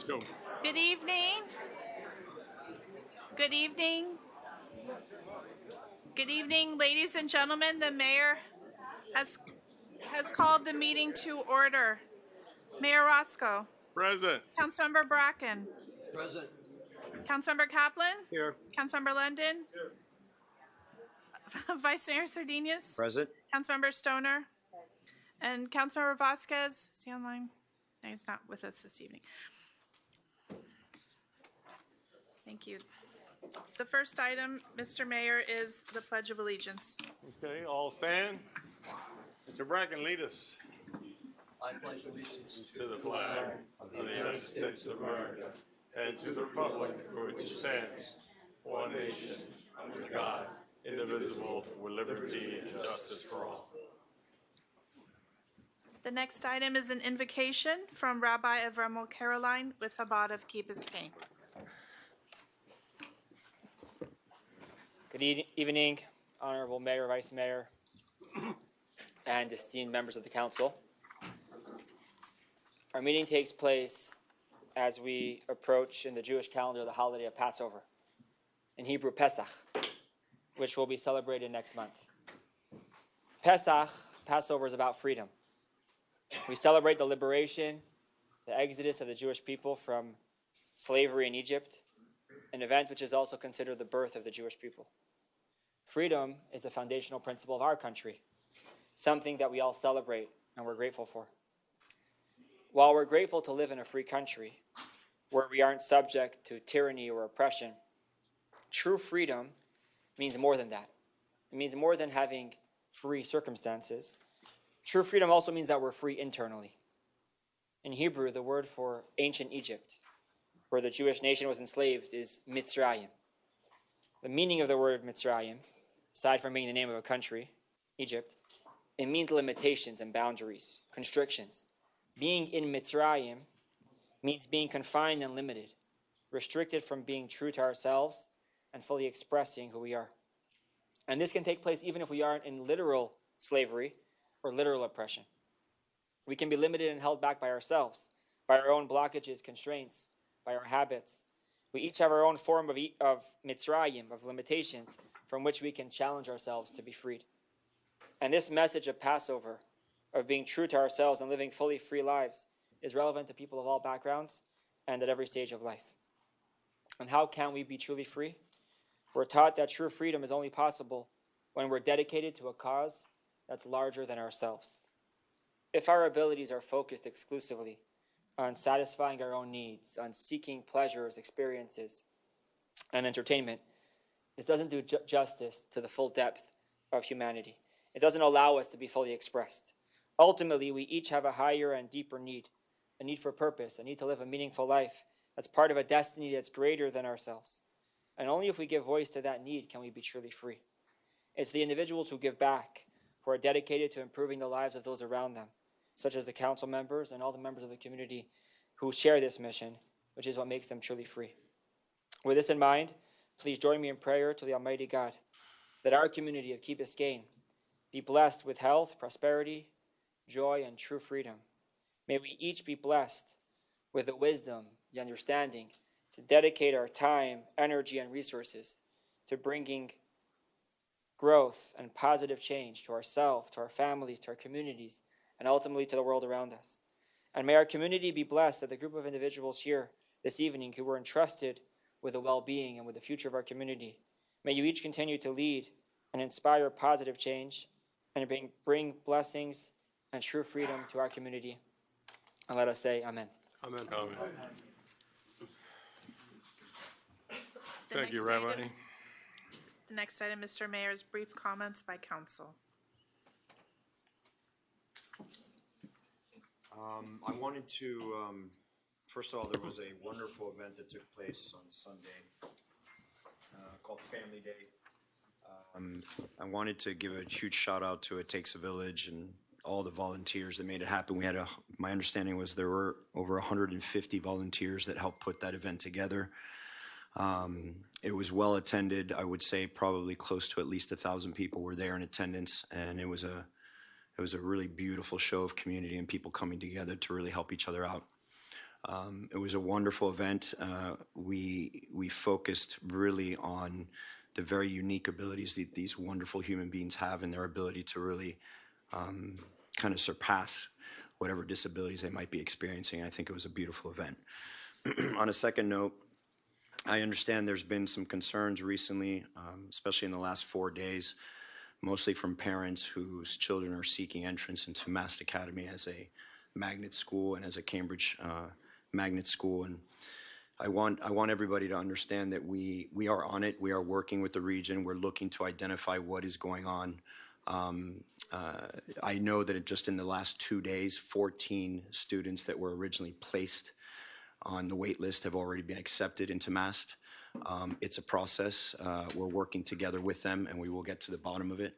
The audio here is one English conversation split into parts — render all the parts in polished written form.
go. Good evening. Good evening. Good evening, ladies and gentlemen. The mayor has called the meeting to order. Mayor Roscoe, Present. Councilmember Bracken, Present. Councilmember Kaplan, Here. Councilmember London, Vice Mayor Sardinius, Present. Councilmember Stoner, and Councilmember Vasquez. Is he online? No, he's not with us this evening. Thank you. The first item, Mr. Mayor, is the Pledge of Allegiance. Okay, all stand. Mr. Bracken, lead us. I pledge allegiance To the flag of the United States of America and to the republic for which it stands, one nation, under God, indivisible, with liberty and justice for all. The next item is an invocation from Rabbi Avremel Caroline with Chabad of Key Biscayne. Good evening, Honorable Mayor, Vice Mayor, and esteemed members of the Council. Our meeting takes place as we approach in the Jewish calendar the holiday of Passover, in Hebrew Pesach, which will be celebrated next month. Passover is about freedom. We celebrate the liberation, the exodus of the Jewish people from slavery in Egypt, an event which is also considered the birth of the Jewish people. Freedom is the foundational principle of our country, something that we all celebrate and we're grateful for. While we're grateful to live in a free country where we aren't subject to tyranny or oppression, true freedom means more than that. It means more than having free circumstances. True freedom also means that we're free internally. In Hebrew, the word for ancient Egypt, where the Jewish nation was enslaved, is Mitzrayim. The meaning of the word Mitzrayim, aside from being the name of a country, Egypt, it means limitations and boundaries, constrictions. Being in Mitzrayim means being confined and limited, restricted from being true to ourselves and fully expressing who we are. And this can take place even if we aren't in literal slavery or literal oppression. We can be limited and held back by ourselves, by our own blockages, constraints, by our habits. We each have our own form of Mitzrayim, of limitations, from which we can challenge ourselves to be freed. And this message of Passover, of being true to ourselves and living fully free lives, is relevant to people of all backgrounds and at every stage of life. And how can we be truly free? We're taught that true freedom is only possible when we're dedicated to a cause that's larger than ourselves. If our abilities are focused exclusively on satisfying our own needs, on seeking pleasures, experiences, and entertainment, this doesn't do justice to the full depth of humanity. It doesn't allow us to be fully expressed. Ultimately, we each have a higher and deeper need, a need for purpose, a need to live a meaningful life that's part of a destiny that's greater than ourselves. And only if we give voice to that need can we be truly free. It's the individuals who give back, who are dedicated to improving the lives of those around them, such as the council members and all the members of the community who share this mission, which is what makes them truly free. With this in mind, please join me in prayer to the Almighty God that our community of Key Biscayne be blessed with health, prosperity, joy, and true freedom. May we each be blessed with the wisdom, the understanding to dedicate our time, energy, and resources to bringing growth and positive change to ourselves, to our families, to our communities, and ultimately to the world around us. And may our community be blessed that the group of individuals here this evening who were entrusted with the well-being and with the future of our community, may you each continue to lead and inspire positive change and bring blessings and true freedom to our community. And let us say amen. Amen. Amen. The Thank you, next Rabbi. item- The next item, Mr. Mayor, is brief comments by council. I wanted to, first of all, there was a wonderful event that took place on Sunday called Family Day. I wanted to give a huge shout out to It Takes a Village and all the volunteers that made it happen. We had my understanding was there were over 150 volunteers that helped put that event together. It was well attended. I would say probably close to at least 1,000 people were there in attendance, and it was a really beautiful show of community and people coming together to really help each other out. It was a wonderful event. We focused really on the very unique abilities that these wonderful human beings have and their ability to really kind of surpass whatever disabilities they might be experiencing. I think it was a beautiful event. On a second note, I understand there's been some concerns recently, especially in the last 4 days, mostly from parents whose children are seeking entrance into Mast Academy as a magnet school and as a Cambridge magnet school. And I want everybody to understand that we are on it. We are working with the region. We're looking to identify what is going on. I know that just in the last 2 days, 14 students that were originally placed on the wait list have already been accepted into MAST. It's a process. We're working together with them, and we will get to the bottom of it.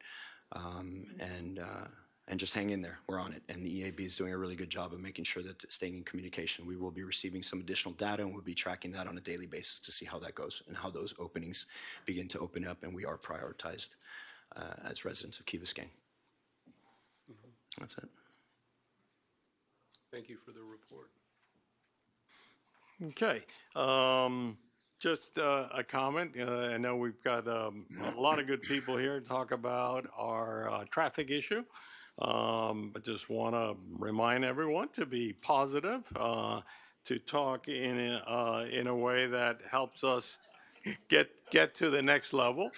And just hang in there. We're on it. And the EAB is doing a really good job of making sure that staying in communication. We will be receiving some additional data, and we'll be tracking that on a daily basis to see how that goes and how those openings begin to open up, and we are prioritized as residents of Key Biscayne. That's it. Thank you for the report. Okay. Just a comment. I know we've got a lot of good people here to talk about our traffic issue. But just want to remind everyone to be positive, to talk in a way that helps us get to the next level.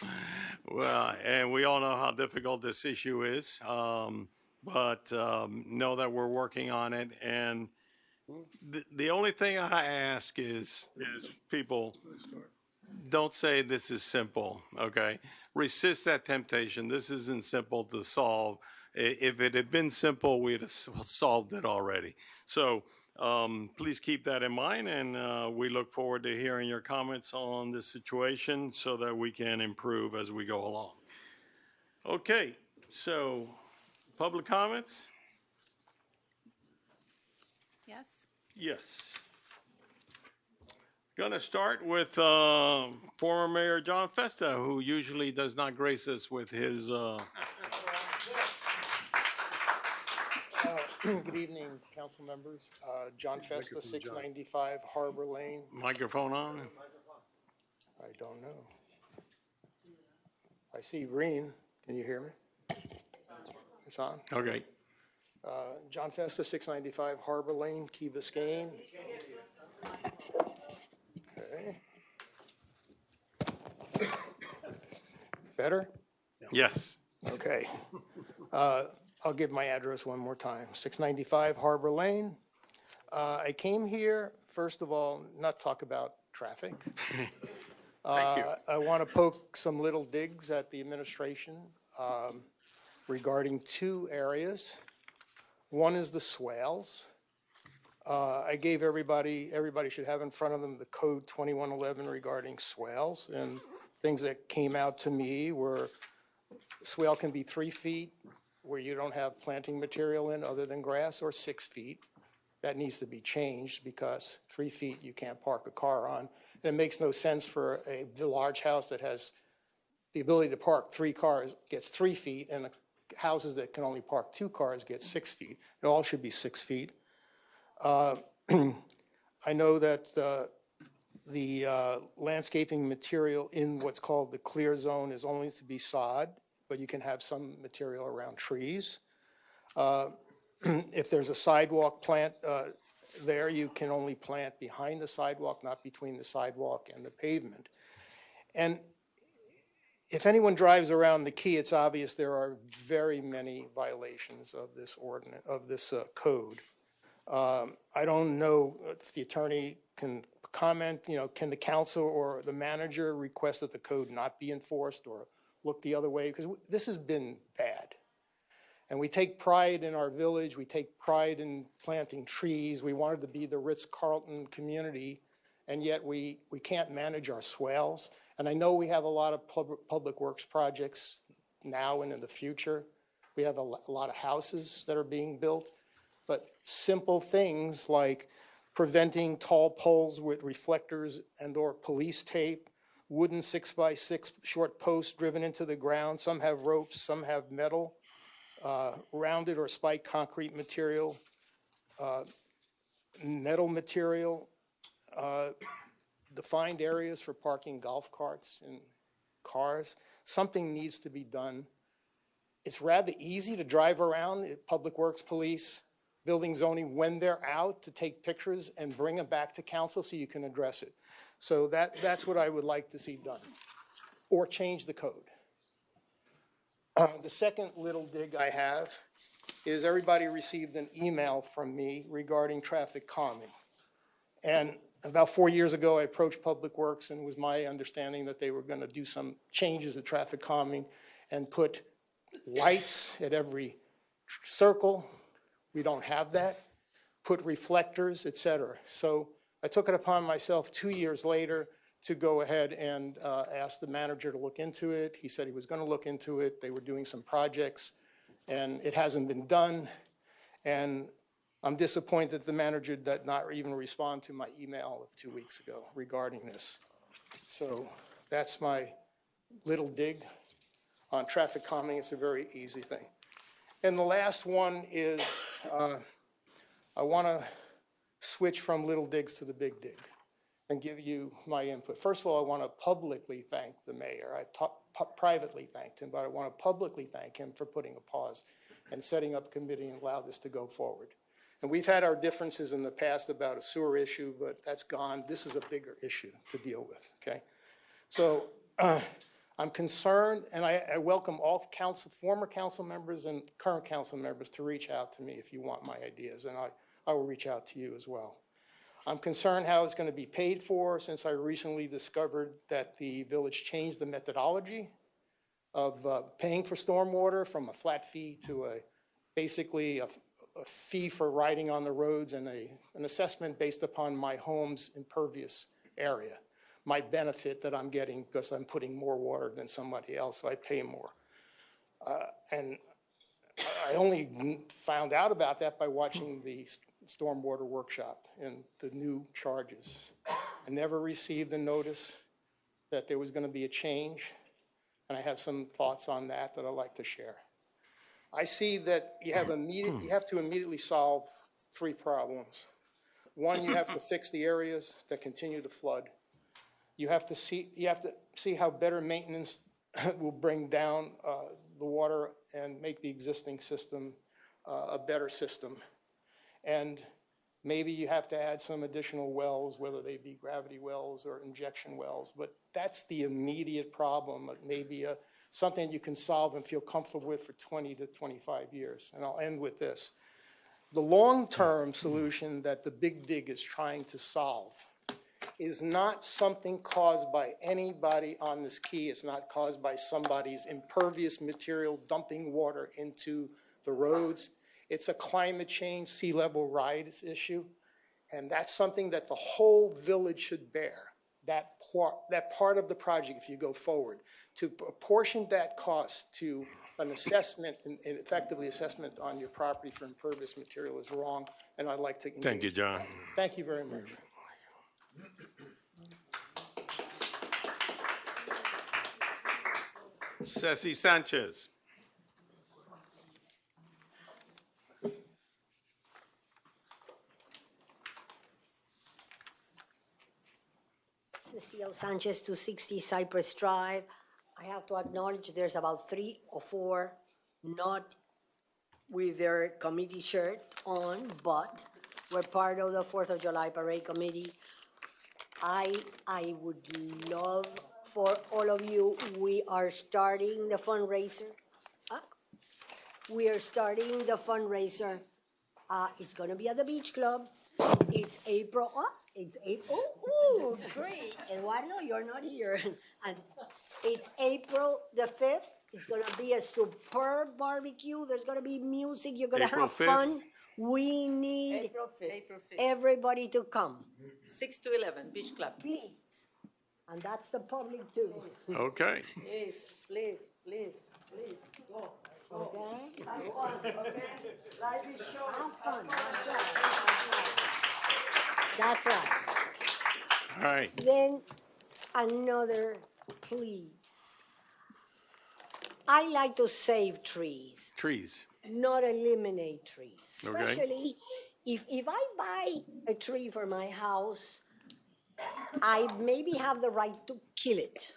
And we all know how difficult this issue is, but know that we're working on it. And the only thing I ask is people don't say this is simple, okay? Resist that temptation. This isn't simple to solve. If it had been simple, we'd have solved it already. So please keep that in mind, and we look forward to hearing your comments on this situation so that we can improve as we go along. Okay, so public comments? Yes. Yes. Going to start with former Mayor John Festa, who usually does not grace us with his... Good evening, council members. John Festa, 695 Harbor Lane. Microphone on? I don't know. I see green. Can you hear me? It's on. Okay. John Festa, 695 Harbor Lane, Key Biscayne. Okay. Better? Yes. Okay. I'll give my address one more time. 695 Harbor Lane. I came here, first of all, not talk about traffic. Thank you. I want to poke some little digs at the administration regarding two areas. One is the swales. I gave everybody should have in front of them the code 2111 regarding swales, and things that came out to me were swale can be 3 feet where you don't have planting material in other than grass, or 6 feet. That needs to be changed because 3 feet you can't park a car on. And it makes no sense for a large house that has the ability to park 3 cars gets 3 feet, and houses that can only park 2 cars get 6 feet. It all should be 6 feet. I know that the landscaping material in what's called the clear zone is only to be sod, but you can have some material around trees. If there's a sidewalk plant there, you can only plant behind the sidewalk, not between the sidewalk and the pavement. And if anyone drives around the Key, it's obvious there are very many violations of this ordinance, of this code. I don't know if the attorney can comment, can the council or the manager request that the code not be enforced or look the other way? Because this has been bad. And we take pride in our village. We take pride in planting trees. We wanted to be the Ritz-Carlton community, and yet we can't manage our swales. And I know we have a lot of public works projects now and in the future. We have a lot of houses that are being built. But simple things like preventing tall poles with reflectors and or police tape, wooden 6x6 short posts driven into the ground. Some have ropes, some have metal, rounded or spiked concrete material. metal material, defined areas for parking golf carts and cars. Something needs to be done. It's rather easy to drive around Public Works Police, Building Zoning, when they're out, to take pictures and bring them back to council so you can address it. So that's what I would like to see done, or change the code. The second little dig I have is everybody received an email from me regarding traffic calming. And about 4 years ago, I approached Public Works, and it was my understanding that they were going to do some changes to traffic calming and put lights at every circle. We don't have that. Put reflectors, et cetera. So I took it upon myself 2 years later to go ahead and ask the manager to look into it. He said he was going to look into it. They were doing some projects, and it hasn't been done. And I'm disappointed the manager did not even respond to my email of 2 weeks ago regarding this. So that's my little dig on traffic calming. It's a very easy thing. And the last one is I want to switch from little digs to the big dig and give you my input. First of all, I want to publicly thank the mayor. I privately thanked him, but I want to publicly thank him for putting a pause and setting up a committee and allow this to go forward. And we've had our differences in the past about a sewer issue, but that's gone. This is a bigger issue to deal with, okay? So I'm concerned, and I welcome all former council members and current council members to reach out to me if you want my ideas, and I will reach out to you as well. I'm concerned how it's going to be paid for, since I recently discovered that the village changed the methodology of paying for stormwater from a flat fee to basically a fee for riding on the roads, and an assessment based upon my home's impervious area, my benefit that I'm getting because I'm putting more water than somebody else, so I pay more. And I only found out about that by watching the stormwater workshop and the new charges. I never received a notice that there was going to be a change, and I have some thoughts on that I'd like to share. I see that you have to immediately solve 3 problems. One, you have to fix the areas that continue to flood. You have to see how better maintenance will bring down the water and make the existing system a better system. And maybe you have to add some additional wells, whether they be gravity wells or injection wells, but that's the immediate problem. Maybe something you can solve and feel comfortable with for 20 to 25 years. And I'll end with this. The long-term solution that the Big Dig is trying to solve is not something caused by anybody on this key. It's not caused by somebody's impervious material dumping water into the roads. It's a climate change, sea level rise issue, and that's something that the whole village should bear. That part of the project, if you go forward, to apportion that cost to an assessment, and effectively assessment on your property for impervious material is wrong, and I'd like to engage. Thank you, John. Thank you very much. Ceci Sanchez. Cecile Sanchez, 260 Cypress Drive. I have to acknowledge there's about 3 or 4 not with their committee shirt on, but we're part of the 4th of July Parade Committee. I would love for all of you, we are starting the fundraiser. We are starting the fundraiser. It's gonna be at the Beach Club. It's April. It's April. Oh, great. Eduardo, you're not here. And it's April the 5th. It's going to be a superb barbecue. There's going to be music. You're going to April have 5th? fun. We need April 5th, everybody to come. 6 to 11, Beach Club. Please. And that's the public too. Okay. Please, please, please, please, go. Okay? Have fun, okay? Life is short. Have fun. That's right. That's right. All right. Then another, please. I like to save trees, Trees. not eliminate trees. Okay. Especially if I buy a tree for my house, I maybe have the right to kill it.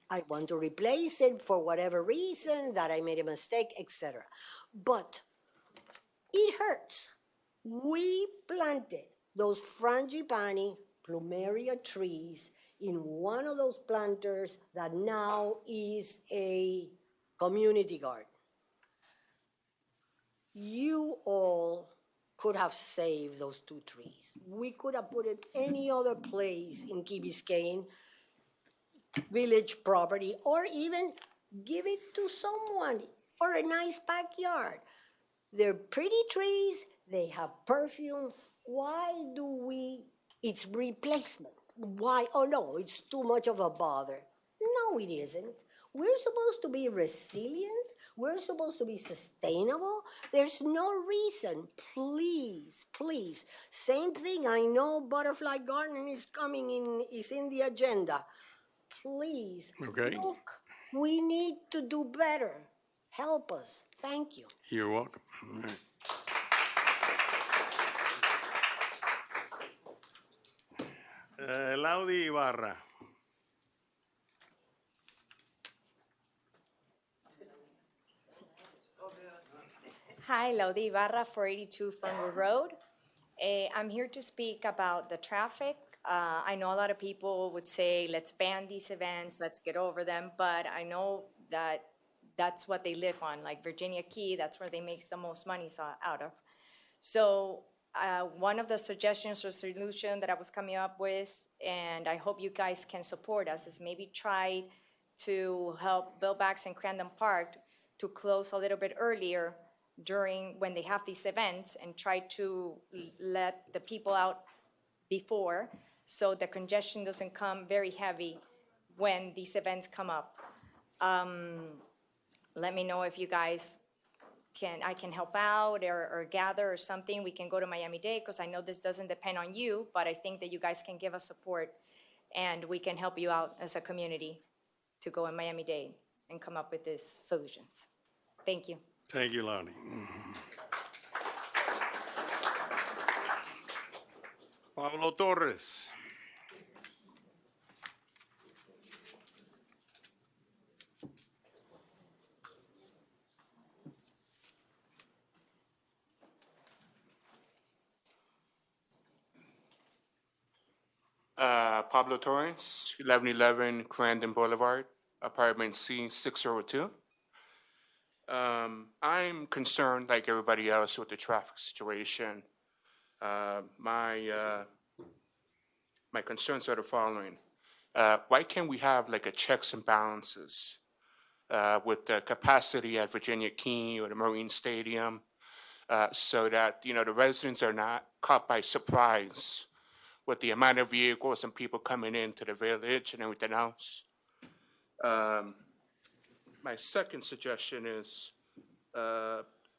I want to replace it for whatever reason, that I made a mistake, etc. But it hurts. We planted those frangipani plumeria trees in one of those planters that now is a community garden. You all could have saved those 2 trees. We could have put it any other place in Key Biscayne village property, or even give it to someone for a nice backyard. They're pretty trees, they have perfume. Why do we, it's replacement. Why? Oh no, it's too much of a bother. No, it isn't. We're supposed to be resilient. We're supposed to be sustainable. There's no reason. Please, please. Same thing. I know butterfly garden is coming in, is in the agenda. Please, Okay. look, we need to do better. Help us. Thank you. You're welcome. All right. Laudi Ibarra. Hi, Laudi Ibarra, 482 Fernwood Road. I'm here to speak about the traffic. I know a lot of people would say, let's ban these events, let's get over them, but I know that that's what they live on, like Virginia Key, that's where they make the most money out of. So one of the suggestions or solution that I was coming up with, and I hope you guys can support us, is maybe try to help Bill Bax and Crandon Park to close a little bit earlier during when they have these events, and try to let the people out before, so the congestion doesn't come very heavy when these events come up. Let me know if you guys I can help out or gather or something. We can go to Miami-Dade, because I know this doesn't depend on you, but I think that you guys can give us support, and we can help you out as a community to go in Miami-Dade and come up with these solutions. Thank you. Thank you, Laudi. Pablo Torres. Pablo Torrance, 1111 Crandon Boulevard, apartment C602. I'm concerned, like everybody else, with the traffic situation. My concerns are the following. Why can't we have like a checks and balances with the capacity at Virginia Key or the Marine Stadium, so that, you know, the residents are not caught by surprise with the amount of vehicles and people coming into the village and everything else. My second suggestion is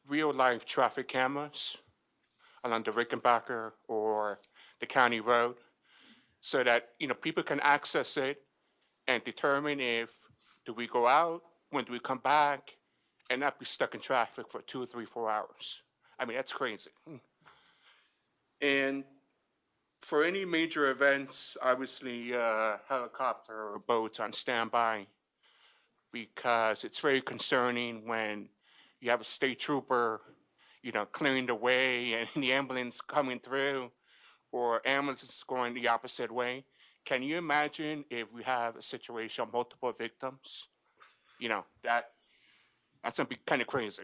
real-life traffic cameras along the Rickenbacker or the county road, so that, you know, people can access it and determine if do we go out, when do we come back, and not be stuck in traffic for 2, 3, 4 hours. I mean, that's crazy. And for any major events, obviously, helicopter or boats on standby, because it's very concerning when you have a state trooper, you know, clearing the way and the ambulance coming through, or ambulances going the opposite way. Can you imagine if we have a situation of multiple victims? You know, that's gonna be kind of crazy.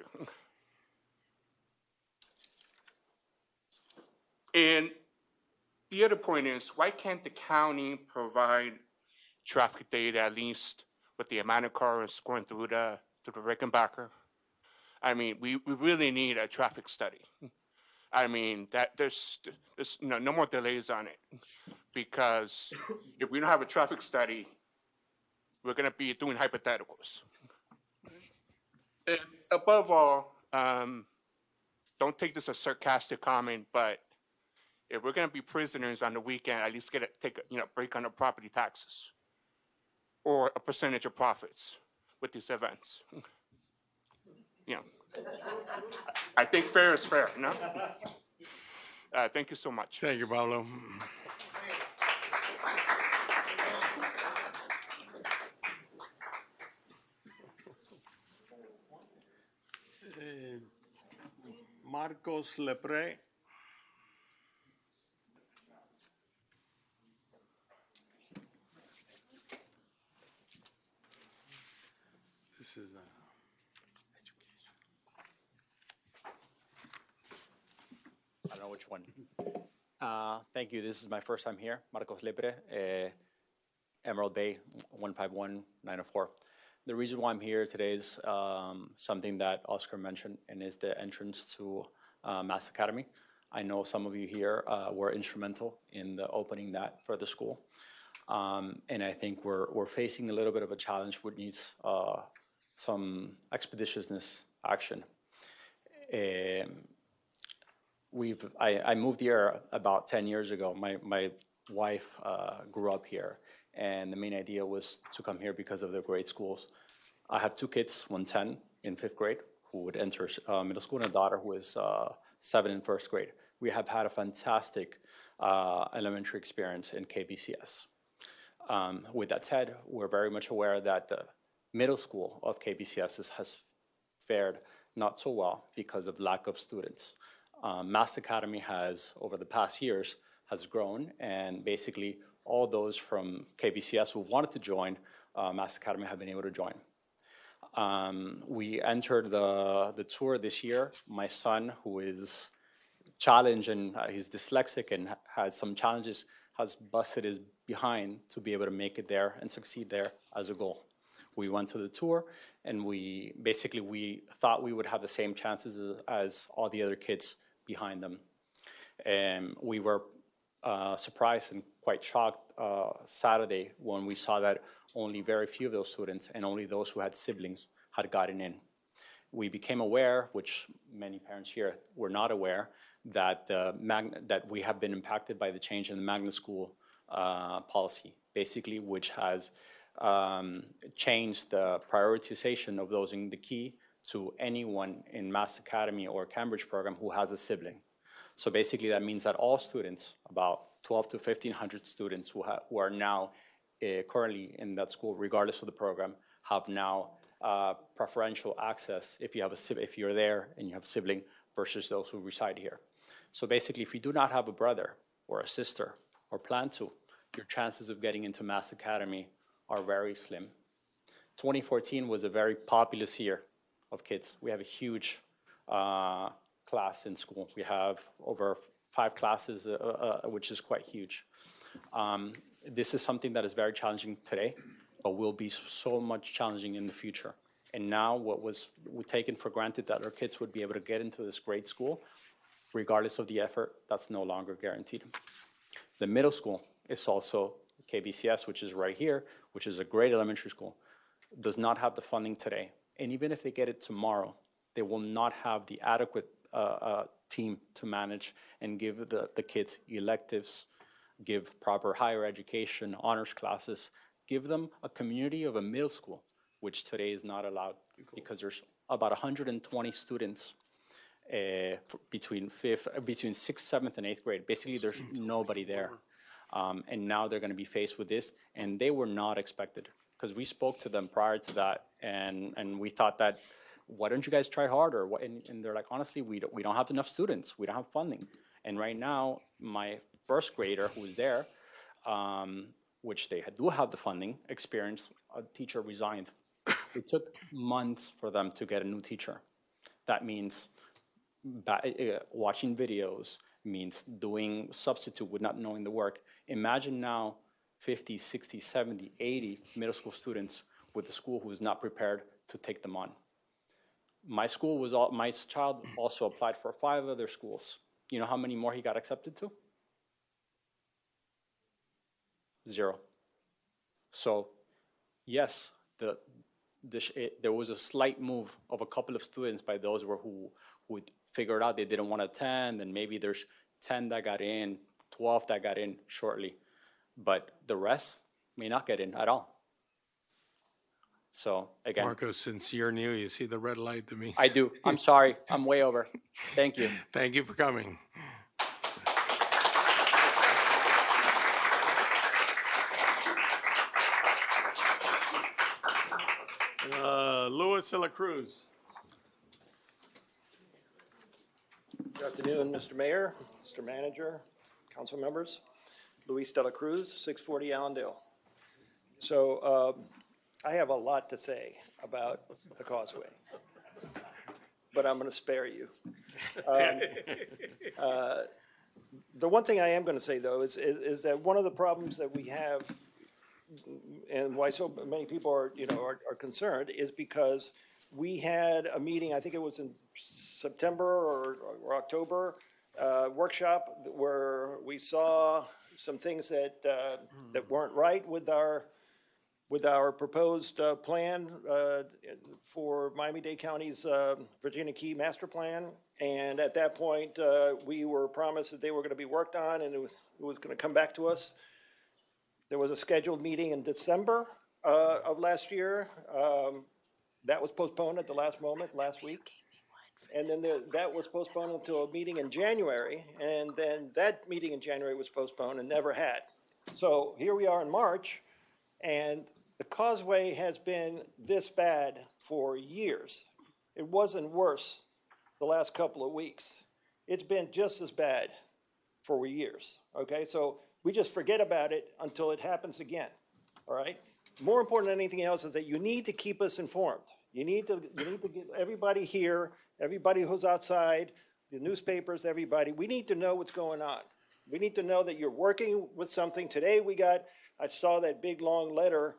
And the other point is, why can't the county provide traffic data, at least with the amount of cars going through the Rickenbacker? I mean, we really need a traffic study. I mean, that there's no more delays on it, because if we don't have a traffic study, we're going to be doing hypotheticals. And above all, don't take this as a sarcastic comment, but if we're going to be prisoners on the weekend, at least take a break on the property taxes or a percentage of profits with these events. You know, I think fair is fair, no? Thank you so much. Thank you, Pablo. Marcos Lepre. This is I don't know which one. Thank you. This is my first time here. Marcos Lepre, Emerald Bay, 151904. The reason why I'm here today is something that Oscar mentioned, and is the entrance to Mass Academy. I know some of you here were instrumental in the opening that for the school. And I think we're facing a little bit of a challenge which needs some expeditiousness action. I moved here about 10 years ago. My wife grew up here, and the main idea was to come here because of the great schools. I have two kids, one 10 in 5th grade, who would enter middle school, and a daughter who is 7 in 1st grade. We have had a fantastic elementary experience in KBCS. With that said, we're very much aware that the middle school of KBCS has fared not so well because of lack of students. Mass Academy has, over the past years, has grown, and basically all those from KBCS who wanted to join Mass Academy have been able to join. We entered the tour this year. My son, who is challenged and he's dyslexic and has some challenges, has busted his behind to be able to make it there and succeed there as a goal. We went to the tour, and we thought we would have the same chances as all the other kids behind them. And we were surprised and quite shocked Saturday when we saw that only very few of those students, and only those who had siblings, had gotten in. We became aware, which many parents here were not aware, that that we have been impacted by the change in the magnet school policy, basically, which has changed the prioritization of those in the key to anyone in Mass Academy or Cambridge program who has a sibling. So basically that means that all students, about 1,200 to 1,500 students who are now currently in that school, regardless of the program, have now preferential access if you're there and you have a sibling versus those who reside here. So basically, if you do not have a brother or a sister or plan to, your chances of getting into Mass Academy are very slim. 2014 was a very populous year of kids. We have a huge class in school. We have over 5 classes, which is quite huge. This is something that is very challenging today, but will be so much challenging in the future. And now what was taken for granted that our kids would be able to get into this great school, regardless of the effort, that's no longer guaranteed. The middle school is also KBCS, which is right here, which is a great elementary school, does not have the funding today. And even if they get it tomorrow, they will not have the adequate team to manage and give the kids electives, give proper higher education, honors classes, give them a community of a middle school, which today is not allowed because there's about 120 students between 6th, 7th, and 8th grade. Basically, there's nobody there. And now they're going to be faced with this, and they were not expected, because we spoke to them prior to that, and we thought that, why don't you guys try harder? And they're like, honestly, we don't have enough students. We don't have funding. And right now, my 1st grader who is there, which they do have the funding, experienced a teacher resigned. It took months for them to get a new teacher. That means watching videos, means doing substitute with not knowing the work. Imagine now 50, 60, 70, 80 middle school students with a school who is not prepared to take them on. My child also applied for 5 other schools. You know how many more he got accepted to? 0. So yes, there was a slight move of a couple of students by those who figured out they didn't want to attend, and maybe there's 10 that got in, 12 that got in shortly, but the rest may not get in at all. So again, Marcos, since you're new, you see the red light to me. I do. I'm sorry. I'm way over. Thank you. Thank you for coming. Luis de la Cruz. Good afternoon, Mr. Mayor, Mr. Manager, council members. Luis de la Cruz, 640 Allendale. So I have a lot to say about the causeway, but I'm going to spare you. The one thing I am going to say, though, is that one of the problems that we have and why so many people are, are concerned is because we had a meeting, I think it was in September or October, workshop where we saw some things that weren't right with our proposed plan for Miami-Dade County's Virginia Key Master Plan. And at that point, we were promised that they were going to be worked on and it was going to come back to us. There was a scheduled meeting in December of last year. That was postponed at the last moment, last week. And then that was postponed until a meeting in January. And then that meeting in January was postponed and never had. So here we are in March, and the causeway has been this bad for years. It wasn't worse the last couple of weeks. It's been just as bad for years, okay? So we just forget about it until it happens again, all right? More important than anything else is that you need to keep us informed. You need to get everybody here, everybody who's outside, the newspapers, everybody. We need to know what's going on. We need to know that you're working with something. Today I saw that big long letter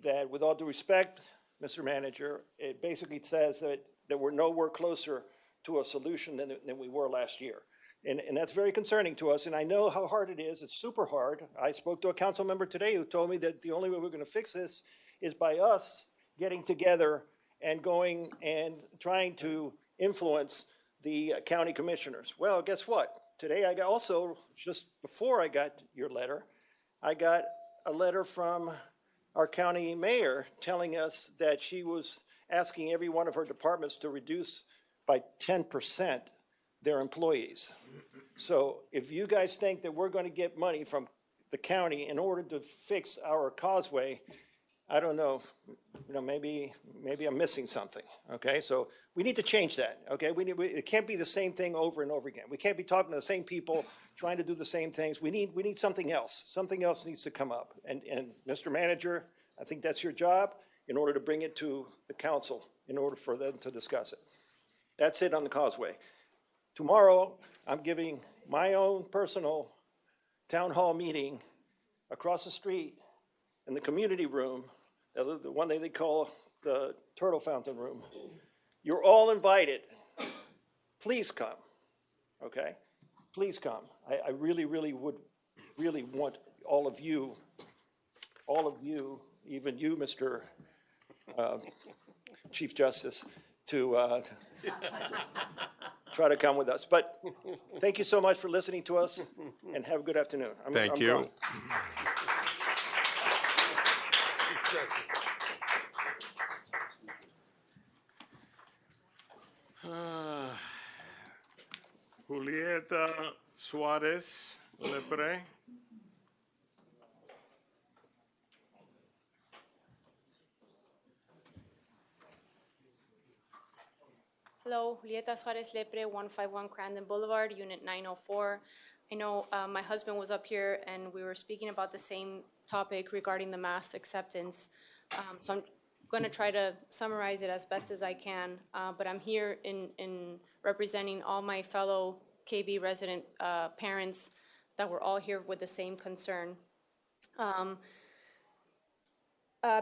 that, with all due respect, Mr. Manager, it basically says that we're nowhere closer to a solution than we were last year. And that's very concerning to us, and I know how hard it is. It's super hard. I spoke to a council member today who told me that the only way we're going to fix this is by us getting together and going and trying to influence the county commissioners. Well, guess what? Today I got also, just before I got your letter, I got a letter from our county mayor telling us that she was asking every one of her departments to reduce by 10% their employees. So if you guys think that we're going to get money from the county in order to fix our causeway, I don't know, maybe I'm missing something, okay? So we need to change that, okay? It can't be the same thing over and over again. We can't be talking to the same people, trying to do the same things. We need something else. Something else needs to come up. And Mr. Manager, I think that's your job in order to bring it to the council, in order for them to discuss it. That's it on the causeway. Tomorrow, I'm giving my own personal town hall meeting across the street in the community room, the one that they call the Turtle Fountain Room. You're all invited. Please come, okay? Please come. I really, really would really want all of you, even you, Mr. Chief Justice, to try to come with us. But thank you so much for listening to us, and have a good afternoon. Thank you. Julieta Suarez Lepre. Hello, Julieta Suarez Lepre, 151 Crandon Boulevard, Unit 904. I know my husband was up here and we were speaking about the same topic regarding the mass acceptance. So I'm going to try to summarize it as best as I can, but I'm here in representing all my fellow KB resident parents that were all here with the same concern.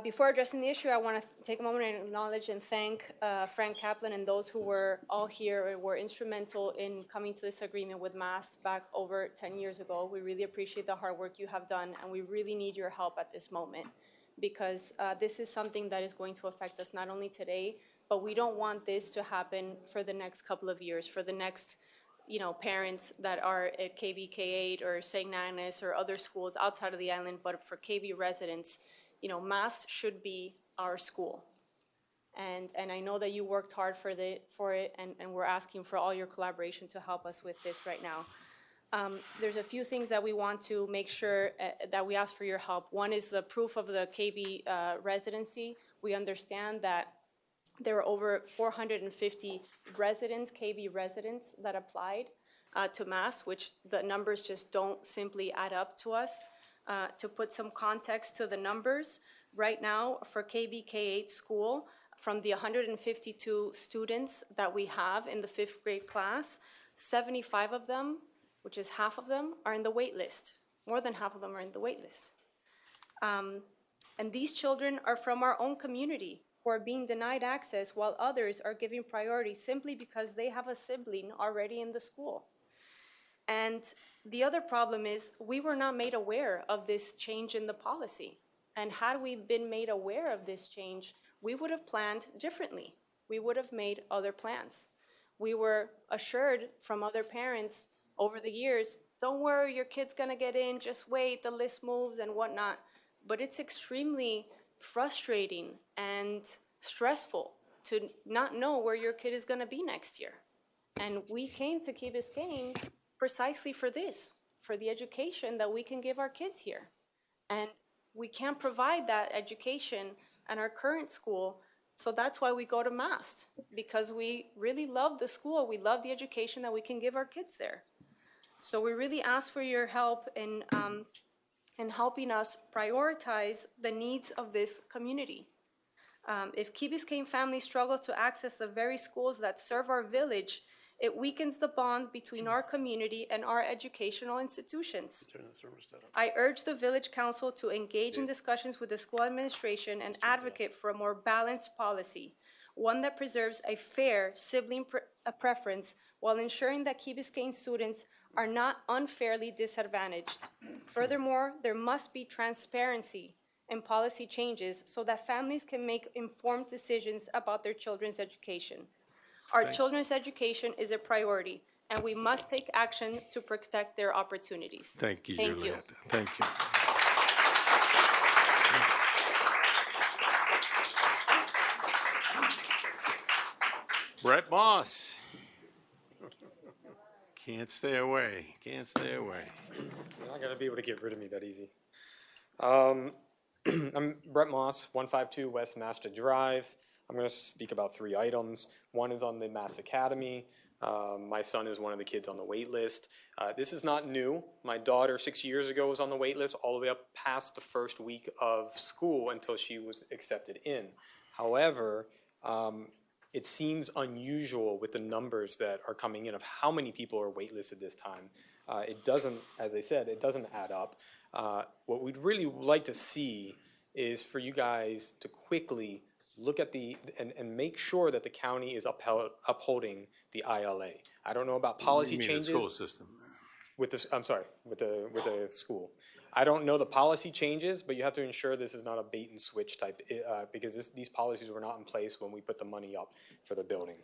Before addressing the issue, I want to take a moment and acknowledge and thank Frank Kaplan and those who were all here and were instrumental in coming to this agreement with MASS back over 10 years ago. We really appreciate the hard work you have done, and we really need your help at this moment, because this is something that is going to affect us not only today, but we don't want this to happen for the next couple of years, for the next parents that are at KB K-8 or St. Agnes or other schools outside of the island, but for KB residents. MASS should be our school. And I know that you worked hard for it, and we're asking for all your collaboration to help us with this right now. There's a few things that we want to make sure that we ask for your help. One is the proof of the KB residency. We understand that there were over 450 residents, KB residents, that applied to Mass, which the numbers just don't simply add up to us. To put some context to the numbers, right now for KB K-8 school, from the 152 students that we have in the 5th grade class, 75 of them, which is half of them, are in the wait list. More than half of them are in the wait list. And these children are from our own community who are being denied access while others are giving priority simply because they have a sibling already in the school. And the other problem is we were not made aware of this change in the policy. And had we been made aware of this change, we would have planned differently. We would have made other plans. We were assured from other parents over the years, don't worry, your kid's gonna get in, just wait, the list moves and whatnot. But it's extremely frustrating and stressful to not know where your kid is gonna be next year. And we came to Key Biscayne precisely for this, for the education that we can give our kids here. And we can't provide that education at our current school, so that's why we go to Mast, because we really love the school, we love the education that we can give our kids there. So we really ask for your help in helping us prioritize the needs of this community. If Key Biscayne families struggle to access the very schools that serve our village, it weakens the bond between our community and our educational institutions. I urge the Village Council to engage in discussions with the school administration and advocate for a more balanced policy, one that preserves a fair sibling preference while ensuring that Key Biscayne students are not unfairly disadvantaged. Furthermore, there must be transparency in policy changes so that families can make informed decisions about their children's education. Our children's education is a priority, and we must take action to protect their opportunities. Thank you, Thank you. Julieta. Thank you. Brett Moss. Can't stay away. Can't stay away. You're not gonna be able to get rid of me that easy. I'm Brett Moss, 152 West Masta Drive. I'm gonna speak about 3 items. One is on the Mass Academy. My son is one of the kids on the wait list. This is not new. My daughter 6 years ago was on the wait list all the way up past the first week of school until she was accepted in. However, it seems unusual with the numbers that are coming in of how many people are waitlisted this time. It doesn't, as I said, it doesn't add up. What we'd really like to see is for you guys to quickly look at and make sure that the county is upholding the ILA. I don't know about policy You mean changes. the school system? With the school. I don't know the policy changes, but you have to ensure this is not a bait and switch type, because these policies were not in place when we put the money up for the building.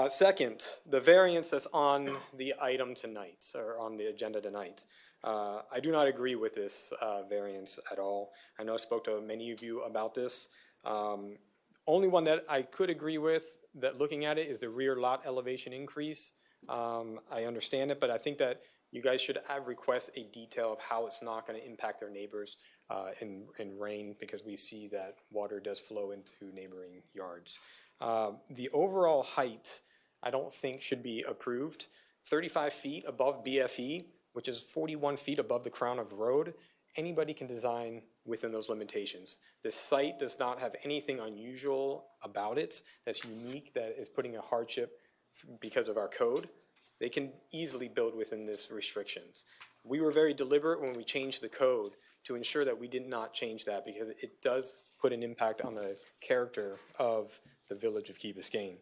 Second, the variance that's on the item tonight, or on the agenda tonight. I do not agree with this variance at all. I know I spoke to many of you about this. Only one that I could agree with, that looking at it, is the rear lot elevation increase. I understand it, but I think that you guys should request a detail of how it's not going to impact their neighbors in rain, because we see that water does flow into neighboring yards. The overall height, I don't think should be approved. 35 feet above BFE, which is 41 feet above the crown of the road, anybody can design within those limitations. This site does not have anything unusual about it that's unique, that is putting a hardship because of our code. They can easily build within this restrictions. We were very deliberate when we changed the code to ensure that we did not change that, because it does put an impact on the character of the village of Key Biscayne.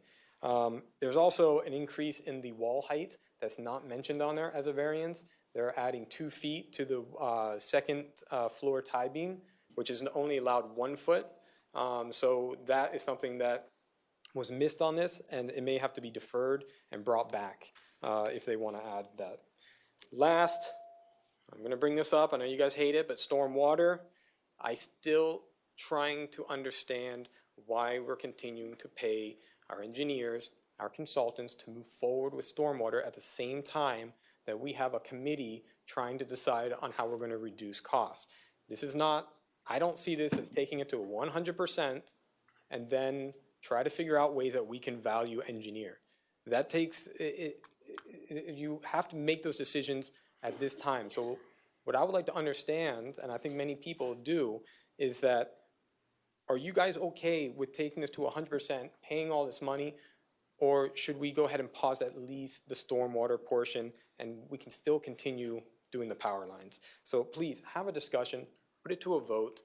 There's also an increase in the wall height that's not mentioned on there as a variance. They're adding 2 feet to the second floor tie beam, which is only allowed 1 foot. So that is something that was missed on this, and it may have to be deferred and brought back if they want to add that. Last, I'm going to bring this up. I know you guys hate it, but stormwater. I still trying to understand why we're continuing to pay our engineers, our consultants, to move forward with stormwater at the same time that we have a committee trying to decide on how we're going to reduce costs. This is not I don't see this as taking it to 100% and then try to figure out ways that we can value engineer. That takes, you have to make those decisions at this time. So what I would like to understand, and I think many people do, is that are you guys okay with taking this to 100%, paying all this money, or should we go ahead and pause at least the stormwater portion and we can still continue doing the power lines? So please have a discussion, put it to a vote,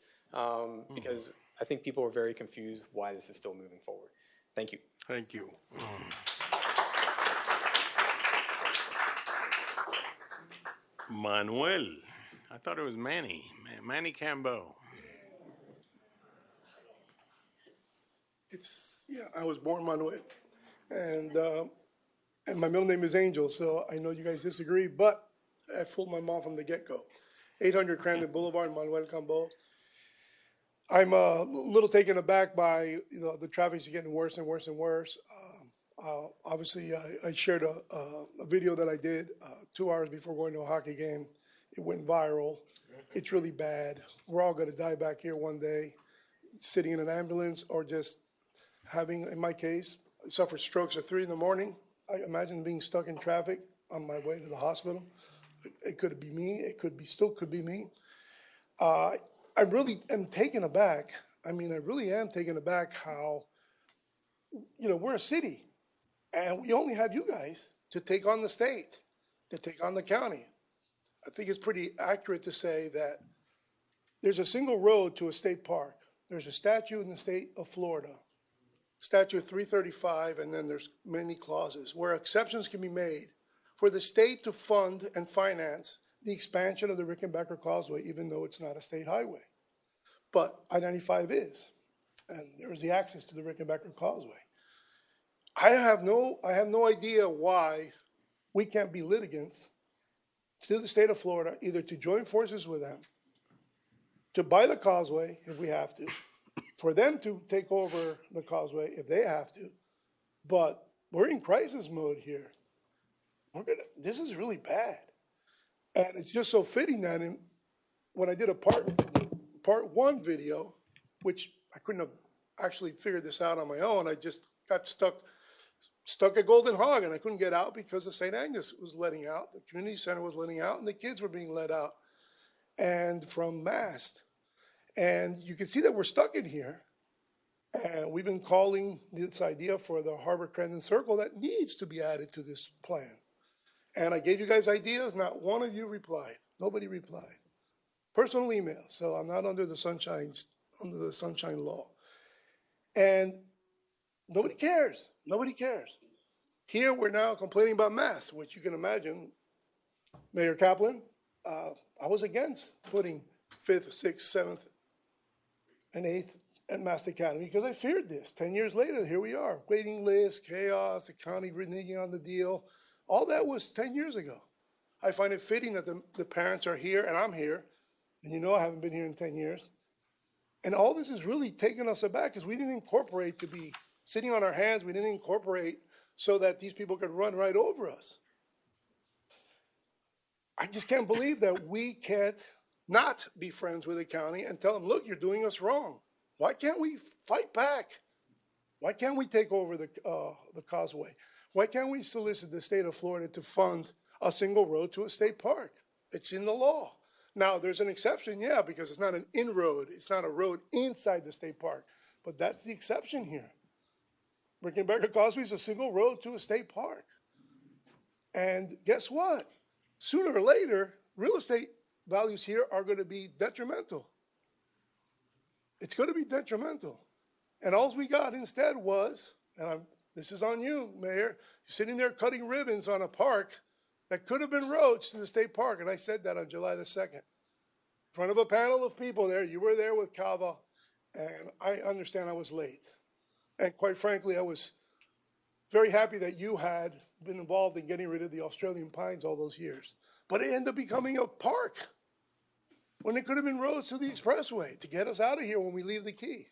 because I think people are very confused why this is still moving forward. Thank you. Thank you. Manuel, I thought it was Manny, Manny Cambo. Yeah, I was born Manuel, and my middle name is Angel, so I know you guys disagree, but I fooled my mom from the get-go. 800 Crandon Boulevard, Manuel Cambo. I'm a little taken aback by the traffic's getting worse and worse and worse. Obviously, I shared a video that I did 2 hours before going to a hockey game. It went viral. It's really bad. We're all going to die back here one day, sitting in an ambulance or just having, in my case, I suffered strokes at 3 in the morning. I imagine being stuck in traffic on my way to the hospital. It could be me. It could be, still could be me. I really am taken aback. I mean, I really am taken aback how, we're a city and we only have you guys to take on the state, to take on the county. I think it's pretty accurate to say that there's a single road to a state park. There's a statute in the state of Florida, Statute 335, and then there's many clauses where exceptions can be made for the state to fund and finance the expansion of the Rickenbacker Causeway, even though it's not a state highway. But I-95 is, and there's the access to the Rickenbacker Causeway. I have no idea why we can't be litigants to the state of Florida, either to join forces with them, to buy the causeway if we have to, for them to take over the causeway if they have to. But we're in crisis mode here. This is really bad. And it's just so fitting that when I did a part one video, which I couldn't have actually figured this out on my own, I just got stuck at Golden Hog, and I couldn't get out because the St. Agnes was letting out, the community center was letting out, and the kids were being let out, and from Mast. And you can see that we're stuck in here. And we've been calling this idea for the Harbor-Crandon Circle that needs to be added to this plan. And I gave you guys ideas, not one of you replied. Nobody replied. Personal email, so I'm not under the sunshine law. And nobody cares. Nobody cares. Here we're now complaining about Mast, which you can imagine, Mayor Kaplan, I was against putting 5th, 6th, 7th, and 8th at Mast Academy because I feared this. 10 years later, here we are. Waiting list, chaos, the county reneging on the deal. All that was 10 years ago. I find it fitting that the parents are here and I'm here. And I haven't been here in 10 years. And all this is really taking us aback because we didn't incorporate to be sitting on our hands. We didn't incorporate so that these people could run right over us. I just can't believe that we can't not be friends with the county and tell them, look, you're doing us wrong. Why can't we fight back? Why can't we take over the causeway? Why can't we solicit the state of Florida to fund a single road to a state park? It's in the law. Now, there's an exception, yeah, because it's not an in-road. It's not a road inside the state park. But that's the exception here. Rickenbacker Causeway is a single road to a state park. And guess what? Sooner or later, real estate values here are going to be detrimental. It's going to be detrimental. And all we got instead was, and this is on you, Mayor, you're sitting there cutting ribbons on a park that could have been roads to the state park. And I said that on July the 2nd. In front of a panel of people there, you were there with Cava, and I understand I was late. And quite frankly, I was very happy that you had been involved in getting rid of the Australian pines all those years. But it ended up becoming a park when it could have been roads to the expressway to get us out of here when we leave the key.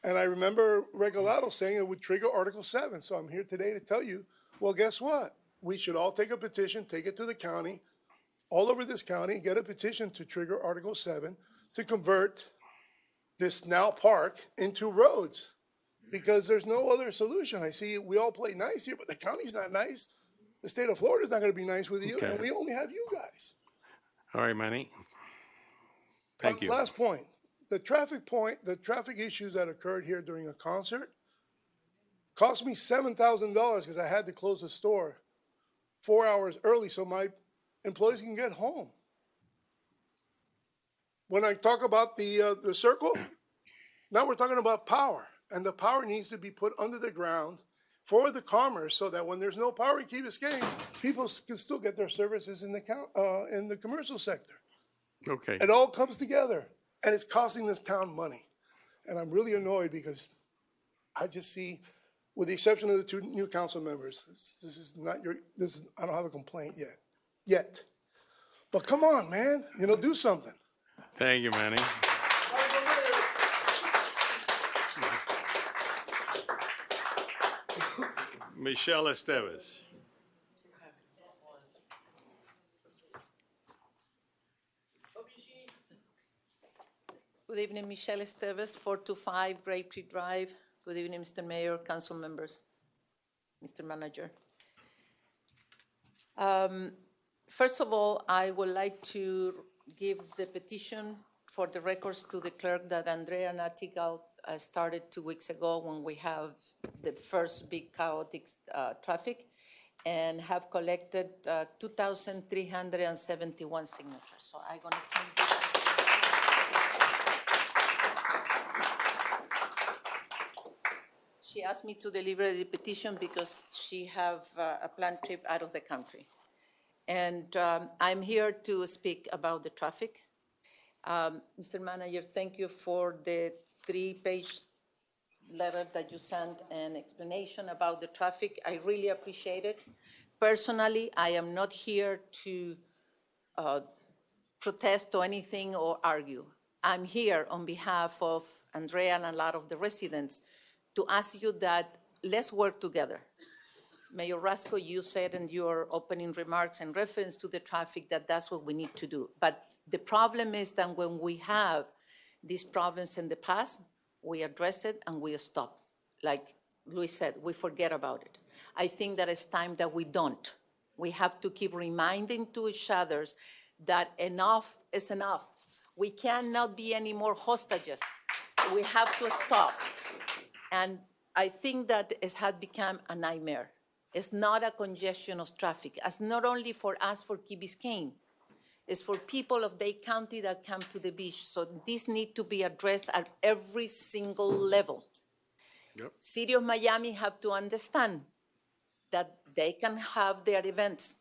And I remember Regalado saying it would trigger Article 7. So I'm here today to tell you, well, guess what? We should all take a petition, take it to the county, all over this county, and get a petition to trigger Article 7 to convert this now park into roads, because there's no other solution. I see we all play nice here, but the county's not nice. The state of Florida's not gonna be nice with you, and Okay. we only have you guys. All right, Manny. Thank you. Last point, the traffic issues that occurred here during a concert cost me $7,000 because I had to close the store 4 hours early so my employees can get home. When I talk about the circle, now we're talking about power, and the power needs to be put under the ground for the commerce so that when there's no power in Key Biscayne, people can still get their services in the commercial sector. Okay. It all comes together, and it's costing this town money. And I'm really annoyed because I just see, with the exception of the two new council members, I don't have a complaint yet. But come on, man, do something. Thank you, Manny. Michelle Esteves. Good evening, Michelle Esteves, 425 Grape Tree Drive. Good evening, Mr. Mayor, council members, Mr. Manager. First of all, I would like to give the petition for the records to the clerk that Andrea Natigal started 2 weeks ago when we have the first big chaotic traffic, and have collected 2,371 signatures. So I'm going to turn this. She asked me to deliver the petition because she have a planned trip out of the country. And I'm here to speak about the traffic. Mr. Manager, thank you for the 3-page letter that you sent, an explanation about the traffic. I really appreciate it. Personally, I am not here to protest or anything or argue. I'm here on behalf of Andrea and a lot of the residents to ask you that let's work together. Mayor Rasco, you said in your opening remarks in reference to the traffic that that's what we need to do. But the problem is that when we have these problems in the past, we address it and we stop. Like Luis said, we forget about it. I think that it's time that we don't. We have to keep reminding to each other that enough is enough. We cannot be any more hostages. We have to stop. And I think that it has become a nightmare. It's not a congestion of traffic. It's not only for us, for Key Biscayne. It's for people of Dade County that come to the beach. So this needs to be addressed at every single level. Yep. City of Miami have to understand that they can have their events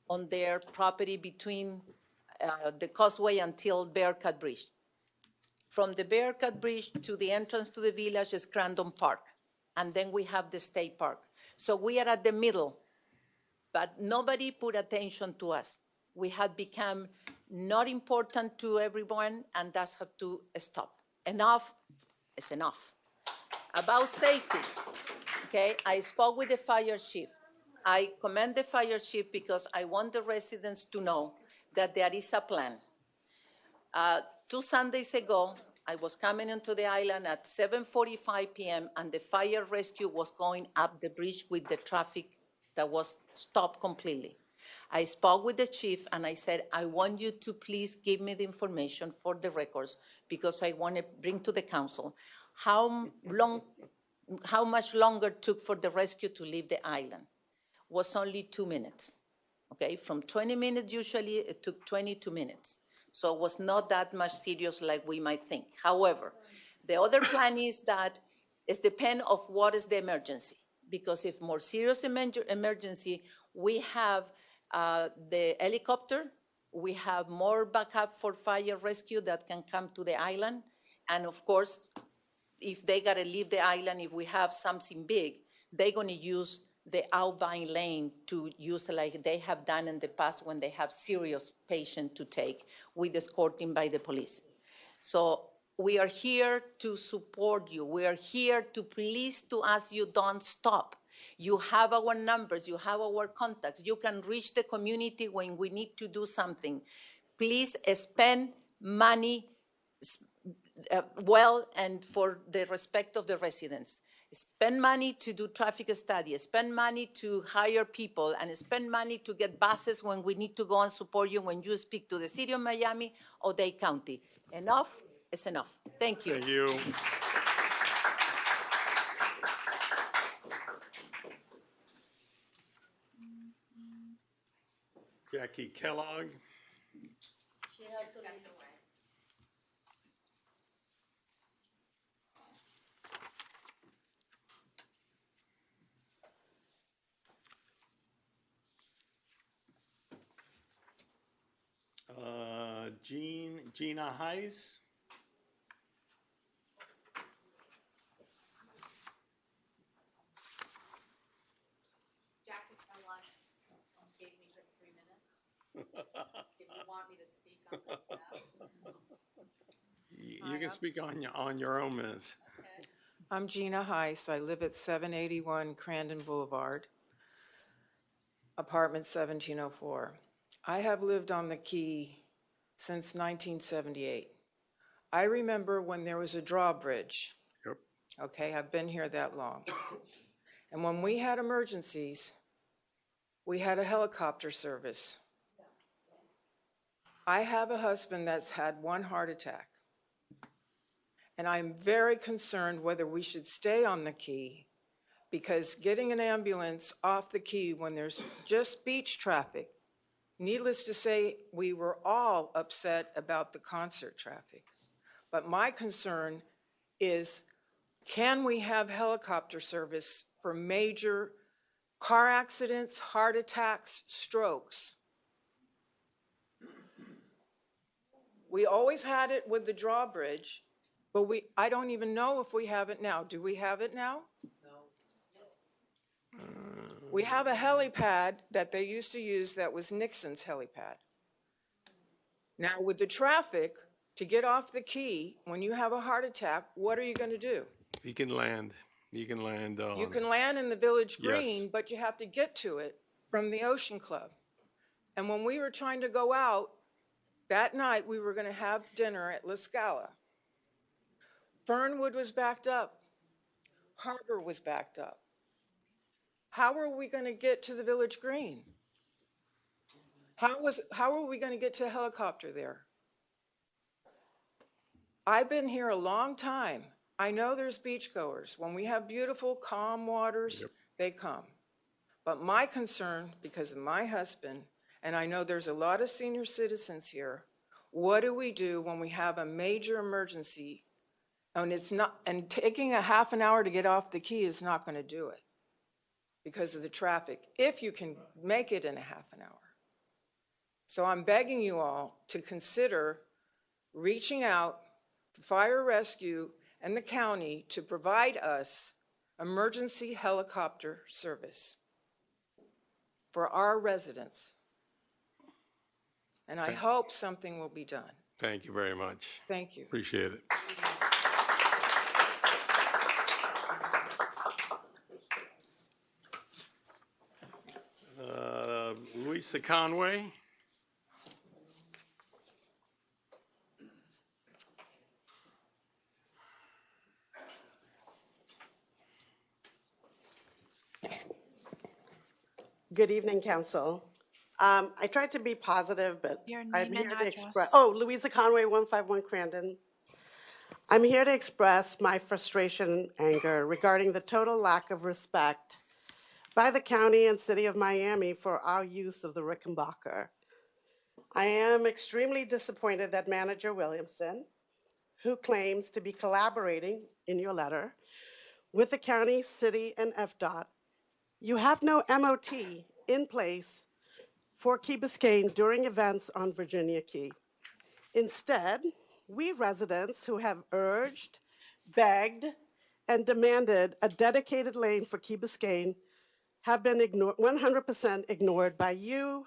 on their property between the Causeway until Bearcat Bridge. From the Bearcat Bridge to the entrance to the village is Crandon Park. And then we have the State Park. So we are at the middle, but nobody put attention to us. We had become not important to everyone, and that's have to stop. Enough is enough. About safety, okay, I spoke with the fire chief. I commend the fire chief because I want the residents to know that there is a plan. 2 Sundays ago, I was coming into the island at 7:45 p.m. and the fire rescue was going up the bridge with the traffic that was stopped completely. I spoke with the chief and I said, I want you to please give me the information for the records because I want to bring to the council how much longer it took for the rescue to leave the island. It was only 2 minutes, okay? From 20 minutes usually, it took 22 minutes. So it was not that much serious like we might think. However, the other plan is that it depends on what is the emergency. Because if more serious emergency, we have the helicopter, we have more backup for fire rescue that can come to the island. And of course, if they gotta leave the island, if we have something big, they're gonna use the outbound lane to use like they have done in the past when they have serious patient to take with escorting by the police. So we are here to support you. We are here to please to ask you don't stop. You have our numbers, you have our contacts. You can reach the community when we need to do something. Please spend money well and for the respect of the residents. Spend money to do traffic studies, spend money to hire people, and spend money to get buses when we need to go and support you when you speak to the city of Miami or Dade County. Enough is enough. Thank you. Thank you. Jackie Kellogg. Gina Heiss. Jackie Kellogg gave me her 3 minutes. If you want me to speak, I'll go fast. You can speak on your own minutes. I'm Gina Heiss. I live at 781 Crandon Boulevard, apartment 1704. I have lived on the Key since 1978. I remember when there was a drawbridge. Yep. Okay, I've been here that long. And when we had emergencies, we had a helicopter service. I have a husband that's had 1 heart attack. And I'm very concerned whether we should stay on the Key, because getting an ambulance off the Key when there's just beach traffic, needless to say, we were all upset about the concert traffic. But my concern is, can we have helicopter service for major car accidents, heart attacks, strokes? We always had it with the drawbridge, but I don't even know if we have it now. Do we have it now? No. We have a helipad that they used to use that was Nixon's helipad. Now with the traffic, to get off the Key, when you have a heart attack, what are you going to do? You can land. You can land on. You can land in the Village Yes. Green, but you have to get to it from the Ocean Club. And when we were trying to go out, that night we were going to have dinner at La Scala. Fernwood was backed up. Harbor was backed up. How are we going to get to the Village Green? How are we going to get to a helicopter there? I've been here a long time. I know there's beachgoers. When we have beautiful, calm waters, they come. But my concern, because of my husband, and I know there's a lot of senior citizens here, what do we do when we have a major emergency and taking a half an hour to get off the Key is not going to do it because of the traffic, if you can make it in a half an hour. So I'm begging you all to consider reaching out for fire rescue and the county to provide us emergency helicopter service for our residents. And I hope something will be done. Thank you very much. Thank you. Appreciate it. Louisa Conway. Good evening, Council. I tried to be positive, but Your name I'm and here to address. express. Louisa Conway, 151 Crandon. I'm here to express my frustration and anger regarding the total lack of respect by the county and city of Miami for our use of the Rickenbacker. I am extremely disappointed that Manager Williamson, who claims to be collaborating in your letter with the county, city, and FDOT, you have no MOT in place for Key Biscayne during events on Virginia Key. Instead, we residents who have urged, begged, and demanded a dedicated lane for Key Biscayne have been 100% ignored by you,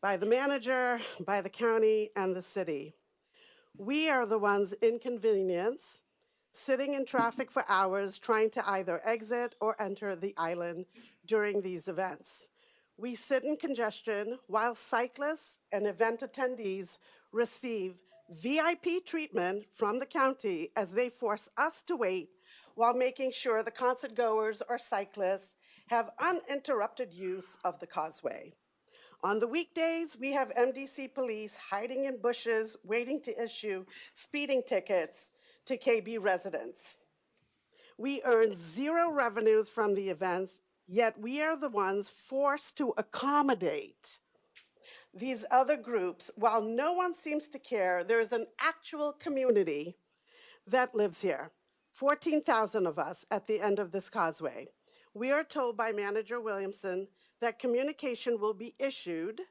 by the manager, by the county, and the city. We are the ones inconvenienced, sitting in traffic for hours trying to either exit or enter the island during these events. We sit in congestion while cyclists and event attendees receive VIP treatment from the county as they force us to wait while making sure the concert goers or cyclists have uninterrupted use of the causeway. On the weekdays, we have MDC police hiding in bushes, waiting to issue speeding tickets to KB residents. We earn zero revenues from the events, yet we are the ones forced to accommodate these other groups. While no one seems to care, there is an actual community that lives here. 14,000 of us at the end of this causeway. We are told by Manager Williamson that communication will be issued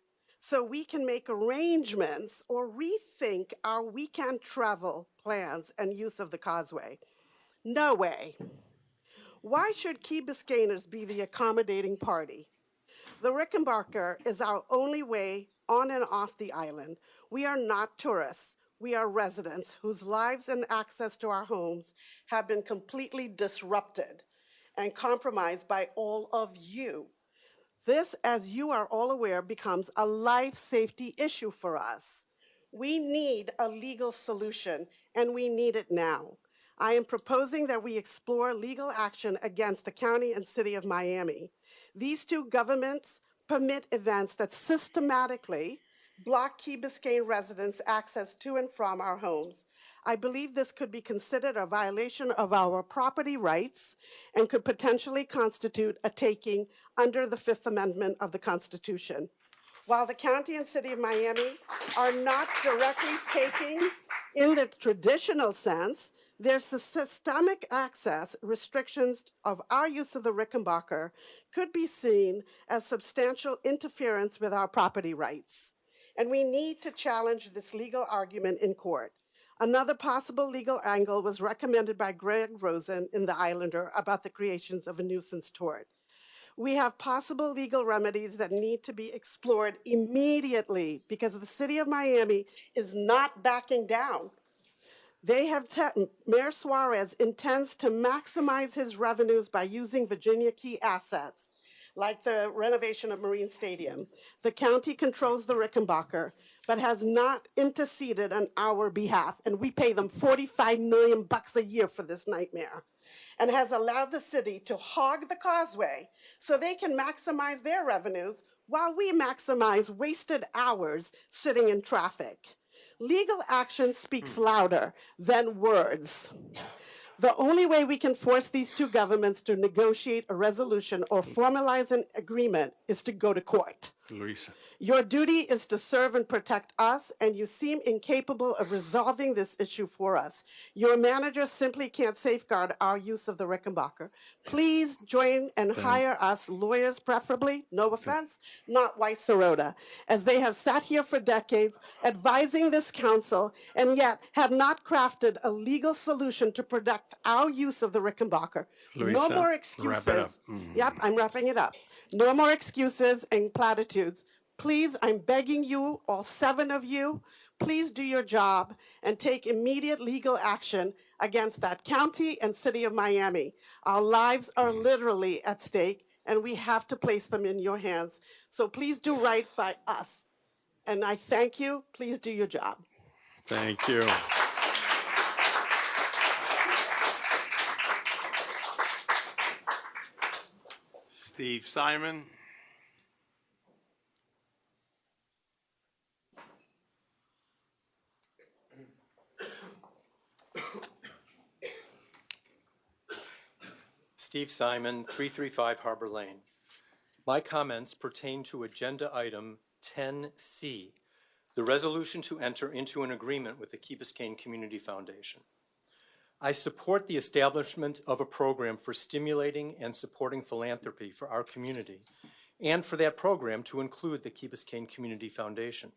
so we can make arrangements or rethink our weekend travel plans and use of the causeway. No way. Why should Key Biscayners be the accommodating party? The Rickenbacker is our only way on and off the island. We are not tourists. We are residents whose lives and access to our homes have been completely disrupted and compromised by all of you. This, as you are all aware, becomes a life safety issue for us. We need a legal solution, and we need it now. I am proposing that we explore legal action against the county and city of Miami. These two governments permit events that systematically block Key Biscayne residents' access to and from our homes. I believe this could be considered a violation of our property rights and could potentially constitute a taking under the Fifth Amendment of the Constitution. While the county and city of Miami are not directly taking in the traditional sense, their systemic access restrictions of our use of the Rickenbacker could be seen as substantial interference with our property rights. And we need to challenge this legal argument in court. Another possible legal angle was recommended by Greg Rosen in The Islander about the creations of a nuisance tort. We have possible legal remedies that need to be explored immediately because the city of Miami is not backing down. They have Mayor Suarez intends to maximize his revenues by using Virginia Key assets, like the renovation of Marine Stadium. The county controls the Rickenbacker, but has not interceded on our behalf, and we pay them $45 million a year for this nightmare, and has allowed the city to hog the causeway so they can maximize their revenues while we maximize wasted hours sitting in traffic. Legal action speaks louder than words. The only way we can force these two governments to negotiate a resolution or formalize an agreement is to go to court. Luisa. Your duty is to serve and protect us, and you seem incapable of resolving this issue for us. Your manager simply can't safeguard our use of the Rickenbacker. Please join and hire us lawyers, preferably, no offense, not Weiss Serota, as they have sat here for decades advising this council and yet have not crafted a legal solution to protect our use of the Rickenbacker. No Luisa, more wrap excuses. it up. Yep, I'm wrapping it up. No more excuses and platitudes. Please, I'm begging you, all 7 of you, please do your job and take immediate legal action against that county and city of Miami. Our lives are literally at stake, and we have to place them in your hands. So please do right by us. And I thank you. Please do your job. Thank you. Steve Simon. Steve Simon, 335 Harbor Lane. My comments pertain to Agenda Item 10C, the resolution to enter into an agreement with the Key Biscayne Community Foundation. I support the establishment of a program for stimulating and supporting philanthropy for our community, and for that program to include the Key Biscayne Community Foundation.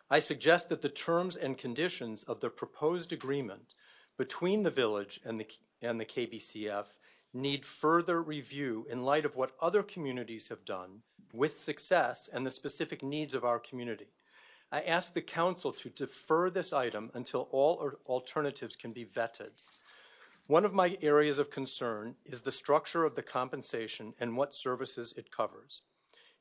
I suggest that the terms and conditions of the proposed agreement between the village and the KBCF need further review in light of what other communities have done with success and the specific needs of our community. I ask the council to defer this item until all alternatives can be vetted. One of my areas of concern is the structure of the compensation and what services it covers.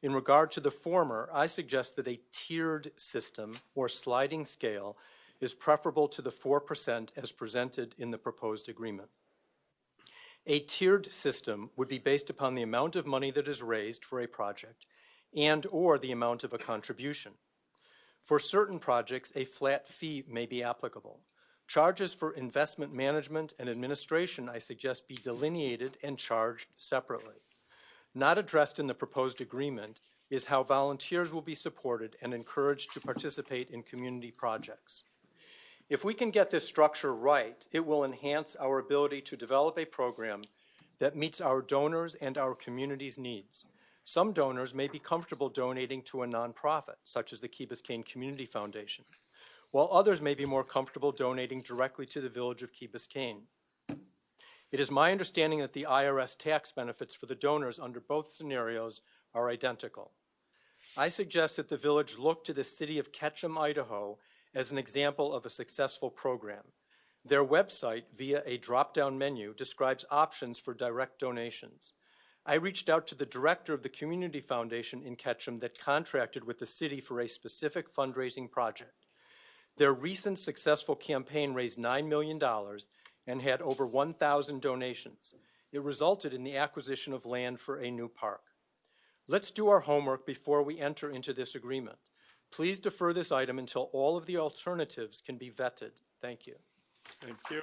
In regard to the former, I suggest that a tiered system or sliding scale is preferable to the 4% as presented in the proposed agreement. A tiered system would be based upon the amount of money that is raised for a project and/or the amount of a contribution. For certain projects, a flat fee may be applicable. Charges for investment management and administration, I suggest, be delineated and charged separately. Not addressed in the proposed agreement is how volunteers will be supported and encouraged to participate in community projects. If we can get this structure right, it will enhance our ability to develop a program that meets our donors and our community's needs. Some donors may be comfortable donating to a nonprofit, such as the Key Biscayne Community Foundation, while others may be more comfortable donating directly to the Village of Key Biscayne. It is my understanding that the IRS tax benefits for the donors under both scenarios are identical. I suggest that the village look to the city of Ketchum, Idaho, as an example of a successful program. Their website, via a drop-down menu, describes options for direct donations. I reached out to the director of the Community Foundation in Ketchum that contracted with the city for a specific fundraising project. Their recent successful campaign raised $9 million and had over 1,000 donations. It resulted in the acquisition of land for a new park. Let's do our homework before we enter into this agreement. Please defer this item until all of the alternatives can be vetted. Thank you. Thank you.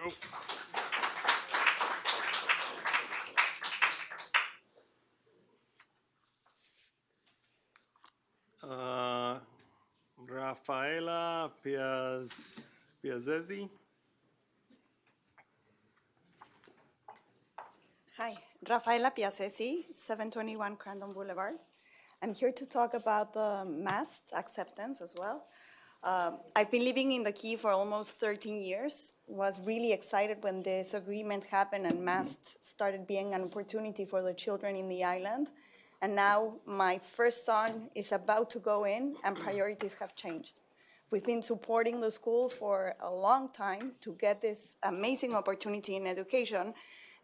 Rafaela Piazzesi. Hi, Rafaela Piazzesi, 721 Crandon Boulevard. I'm here to talk about the mass acceptance as well. I've been living in the Key for almost 13 years. Was really excited when this agreement happened and mass started being an opportunity for the children in the island. And now my first son is about to go in and priorities have changed. We've been supporting the school for a long time to get this amazing opportunity in education.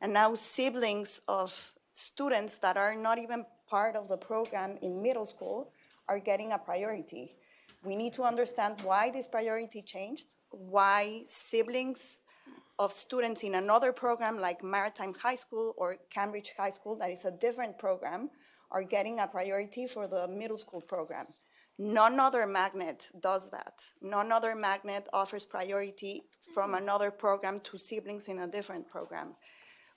And now siblings of students that are not even part of the program in middle school are getting a priority. We need to understand why this priority changed, why siblings of students in another program like Maritime High School or Cambridge High School, that is a different program, are getting a priority for the middle school program. None other magnet does that. None other magnet offers priority from another program to siblings in a different program.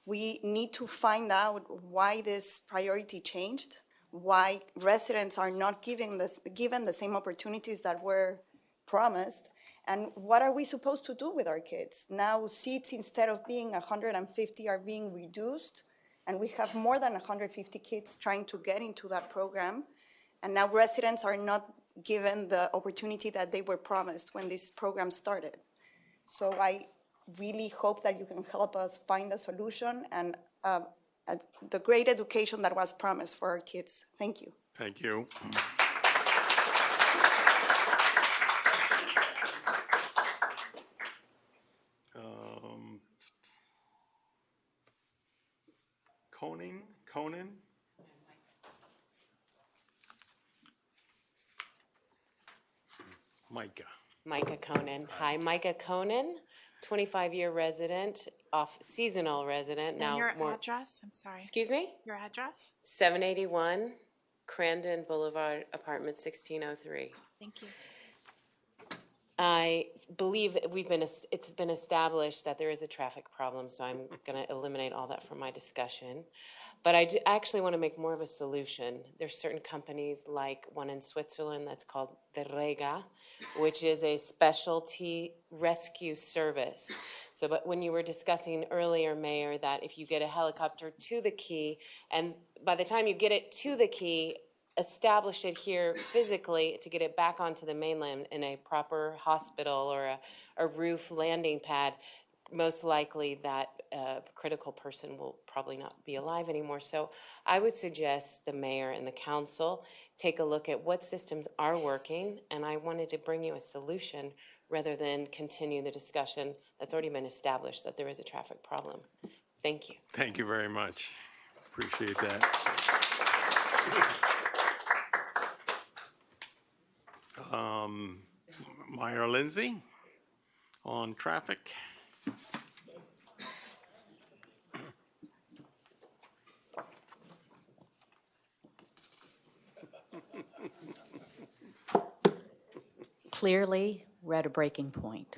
We need to find out why this priority changed, why residents are not given the same opportunities that were promised, and what are we supposed to do with our kids? Now seats, instead of being 150, are being reduced, and we have more than 150 kids trying to get into that program, and now residents are not given the opportunity that they were promised when this program started. So I really hope that you can help us find a solution and the great education that was promised for our kids. Thank you. Thank you. Conan? Micah Conan. Hi, Micah Conan, 25-year resident, seasonal resident. And now your more, address? I'm sorry. Excuse me? Your address? 781 Crandon Boulevard, apartment 1603. Thank you. I believe that it's been established that there is a traffic problem, so I'm going to eliminate all that from my discussion. But I actually want to make more of a solution. There's certain companies like one in Switzerland that's called the Rega, which is a specialty rescue service. So, but when you were discussing earlier, Mayor, that if you get a helicopter to the Key, and by the time you get it to the Key, establish it here physically to get it back onto the mainland in a proper hospital or a roof landing pad, most likely that critical person will probably not be alive anymore. So I would suggest the mayor and the council take a look at what systems are working, and I wanted to bring you a solution rather than continue the discussion that's already been established that there is a traffic problem. Thank you. Thank you very much. Appreciate that. Meyer Lindsay on traffic. Clearly, we're at a breaking point,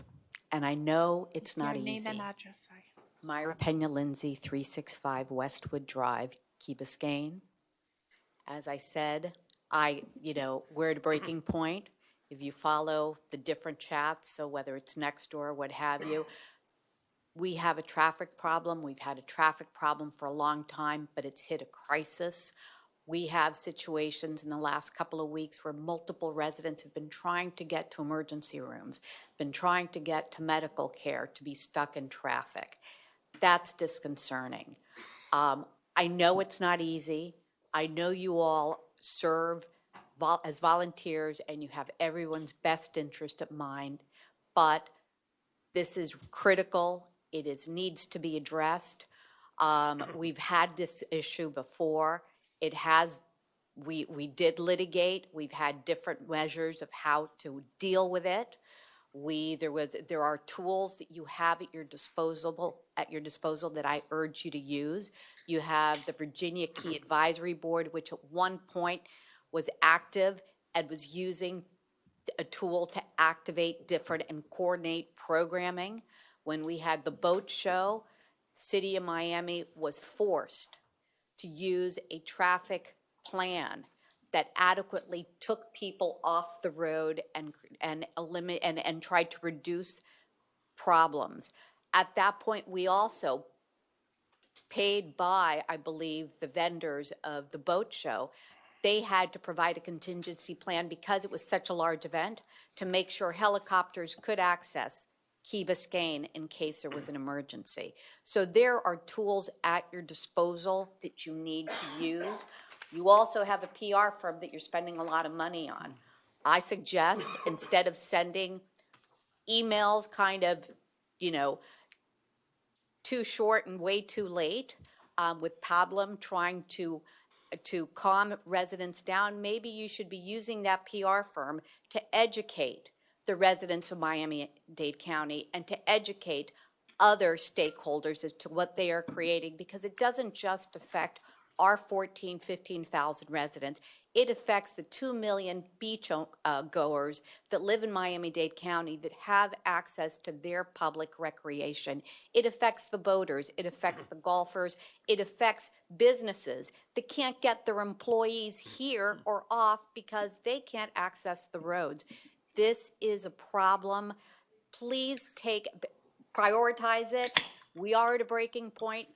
and I know it's not Your name and easy. address, sorry. Myra Pena Lindsay, 365 Westwood Drive, Key Biscayne. As I said, we're at a breaking point. If you follow the different chats, so whether it's Nextdoor, what have you, we have a traffic problem. We've had a traffic problem for a long time, but it's hit a crisis. We have situations in the last couple of weeks where multiple residents have been trying to get to emergency rooms, been trying to get to medical care, to be stuck in traffic. That's disconcerting. I know it's not easy. I know you all serve as volunteers and you have everyone's best interest at mind, but this is critical. It needs to be addressed. We've had this issue before. We did litigate. We've had different measures of how to deal with it. There are tools that you have at your disposal that I urge you to use. You have the Virginia Key Advisory Board, which at one point was active and was using a tool to activate different and coordinate programming. When we had the boat show, City of Miami was forced to use a traffic plan that adequately took people off the road and tried to reduce problems. At that point, we also paid by, I believe, the vendors of the boat show. They had to provide a contingency plan because it was such a large event to make sure helicopters could access Key Biscayne in case there was an emergency. So there are tools at your disposal that you need to use. You also have a PR firm that you're spending a lot of money on. I suggest instead of sending emails kind of, too short and way too late, with Pablum trying to calm residents down, maybe you should be using that PR firm to educate the residents of Miami-Dade County and to educate other stakeholders as to what they are creating, because it doesn't just affect our 15,000 residents. It affects the 2 million beach goers that live in Miami-Dade County that have access to their public recreation. It affects the boaters. It affects the golfers. It affects businesses that can't get their employees here or off because they can't access the roads. This is a problem. Please prioritize it. We are at a breaking point.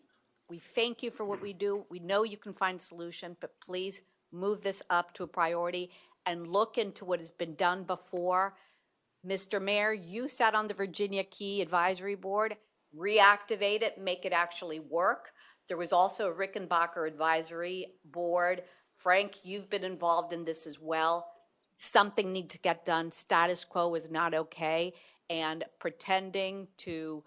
We thank you for what we do. We know you can find a solution, but please move this up to a priority and look into what has been done before. Mr. Mayor, you sat on the Virginia Key Advisory Board. Reactivate it, make it actually work. There was also a Rickenbacker Advisory Board. Frank, you've been involved in this as well. Something needs to get done. Status quo is not okay. And pretending to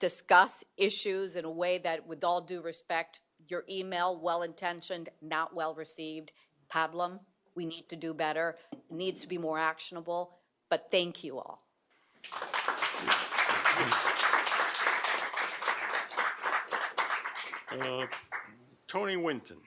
discuss issues in a way that, with all due respect, your email, well-intentioned, not well-received. Pablum, we need to do better. It needs to be more actionable, but thank you all. Tony Winton.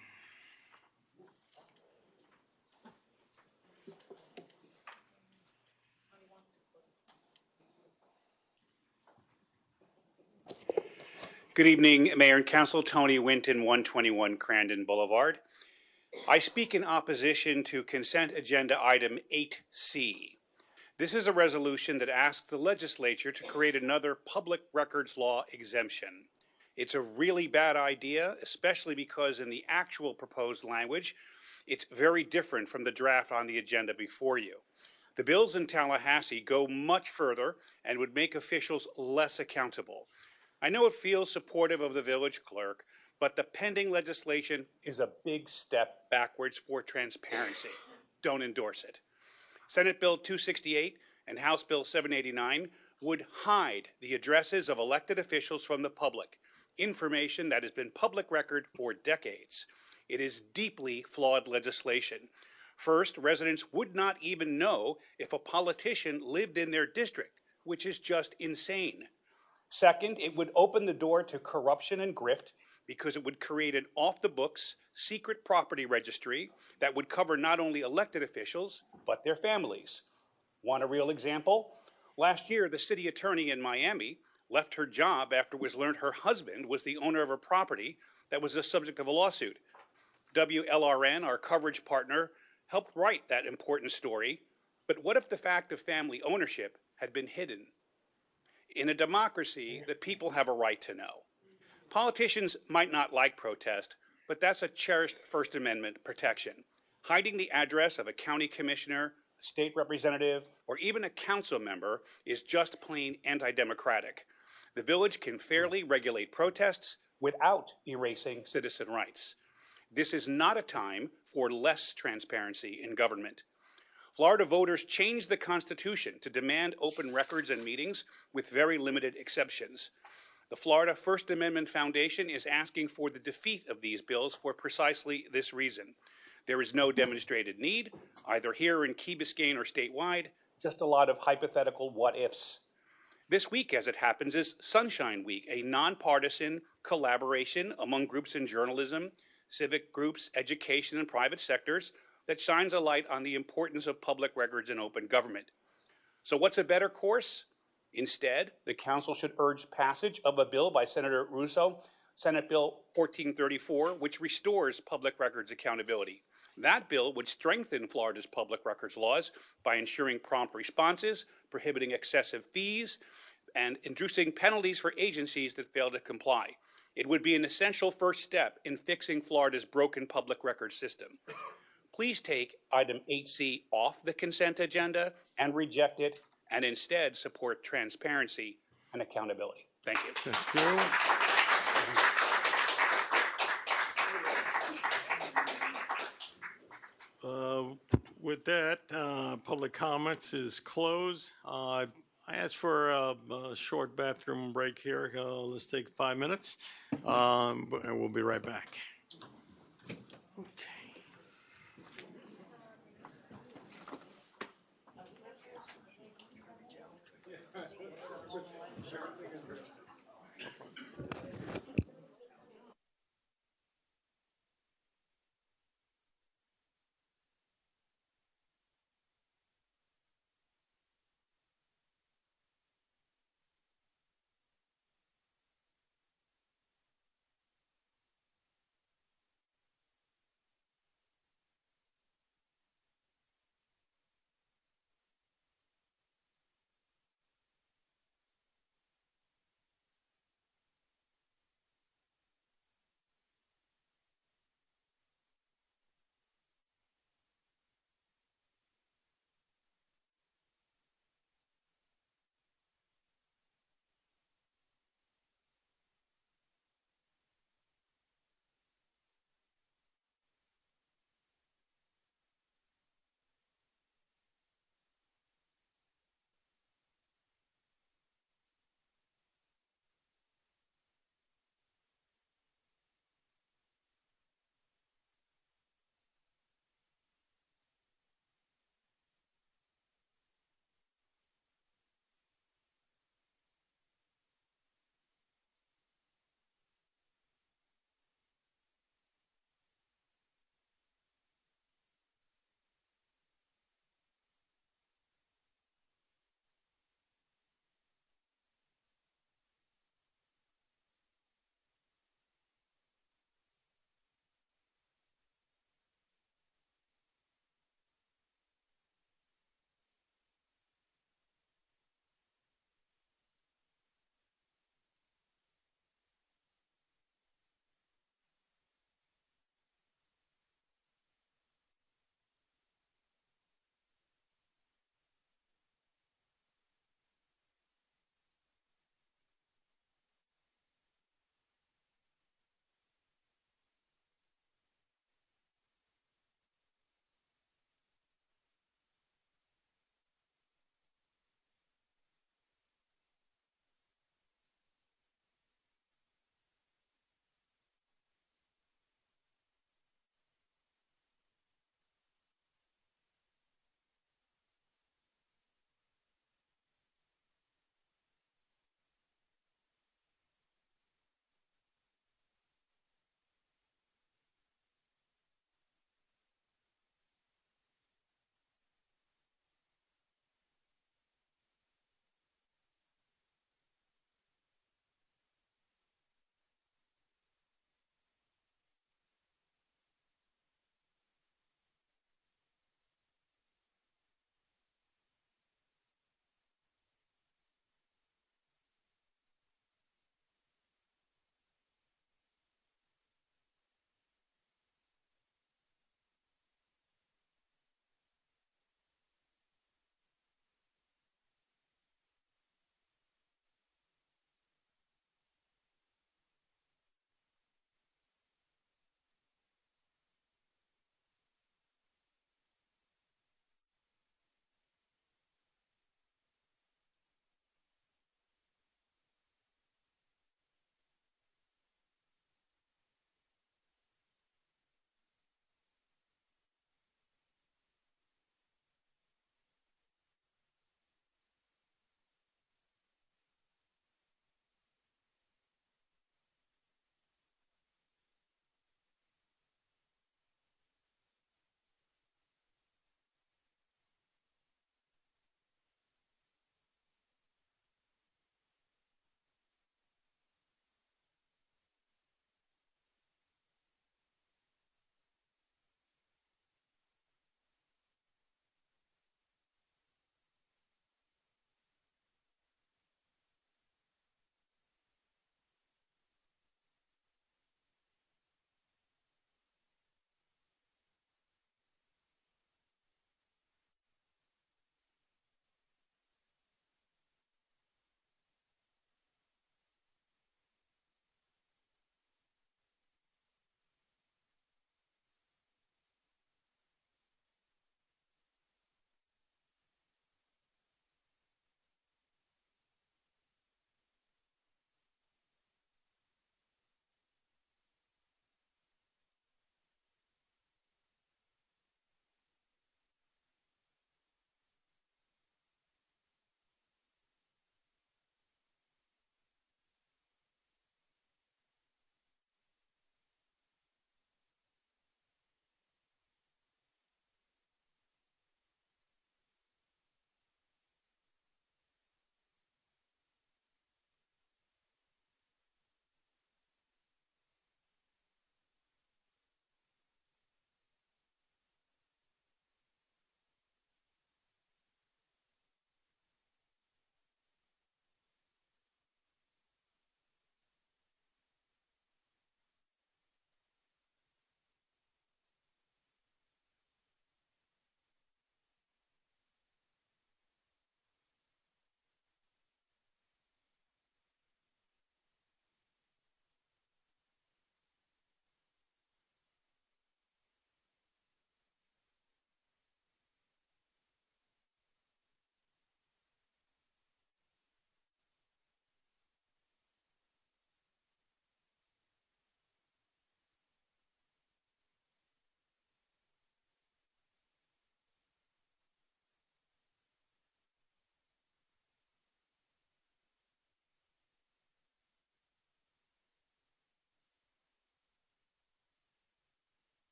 Good evening, Mayor and Council. Tony Winton, 121 Crandon Boulevard. I speak in opposition to consent agenda item 8C. This is a resolution that asks the legislature to create another public records law exemption. It's a really bad idea, especially because in the actual proposed language, it's very different from the draft on the agenda before you. The bills in Tallahassee go much further and would make officials less accountable. I know it feels supportive of the village clerk, but the pending legislation is a big step backwards for transparency. Don't endorse it. Senate Bill 268 and House Bill 789 would hide the addresses of elected officials from the public, information that has been public record for decades. It is deeply flawed legislation. First, residents would not even know if a politician lived in their district, which is just insane. Second, it would open the door to corruption and grift because it would create an off-the-books secret property registry that would cover not only elected officials, but their families. Want a real example? Last year, the city attorney in Miami left her job after it was learned her husband was the owner of a property that was the subject of a lawsuit. WLRN, our coverage partner, helped write that important story, but what if the fact of family ownership had been hidden? In a democracy, the people have a right to know. Politicians might not like protest, but that's a cherished First Amendment protection. Hiding the address of a county commissioner, a state representative, or even a council member is just plain anti-democratic. The village can fairly regulate protests without erasing citizen rights. This is not a time for less transparency in government. Florida voters changed the Constitution to demand open records and meetings with very limited exceptions. The Florida First Amendment Foundation is asking for the defeat of these bills for precisely this reason. There is no demonstrated need, either here in Key Biscayne or statewide, just a lot of hypothetical what-ifs. This week, as it happens, is Sunshine Week, a nonpartisan collaboration among groups in journalism, civic groups, education, and private sectors that shines a light on the importance of public records and open government. So what's a better course? Instead, the council should urge passage of a bill by Senator Russo, Senate Bill 1434, which restores public records accountability. That bill would strengthen Florida's public records laws by ensuring prompt responses, prohibiting excessive fees, and introducing penalties for agencies that fail to comply. It would be an essential first step in fixing Florida's broken public records system. Please take item 8C off the consent agenda and reject it, and instead support transparency and accountability. Thank you. Thank you. With that, public comments is closed. I asked for a short bathroom break here. Let's take 5 minutes, and we'll be right back. Okay.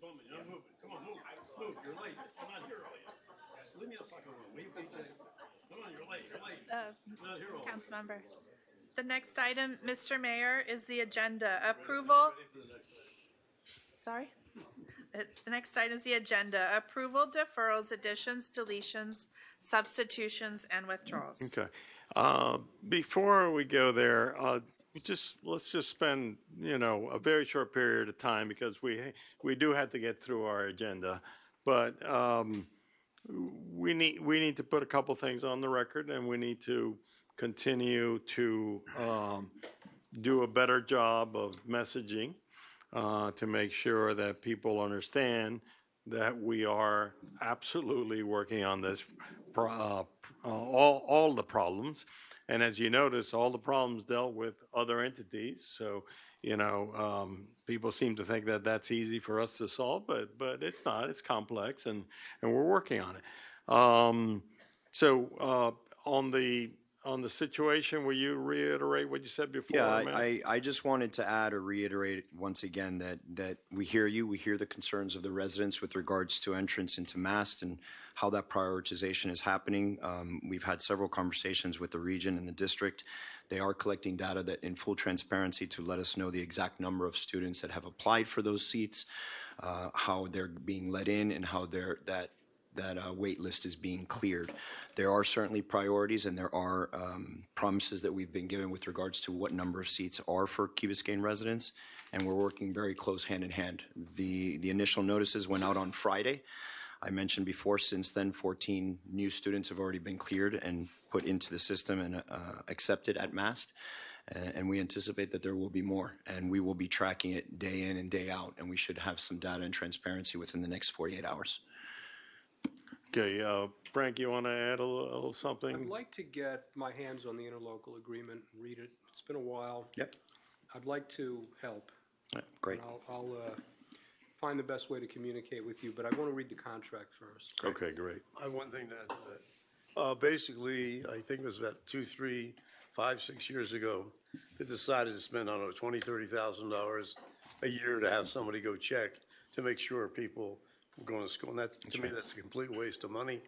woman, you're moving. Come on, move. Move, you're late. I'm not here early. Leave me the fucking room, will you, PJ? Come on, you're late, you're late. Not here early. Councilmember. The next item, Mr. Mayor, is the agenda approval. Sorry? The next item is the agenda approval, deferrals, additions, deletions, substitutions, and withdrawals. Okay. Before we go there, let's just spend, a very short period of time because we do have to get through our agenda. But we need to put a couple things on the record, and we need to continue to do a better job of messaging to make sure that people understand that we are absolutely working on this, all the problems. And as you notice, all the problems dealt with other entities. So, people seem to think that that's easy for us to solve, but it's not. It's complex, and we're working on it. So on the situation, will you reiterate what you said before? Yeah, I just wanted to add or reiterate once again that we hear you. We hear the concerns of the residents with regards to entrance into Mast and how that prioritization is happening. We've had several conversations with the region and the district. They are collecting data that in full transparency to let us know the exact number of students that have applied for those seats, how they're being let in, and how that wait list is being cleared. There are certainly priorities, and there are promises that we've been given with regards to what number of seats are for Key Biscayne residents, and we're working very close hand in hand. The initial notices went out on Friday. I mentioned before, since then, 14 new students have already been cleared and put into the system and accepted at Mast. And we anticipate that there will be more, and we will be tracking it day in and day out, and we should have some data and transparency within the next 48 hours. Okay, Frank, you want to add a little something? I'd like to get my hands on the interlocal agreement and read it. It's been a while. Yep. I'd like to help. Great. And I'll find the best way to communicate with you, but I want to read the contract first. Okay, great. I have one thing to add to that. Basically, I think it was about 2, 3, 5, 6 years ago, they decided to spend, I don't know, $20,000, $30,000 a year to have somebody go check to make sure people go going to school. And that, to me, that's a complete waste of money.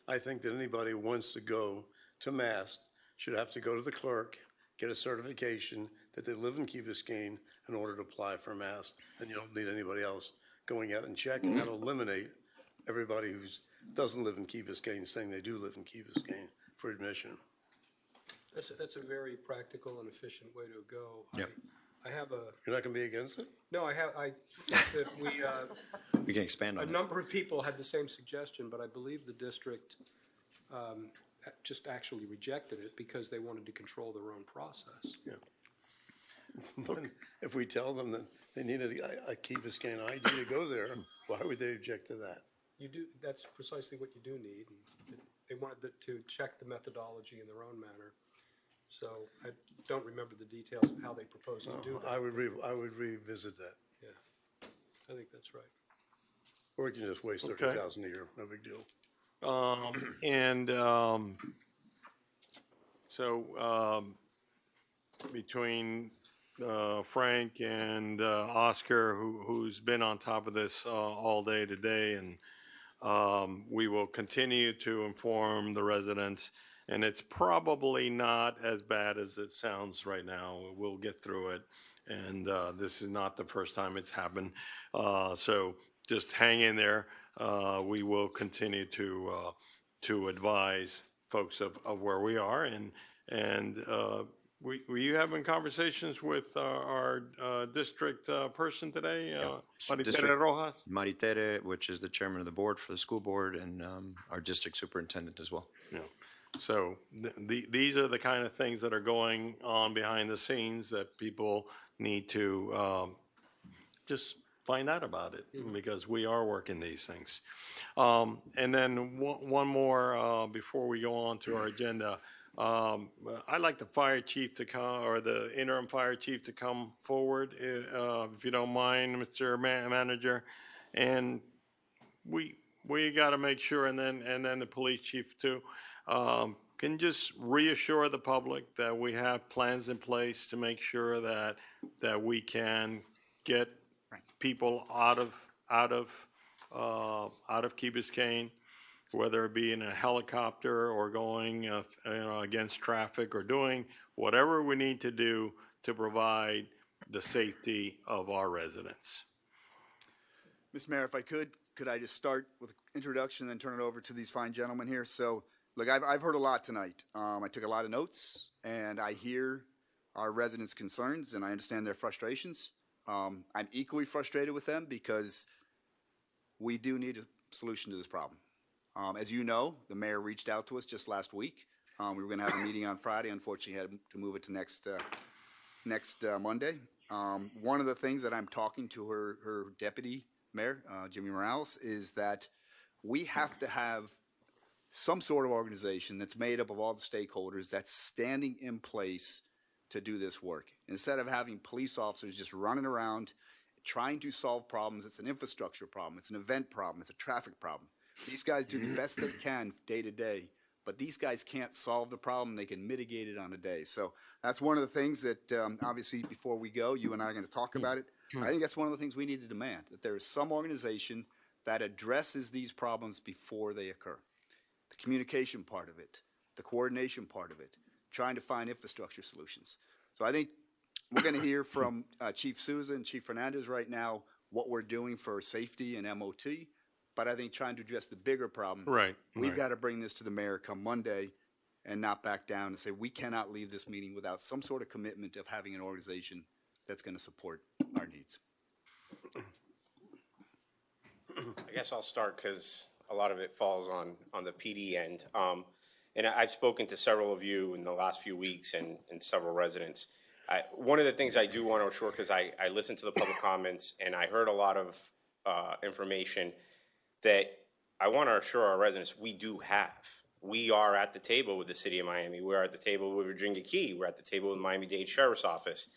I think that anybody who wants to go to Mast should have to go to the clerk, get a certification that they live in Key Biscayne in order to apply for Mast, and you don't need anybody else going out and checking. That'll eliminate everybody who doesn't live in Key Biscayne saying they do live in Key Biscayne for admission. That's a very practical and efficient way to go. Yep. I have a. You're not going to be against it? No, we can expand on a it. number of people had the same suggestion, but I believe the district just actually rejected it because they wanted to control their own process. Yeah. If we tell them that they needed a Key Biscayne ID to go there, why would they object to that? You do. That's precisely what you do need. And they wanted to check the methodology in their own manner. So I don't remember the details of how they proposed to do that. I would revisit that. Yeah, I think that's right. Or we can just waste Okay. $30,000 a year, no big deal. So between Frank and Oscar, who's been on top of this all day today, and we will continue to inform the residents. And it's probably not as bad as it sounds right now. We'll get through it. And this is not the first time it's happened. So just hang in there. We will continue to advise folks of where we are. And were you having conversations with our district person today? Maritere Rojas? Maritere, which is the chairman of the board for the school board, and our district superintendent as well. Yeah. So these are the kind of things that are going on behind the scenes that people need to just find out about it, because we are working these things. And then one more before we go on to our agenda. I'd like the fire chief to come, or the interim fire chief to come forward, if you don't mind, Mr. Manager. And we got to make sure, and then the police chief too, can just reassure the public that we have plans in place to make sure that we can get people out of out of Key Biscayne, whether it be in a helicopter or going against traffic or doing whatever we need to do to provide the safety of our residents. Mr. Mayor, if I could I just start with an introduction and then turn it over to these fine gentlemen here? So, look, I've heard a lot tonight. I took a lot of notes, and I hear our residents' concerns, and I understand their frustrations. I'm equally frustrated with them because we do need a solution to this problem. As you know, the mayor reached out to us just last week. We were going to have a meeting on Friday. Unfortunately, had to move it to next Monday. One of the things that I'm talking to her deputy mayor, Jimmy Morales, is that we have to have some sort of organization that's made up of all the stakeholders that's standing in place to do this work. Instead of having police officers just running around trying to solve problems, it's an infrastructure problem, it's an event problem, it's a traffic problem. These guys do the best they can day to day, but these guys can't solve the problem. They can mitigate it on a day. So that's one of the things that obviously before we go, you and I are going to talk about it. I think that's one of the things we need to demand, that there is some organization that addresses these problems before they occur. The communication part of it, the coordination part of it, trying to find infrastructure solutions. So I think we're going to hear from Chief Souza and Chief Fernandez right now what we're doing for safety and MOT, but I think trying to address the bigger problem. Right. We've got to bring this to the mayor come Monday and not back down and say we cannot leave this meeting without some sort of commitment of having an organization that's going to support our needs. I guess I'll start because a lot of it falls on the PD end. And I've spoken to several of you in the last few weeks and several residents. One of the things I do want to assure, because I listened to the public comments and I heard a lot of information that I want to assure our residents we do have. We are at the table with the City of Miami. We're at the table with Virginia Key. We're at the table with Miami-Dade Sheriff's Office.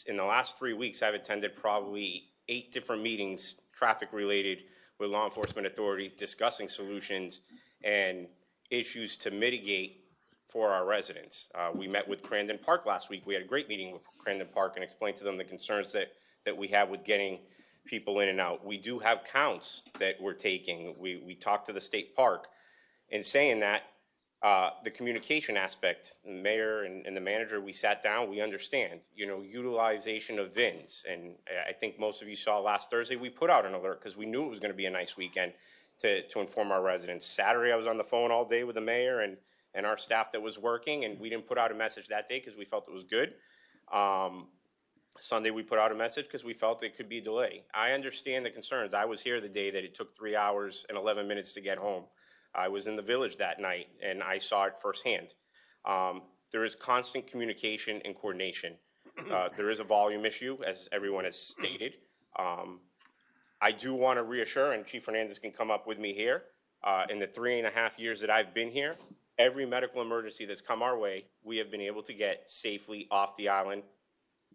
In the last 3 weeks, I've attended probably 8 different meetings, traffic-related, with law enforcement authorities discussing solutions and issues to mitigate for our residents. We met with Crandon Park last week. We had a great meeting with Crandon Park and explained to them the concerns that we have with getting people in and out. We do have counts that we're taking. We talked to the state park. In saying that, the communication aspect, the mayor and the manager, we sat down, we understand, utilization of VINs. And I think most of you saw last Thursday, we put out an alert because we knew it was going to be a nice weekend to inform our residents. Saturday, I was on the phone all day with the mayor and our staff that was working, and we didn't put out a message that day because we felt it was good. Sunday, we put out a message because we felt it could be a delay. I understand the concerns. I was here the day that it took 3 hours and 11 minutes to get home. I was in the village that night, and I saw it firsthand. There is constant communication and coordination. There is a volume issue, as everyone has stated. I do want to reassure, and Chief Fernandez can come up with me here, in the 3.5 years that I've been here, every medical emergency that's come our way, we have been able to get safely off the island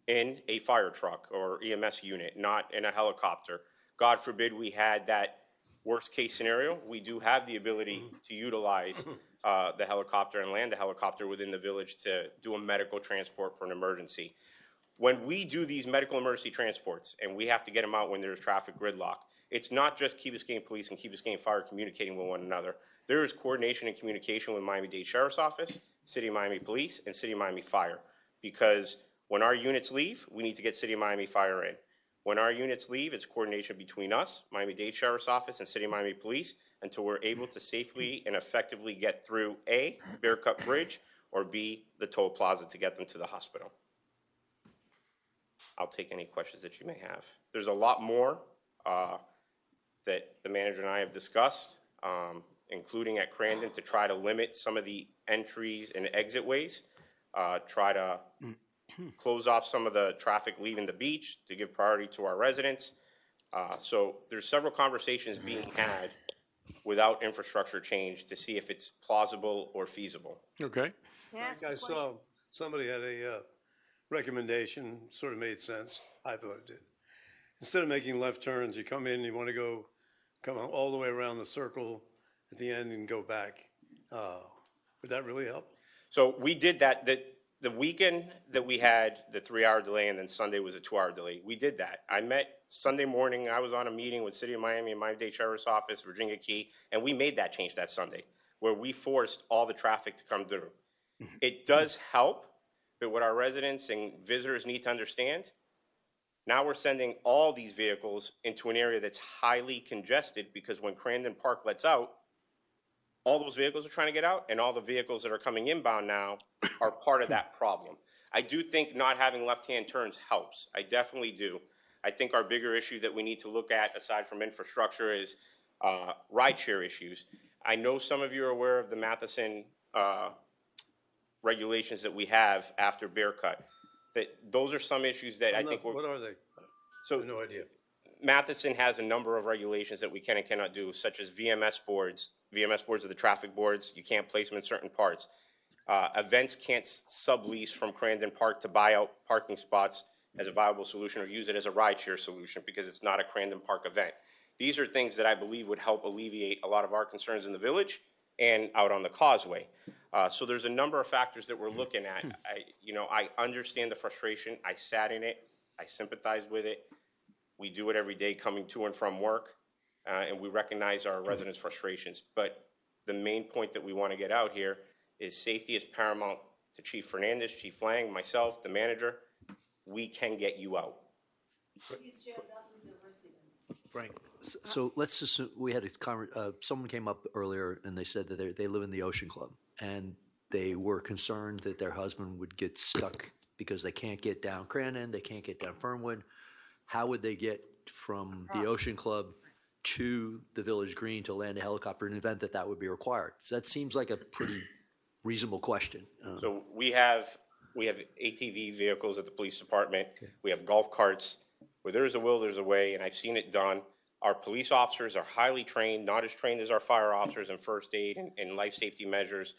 in a fire truck or EMS unit, not in a helicopter. God forbid we had that worst case scenario. We do have the ability to utilize the helicopter and land the helicopter within the village to do a medical transport for an emergency. When we do these medical emergency transports and we have to get them out when there's traffic gridlock, it's not just Key Biscayne Police and Key Biscayne Fire communicating with one another. There is coordination and communication with Miami-Dade Sheriff's Office, City of Miami Police, and City of Miami Fire. Because when our units leave, we need to get City of Miami Fire in. When our units leave, it's coordination between us, Miami-Dade Sheriff's Office, and City of Miami Police until we're able to safely and effectively get through A, Bear Cut Bridge, or B, the toll plaza to get them to the hospital. I'll take any questions that you may have. There's a lot more that the manager and I have discussed, including at Crandon to try to limit some of the entries and exit ways, try to close off some of the traffic leaving the beach to give priority to our residents. So there's several conversations being had without infrastructure change to see if it's plausible or feasible. Okay. I saw somebody had a recommendation, sort of made sense. I thought it did. Instead of making left turns, you come in, you want to come all the way around the circle at the end and go back. Would that really help? So we did that. The weekend that we had the 3-hour delay and then Sunday was a 2-hour delay, we did that. I met Sunday morning, I was on a meeting with City of Miami and Miami-Dade Sheriff's Office, Virginia Key, and we made that change that Sunday, where we forced all the traffic to come through. It does help, but what our residents and visitors need to understand, now we're sending all these vehicles into an area that's highly congested because when Crandon Park lets out, all those vehicles are trying to get out, and all the vehicles that are coming inbound now are part of that problem. I do think not having left-hand turns helps. I definitely do. I think our bigger issue that we need to look at, aside from infrastructure, is rideshare issues. I know some of you are aware of the Matheson regulations that we have after Bear Cut. Those are some issues that I think we're... What are they? So, no idea. Matheson has a number of regulations that we can and cannot do, such as VMS boards. VMS boards are the traffic boards. You can't place them in certain parts. Events can't sublease from Crandon Park to buy out parking spots as a viable solution or use it as a rideshare solution because it's not a Crandon Park event. These are things that I believe would help alleviate a lot of our concerns in the village and out on the causeway. So there's a number of factors that we're looking at. I understand the frustration. I sat in it. I sympathize with it. We do it every day coming to and from work, and we recognize our residents' frustrations. But the main point that we want to get out here is safety is paramount to Chief Fernandez, Chief Lang, myself, the manager. We can get you out. Frank, so let's assume we had someone came up earlier and they said that they live in the Ocean Club and they were concerned that their husband would get stuck because they can't get down Crandon, they can't get down Fernwood. How would they get from the Ocean Club to the Village Green to land a helicopter in the event that would be required? So that seems like a pretty reasonable question. So we have ATV vehicles at the police department. Okay. We have golf carts. Where there's a will, there's a way, and I've seen it done. Our police officers are highly trained, not as trained as our fire officers in first aid and life safety measures.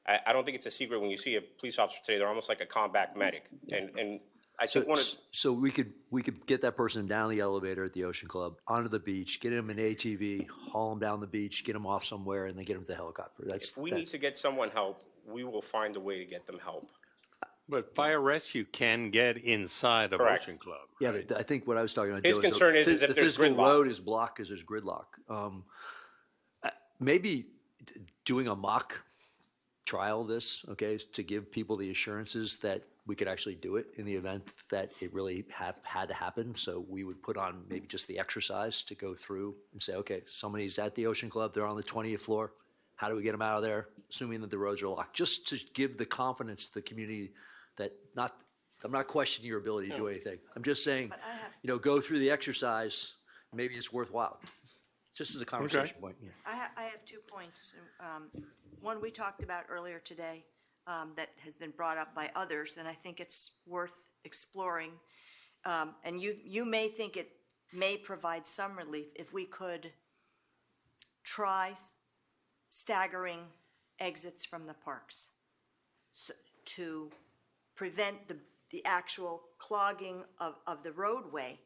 I don't think it's a secret when you see a police officer today, they're almost like a combat medic. And I think so we could get that person down the elevator at the Ocean Club, onto the beach, get him an ATV, haul him down the beach, get him off somewhere, and then get him to the helicopter. If we need to get someone help, we will find a way to get them help. But fire rescue can get inside of Correct. Ocean Club. Yeah, but I think what I was talking about. His concern is if the there's physical gridlock. road is blocked because there's gridlock. Maybe doing a mock trial of this, okay, to give people the assurances that we could actually do it in the event that it really had to happen. So we would put on maybe just the exercise to go through and say, okay, somebody's at the Ocean Club, they're on the 20th floor. How do we get them out of there, assuming that the roads are locked? Just to give the confidence to the community that I'm not questioning your ability to do anything. I'm just saying, go through the exercise. Maybe it's worthwhile. Just as a conversation point. Yeah. I have 2 points. One we talked about earlier today that has been brought up by others, and I think it's worth exploring. And you may think it may provide some relief if we could try staggering exits from the parks to prevent the actual clogging of the roadway.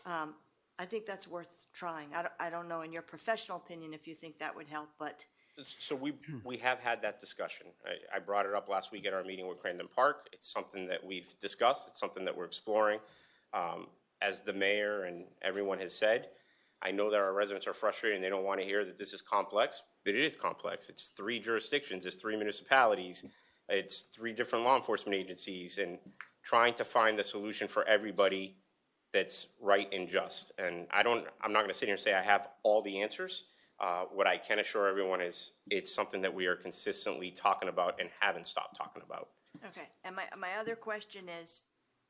I think that's worth trying. I don't know in your professional opinion if you think that would help, but. So we have had that discussion. I brought it up last week at our meeting with Crandon Park. It's something that we've discussed. It's something that we're exploring. As the mayor and everyone has said, I know that our residents are frustrated and they don't want to hear that this is complex, but it is complex. It's 3 jurisdictions, it's 3 municipalities, it's 3 different law enforcement agencies, and trying to find the solution for everybody that's right and just. And I'm not going to sit here and say I have all the answers. What I can assure everyone is it's something that we are consistently talking about and haven't stopped talking about. Okay, and my other question is,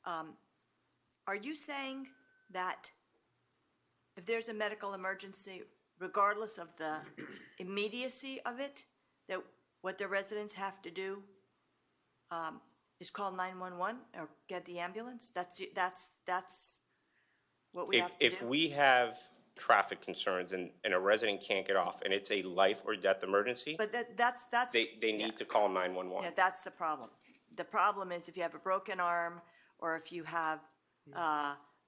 are you saying that if there's a medical emergency, regardless of the immediacy of it, that what the residents have to do is call 911 or get the ambulance? That's what we have to do? If we have traffic concerns and a resident can't get off and it's a life or death emergency, but that's they need to call 911. Yeah, that's the problem. The problem is if you have a broken arm or if you have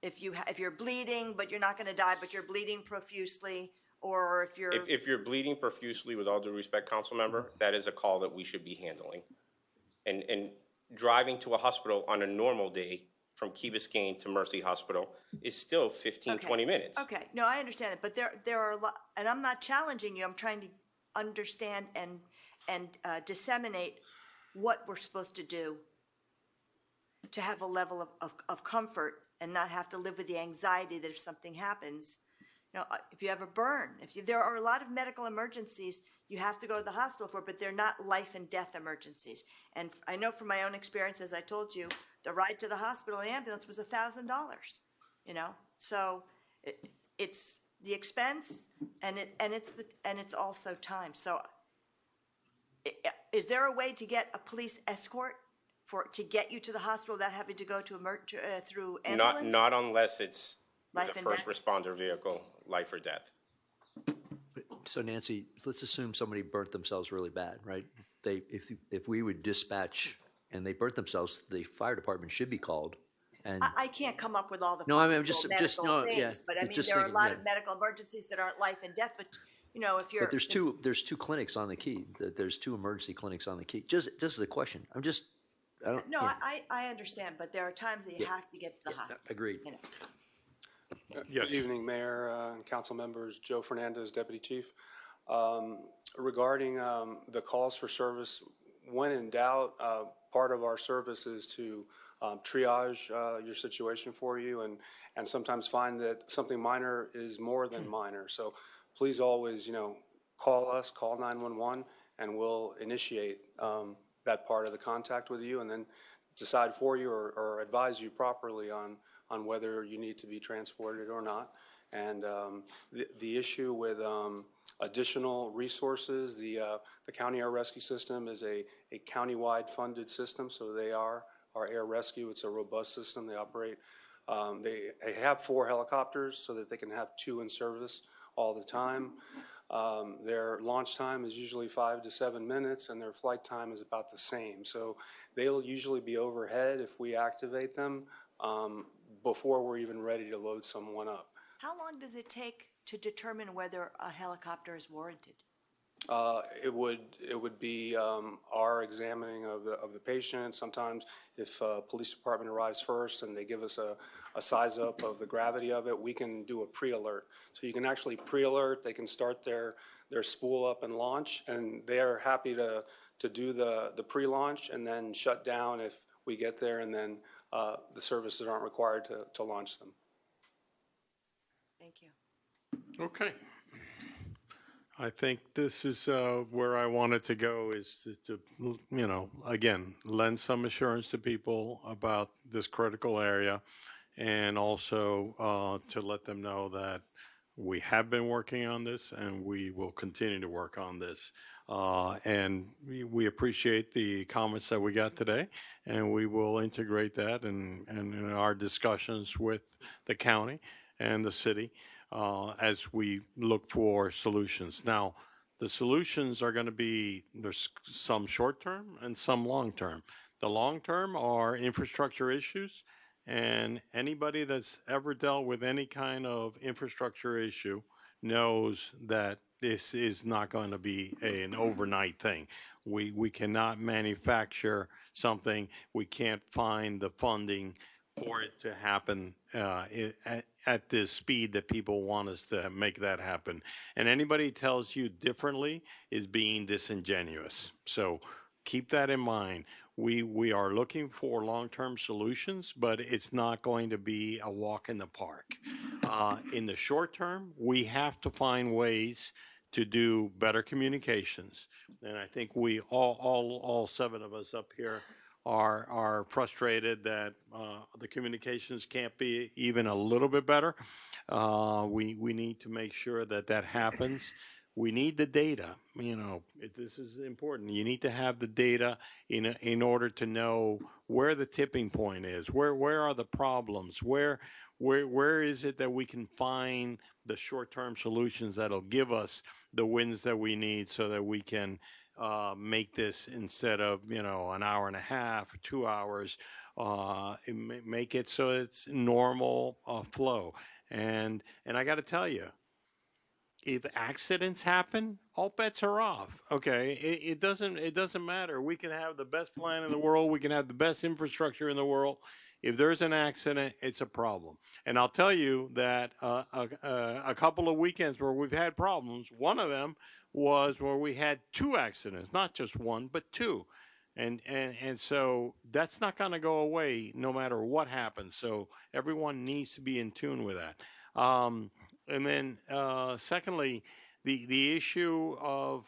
if you're bleeding but you're not going to die but you're bleeding profusely, or if you're bleeding profusely, with all due respect, council member, that is a call that we should be handling. And driving to a hospital on a normal day from Key Biscayne to Mercy Hospital is still 15, 20 minutes. Okay, no, I understand it, but there are a lot, and I'm not challenging you, I'm trying to understand and disseminate what we're supposed to do to have a level of comfort and not have to live with the anxiety that if something happens, you know, if you have a burn, there are a lot of medical emergencies you have to go to the hospital for, but they're not life and death emergencies. And I know from my own experience, as I told you, the ride to the hospital, the ambulance was $1,000, you know? So it's the expense and it's also time. So is there a way to get a police escort to get you to the hospital without having to go to through ambulance? Not unless it's Life the and first death? responder vehicle, life or death. So Nancy, let's assume somebody burnt themselves really bad, right? If we would dispatch and they burnt themselves, the fire department should be called. And I can't come up with all the No, I mean, possible just- medical no, things, yeah, but I it's mean, just there are a thinking, lot yeah. of medical emergencies that aren't life and death, but, you know, if you're. but there's two clinics on the Key. There's two emergency clinics on the Key. Just as a question, I don't. No, yeah. I understand, but there are times that you Yeah. have to get to the hospital. Agreed. You know. Good evening, Mayor and council members. Joe Fernandez, Deputy Chief. Regarding the calls for service, when in doubt, part of our service is to triage your situation for you and sometimes find that something minor is more than minor. So please always, call us, call 911, and we'll initiate that part of the contact with you and then decide for you or advise you properly on whether you need to be transported or not. And the issue with additional resources, the County Air Rescue System is a county-wide funded system, so they are our air rescue. It's a robust system. They operate. They have 4 helicopters so that they can have 2 in service all the time. Their launch time is usually 5 to 7 minutes, and their flight time is about the same. So they'll usually be overhead if we activate them before we're even ready to load someone up. How long does it take to determine whether a helicopter is warranted? It would be our examining of the patient. Sometimes if police department arrives first and they give us a size up of the gravity of it, we can do a pre-alert. So you can actually pre-alert, they can start their spool up and launch, and they're happy to do the pre-launch and then shut down if we get there, and then the services aren't required to launch them. Thank you. Okay. I think this is where I wanted to go, is to again, lend some assurance to people about this critical area, and also to let them know that we have been working on this and we will continue to work on this. And we appreciate the comments that we got today, and we will integrate that in our discussions with the county and the city as we look for solutions. Now, the solutions are going to be, there's some short-term and some long-term. The long-term are infrastructure issues, and anybody that's ever dealt with any kind of infrastructure issue knows that this is not going to be an overnight thing. We cannot manufacture something. We can't find the funding for it to happen at the speed that people want us to make that happen. And anybody tells you differently is being disingenuous. So keep that in mind. We are looking for long-term solutions, but it's not going to be a walk in the park. In the short term, we have to find ways to do better communications. And I think we all 7 of us up here are frustrated that the communications can't be even a little bit better. We need to make sure that happens. We need the data. This is important. You need to have the data in order to know where the tipping point is. Where are the problems? Where is it that we can find the short-term solutions that'll give us the wins that we need, so that we can make this, instead of an hour and a half or 2 hours, make it so it's normal flow. And I got to tell you, if accidents happen, all bets are off. Okay, it doesn't matter. We can have the best plan in the world. We can have the best infrastructure in the world. If there's an accident, it's a problem. And I'll tell you that a couple of weekends where we've had problems. One of them was where we had 2 accidents, not just one, but 2. And so that's not going to go away no matter what happens. So everyone needs to be in tune with that. And then secondly, the issue of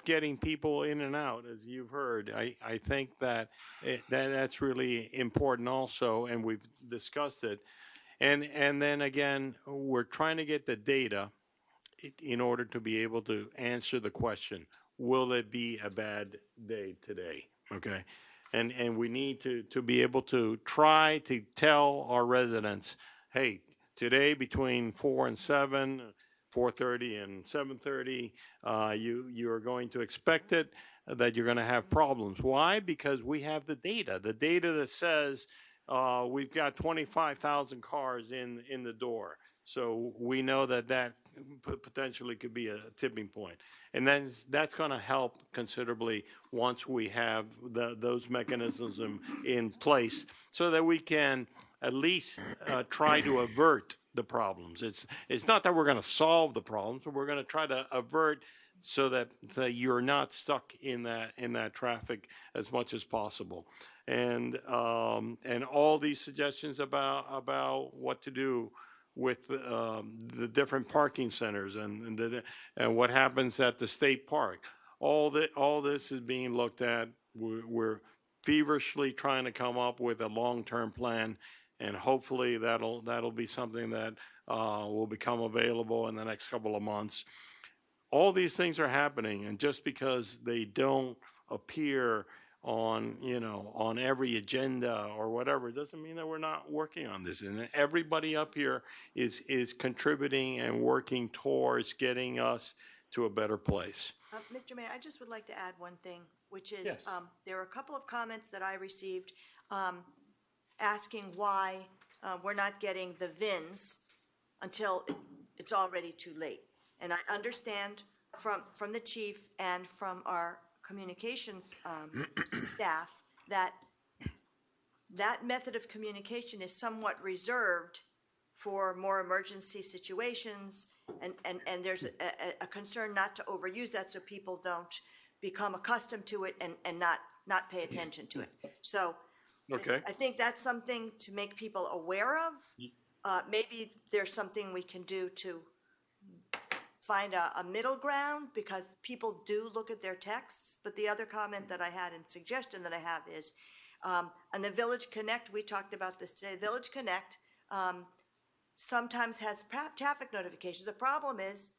getting people in and out, as you've heard, I think that that's really important also, and we've discussed it. And then again, we're trying to get the data in order to be able to answer the question, will it be a bad day today? Okay. And we need to be able to try to tell our residents, hey, today between 4 and 7, 4:30 and 7:30, you're going to expect it, that you're going to have problems. Why? Because we have the data that says we've got 25,000 cars in the door. So we know that potentially could be a tipping point. And then that's going to help considerably once we have those mechanisms in place so that we can at least try to avert the problems. It's not that we're going to solve the problems, but we're going to try to avert so that you're not stuck in that traffic as much as possible. And all these suggestions about what to do with the different parking centers and what happens at the state park. All this is being looked at. We're feverishly trying to come up with a long-term plan, and hopefully that'll be something that will become available in the next couple of months. All these things are happening, and just because they don't appear on every agenda or whatever, it doesn't mean that we're not working on this. And everybody up here is contributing and working towards getting us to a better place. Mr. Mayor, I just would like to add one thing, which is Yes. there are a couple of comments that I received asking why we're not getting the VINs until it's already too late. And I understand from the chief and from our communications staff that method of communication is somewhat reserved for more emergency situations, and there's a concern not to overuse that so people don't become accustomed to it and not pay attention to it. So Okay. I think that's something to make people aware of. Maybe there's something we can do to find a middle ground, because people do look at their texts. But the other comment that I had and suggestion that I have is, on the Village Connect, we talked about this today, Village Connect sometimes has traffic notifications. The problem is,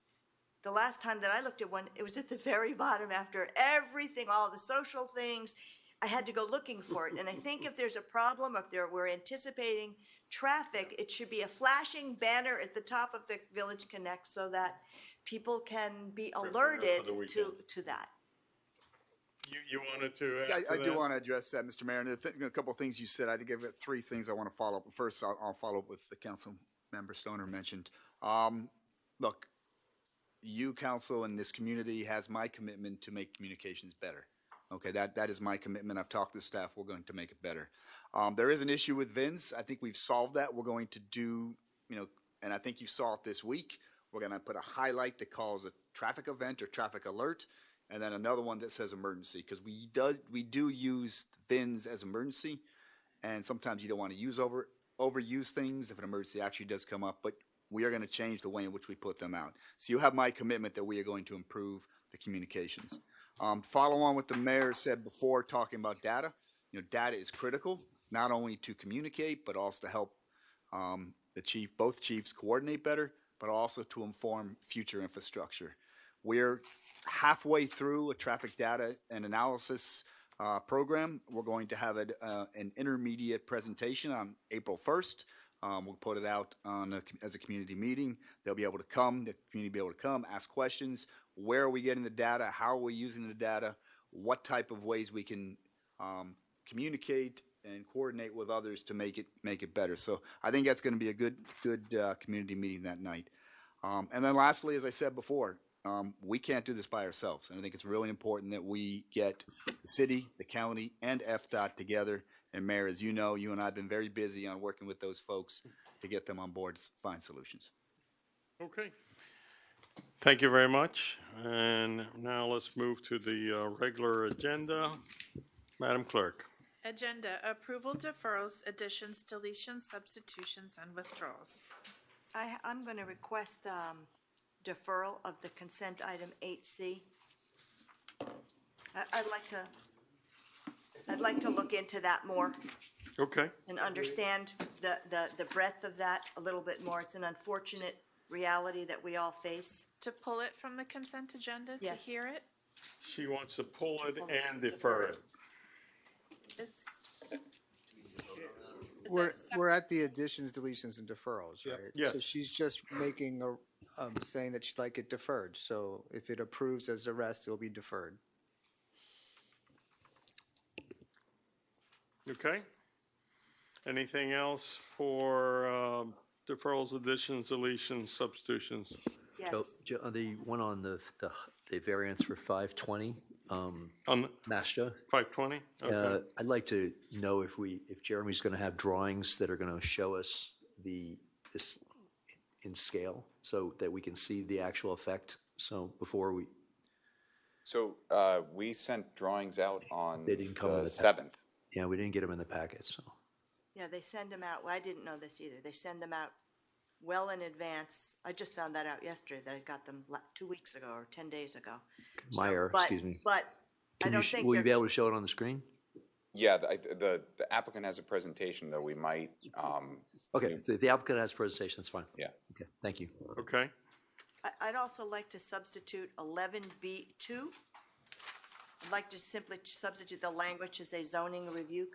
the last time that I looked at one, it was at the very bottom after everything, all the social things. I had to go looking for it. And I think if there's a problem, if we're anticipating traffic, it should be a flashing banner at the top of the Village Connect so that people can be alerted to that. You wanted to Yeah, add to I do that? want to address that, Mr. Mayor. And a couple of things you said, I think I've got 3 things I want to follow up. First, I'll follow up with the council member Stoner mentioned. Look, you, council, and this community has my commitment to make communications better. Okay, that is my commitment. I've talked to staff. We're going to make it better. There is an issue with VINs. I think we've solved that. We're going to do, and I think you saw it this week. We're going to put a highlight that calls a traffic event or traffic alert, and then another one that says emergency, because we do use VINs as emergency, and sometimes you don't want to overuse things if an emergency actually does come up, but we are going to change the way in which we put them out. So you have my commitment that we are going to improve the communications. Follow on what the mayor said before, talking about data. Data is critical, not only to communicate, but also to help both chiefs coordinate better, but also to inform future infrastructure. We're halfway through a traffic data and analysis program. We're going to have an intermediate presentation on April 1st. We'll put it out as a community meeting. They'll be able to come, the community will be able to come, ask questions. Where are we getting the data? How are we using the data? What type of ways we can communicate and coordinate with others to make it better. So I think that's going to be a good community meeting that night. And then lastly, as I said before, we can't do this by ourselves. And I think it's really important that we get the city, the county, and FDOT together. And Mayor, as you know, you and I have been very busy on working with those folks to get them on board to find solutions. Okay. Thank you very much. And now let's move to the regular agenda. Madam Clerk. Agenda, approval, deferrals, additions, deletions, substitutions, and withdrawals. I'm going to request deferral of the consent item 8C. I'd like to look into that more Okay. and understand the breadth of that a little bit more. It's an unfortunate reality that we all face. To pull it from the consent agenda to Yes. hear it? She wants to pull it and defer it. Is We're at the additions, deletions, and deferrals, right? Yes. So she's just making saying that she'd like it deferred. So if it approves as the rest, it'll be deferred. Okay. Anything else for deferrals, additions, deletions, substitutions? Yes. On the one on the variance for 520, On Mastra. 520? Okay. I'd like to know if Jeremy's going to have drawings that are going to show us this in scale so that we can see the actual effect. So before we. So we sent drawings out on They didn't come in the the 7th. Yeah, we didn't get them in the packet, so. Yeah, they send them out. Well, I didn't know this either. They send them out well in advance. I just found that out yesterday, that I got them 2 weeks ago or 10 days ago. Meyer, But- excuse me. But I don't think Will you they're- be able to show it on the screen? Yeah, the applicant has a presentation, though we might. Okay, if the applicant has presentation, that's fine. Yeah. Okay, thank you. Okay. I'd also like to substitute 11B2. I'd like to simply substitute the language as a zoning review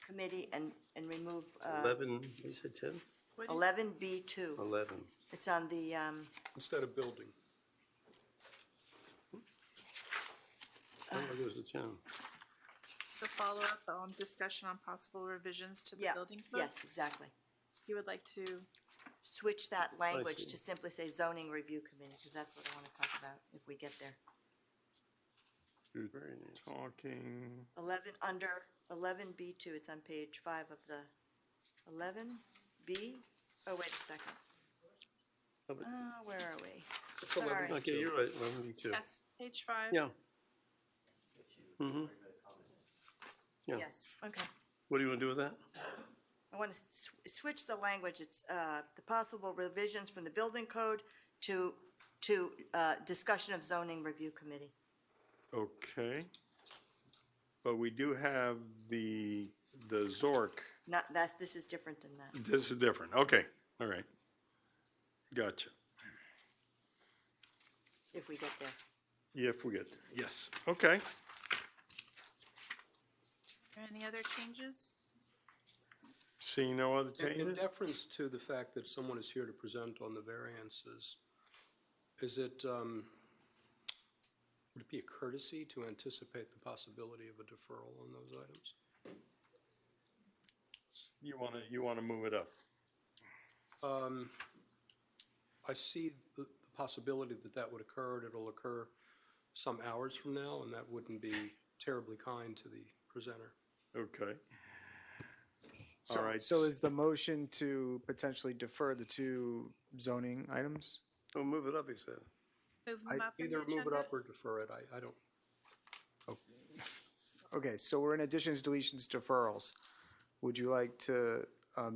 committee and remove 11, you said 10? 11B2. 11. It's on the, Instead of building. I thought it was the 10. the follow-up on discussion on possible revisions to the yeah, building code? yes, exactly. You would like to, Switch that language see. to simply say zoning review committee, because that's what I want to talk about if we get there. Very nice. Talking. 11B2, it's on page 5 of the 11B. Oh, wait a second. Where are we? Sorry. Okay, you're right, 11B2. yes, page 5. Yeah. Mm-hmm. Yeah. Yes, okay. What do you want to do with that? I want to switch the language. It's the possible revisions from the building code to discussion of zoning review committee. Okay. But we do have the Zork. This is different than that. This is different. Okay. All right. Gotcha. If we get there. If we get there. Yes. Okay. Are any other changes? Seeing no other In changes? deference to the fact that someone is here to present on the variances, is it, would it be a courtesy to anticipate the possibility of a deferral on those items? You want to move it up? I see the possibility that would occur. It'll occur some hours from now, and that wouldn't be terribly kind to the presenter. Okay. So, All right. So is the motion to potentially defer the two zoning items? Oh, move it up, he said. Move them up in the Either move it agenda? up or defer it. I don't. Okay, so we're in additions, deletions, deferrals. Would you like to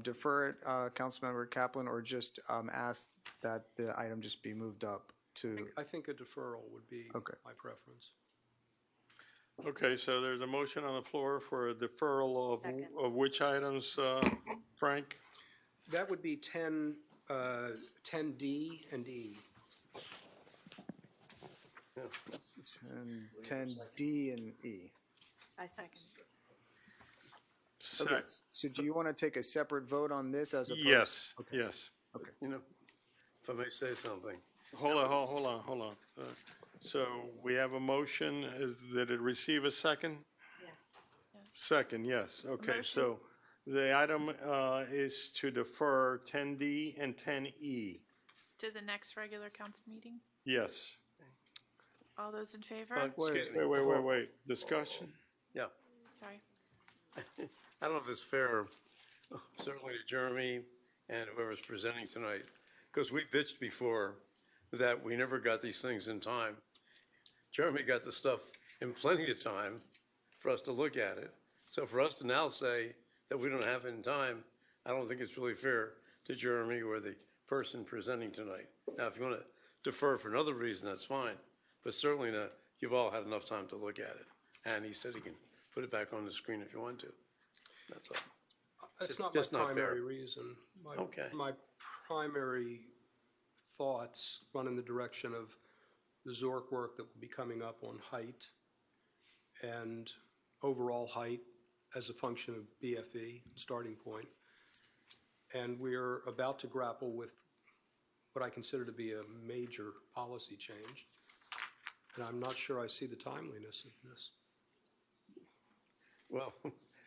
defer it, Councilmember Kaplan, or just ask that the item just be moved up to? I think a deferral would be my preference. Okay, so there's a motion on the floor for a deferral of which items, Frank? That would be 10D and E. 10D and E. I second. Okay, so do you want to take a separate vote on this as opposed? Yes, yes. Okay. You know, if I may say something. Hold on. So we have a motion, did it receive a second? Yes. Second, yes. Okay, so the item is to defer 10D and 10E. to the next regular council meeting? Yes. All those in favor? Excuse me. Wait. Discussion? Yeah. Sorry. I don't know if it's fair, certainly to Jeremy and whoever's presenting tonight, because we bitched before that we never got these things in time. Jeremy got the stuff in plenty of time for us to look at it. So for us to now say that we don't have it in time, I don't think it's really fair to Jeremy or the person presenting tonight. Now, if you want to defer for another reason, that's fine, but certainly you've all had enough time to look at it. And he said he can put it back on the screen if you want to. That's all. That's not Just my not fair. primary reason. Okay. My primary thoughts run in the direction of the Zork work that will be coming up on height and overall height as a function of BFE, starting point. And we're about to grapple with what I consider to be a major policy change. And I'm not sure I see the timeliness of this. Well,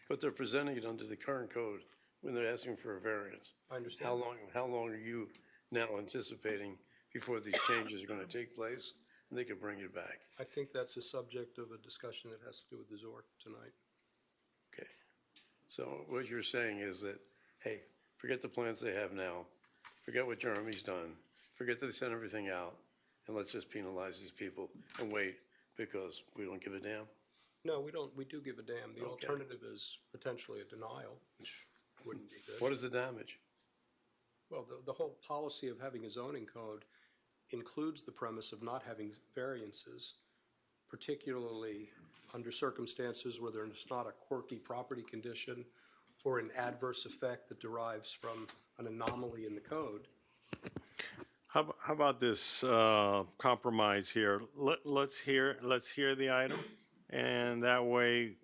but they're presenting it under the current code when they're asking for a variance. I understand. How long are you now anticipating before these changes are going to take place and they could bring it back? I think that's a subject of a discussion that has to do with the Zork tonight. Okay. So what you're saying is that, hey, forget the plans they have now, forget what Jeremy's done, forget that they sent everything out, and let's just penalize these people and wait because we don't give a damn? No, we don't. We do give a damn. The Okay. alternative is potentially a denial, which wouldn't be good. What is the damage? Well, the whole policy of having a zoning code includes the premise of not having variances, particularly under circumstances where there's not a quirky property condition or an adverse effect that derives from an anomaly in the code. How about this compromise here? Let's hear the item, and that way,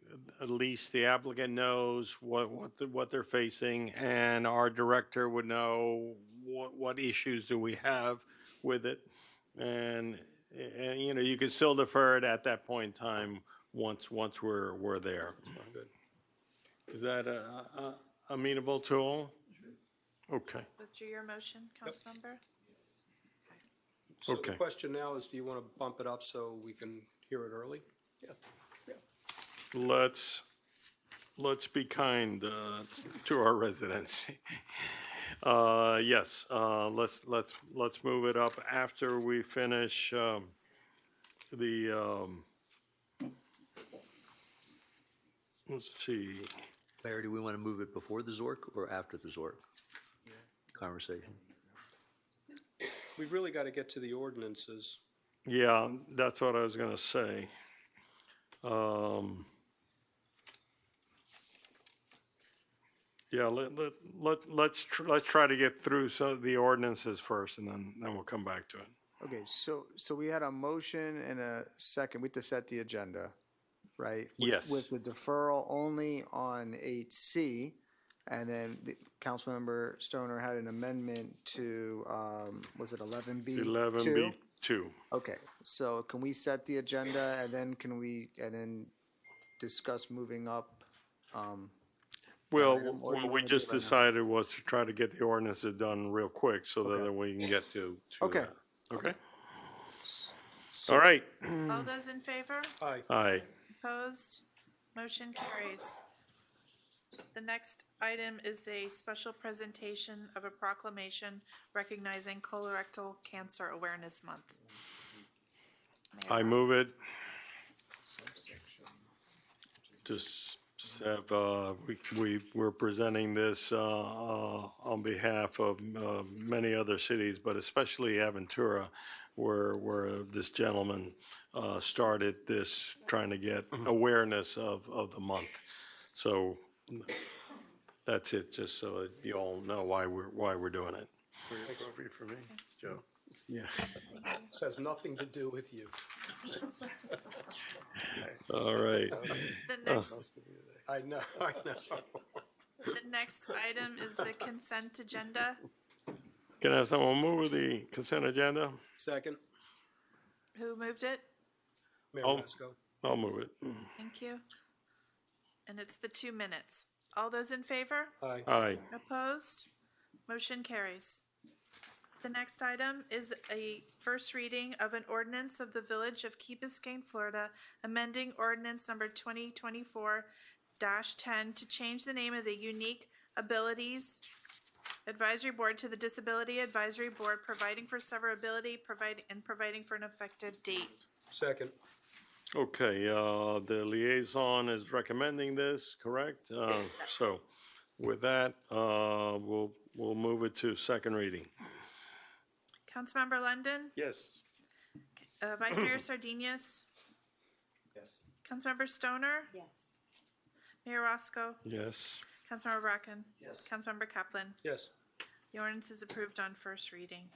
at least the applicant knows what they're facing, and our director would know what issues do we have with it, and you know, you can still defer it at that point in time once we're there. Good. Is that amenable to all? Okay. Withdraw your motion, Councilmember? So the Okay. question now is, do you want to bump it up so we can hear it early? Yeah. Let's be kind to our residents. Yes, let's move it up after we finish let's see. Mayor, do we want to move it before the Zork or after the Zork conversation? We've really got to get to the ordinances. Yeah, that's what I was gonna say. Yeah, let's try to get through some of the ordinances first, and then we'll come back to it. Okay, so we had a motion and a second. We have to set the agenda, right? Yes. With the deferral only on 8C, and then the Councilmember Stoner had an amendment to, was it 11B? 11B2. Okay, so can we set the agenda and then discuss moving up? Well, item, or do what you we wanna do just it right now? decided was to try to get the ordinances done real quick so that we can get to Okay. that. Okay? All right. All those in favor? Aye. Aye. Opposed? Motion carries. The next item is a special presentation of a proclamation recognizing colorectal cancer awareness month. I move it. Just have, we're presenting this on behalf of many other cities, but especially Aventura, where this gentleman started this, trying to get awareness of the month. So that's it, just so that you all know why we're doing it. Pretty appropriate for me, Joe. Yeah. This has nothing to do with you. All right. The next, I know. the next item is the consent agenda. Can I have someone move the consent agenda? Second, Who moved it? Mayor I'll- Masco. I'll move it. Thank you. And it's the 2 minutes. All those in favor? Aye. Aye. Opposed? Motion carries. The next item is a first reading of an ordinance of the Village of Key Biscayne, Florida, amending ordinance number 2024-10 to change the name of the Unique Abilities Advisory Board to the Disability Advisory Board, providing for severability, providing for an effective date. Second. Okay, the liaison is recommending this, correct? So with that, we'll move it to second reading. Councilmember London? Yes. Vice Mayor Sardinius? Yes. Councilmember Stoner? Yes. Mayor Roscoe? Yes. Councilmember Bracken? Yes. Councilmember Kaplan? Yes. The ordinance is approved on first reading.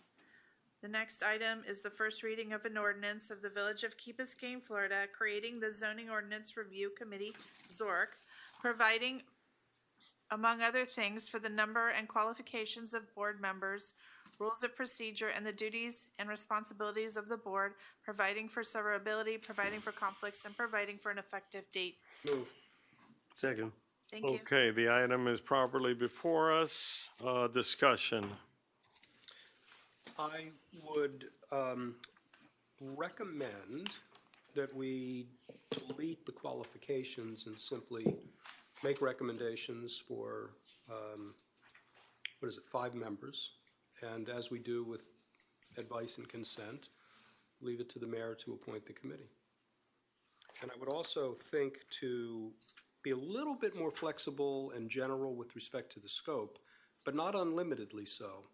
The next item is the first reading of an ordinance of the Village of Key Biscayne, Florida, creating the Zoning Ordinance Review Committee, ZORC, providing, among other things, for the number and qualifications of board members, rules of procedure, and the duties and responsibilities of the board, providing for severability, providing for conflicts, and providing for an effective date. Move. Second. Thank you. Okay, the item is properly before us. Discussion. I would recommend that we delete the qualifications and simply make recommendations for, 5 members. And as we do with advice and consent, leave it to the mayor to appoint the committee. And I would also think to be a little bit more flexible and general with respect to the scope, but not unlimitedly so.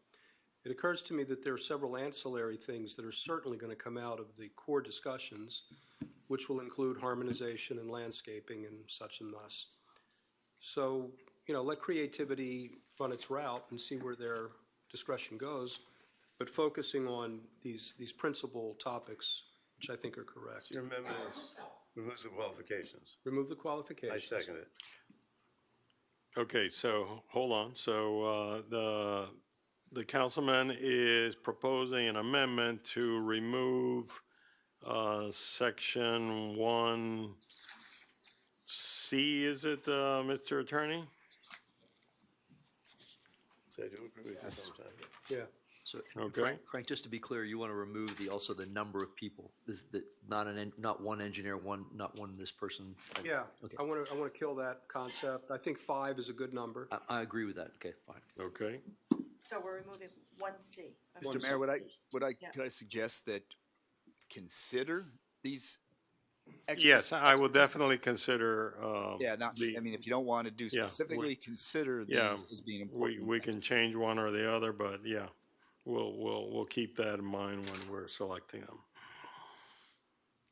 It occurs to me that there are several ancillary things that are certainly going to come out of the core discussions, which will include harmonization and landscaping and such and thus. So, let creativity run its route and see where their discretion goes, but focusing on these principal topics, which I think are correct. Your amendment is remove the qualifications. Remove the I qualifications. second it. Okay, so hold on. So the councilman is proposing an amendment to remove section 1C, is it, Mr. Attorney? Say do agree with you sometime. Yeah. So, Okay. Frank, just to be clear, you want to remove also the number of people, not one engineer, not one this person? Yeah, Okay. I want to kill that concept. I think 5 is a good number. I agree with that. Okay, fine. Okay. So we're removing 1C. Mr. Mayor, Yeah. could I suggest that consider these? Yes, I will definitely consider. Yeah, if you don't want to do Yeah, specifically, consider these Yeah, as being important. we can change one or the other, but yeah, we'll keep that in mind when we're selecting them.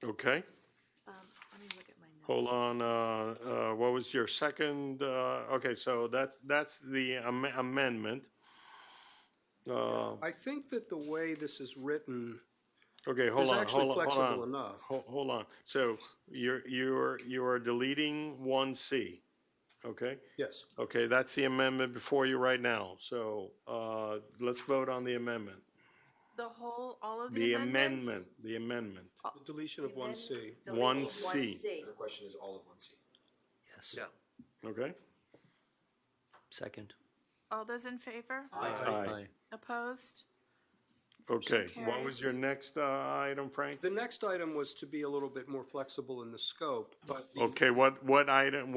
Okay, Let me look at my notes. hold on, what was your second, okay, so that's the amendment. I think that the way this is written Okay, hold is on, actually hold on, hold flexible on. enough. Hold on, so you are deleting 1C, okay? Yes. Okay, that's the amendment before you right now, so, let's vote on the amendment. All of the amendments? The amendment. The deletion of 1C. 1C. The question is all of 1C. Yes. Yeah. Okay? Second. All those in favor? Aye. Opposed? Okay, what was carries. your next item, Frank? The next item was to be a little bit more flexible in the scope, but Okay, what item,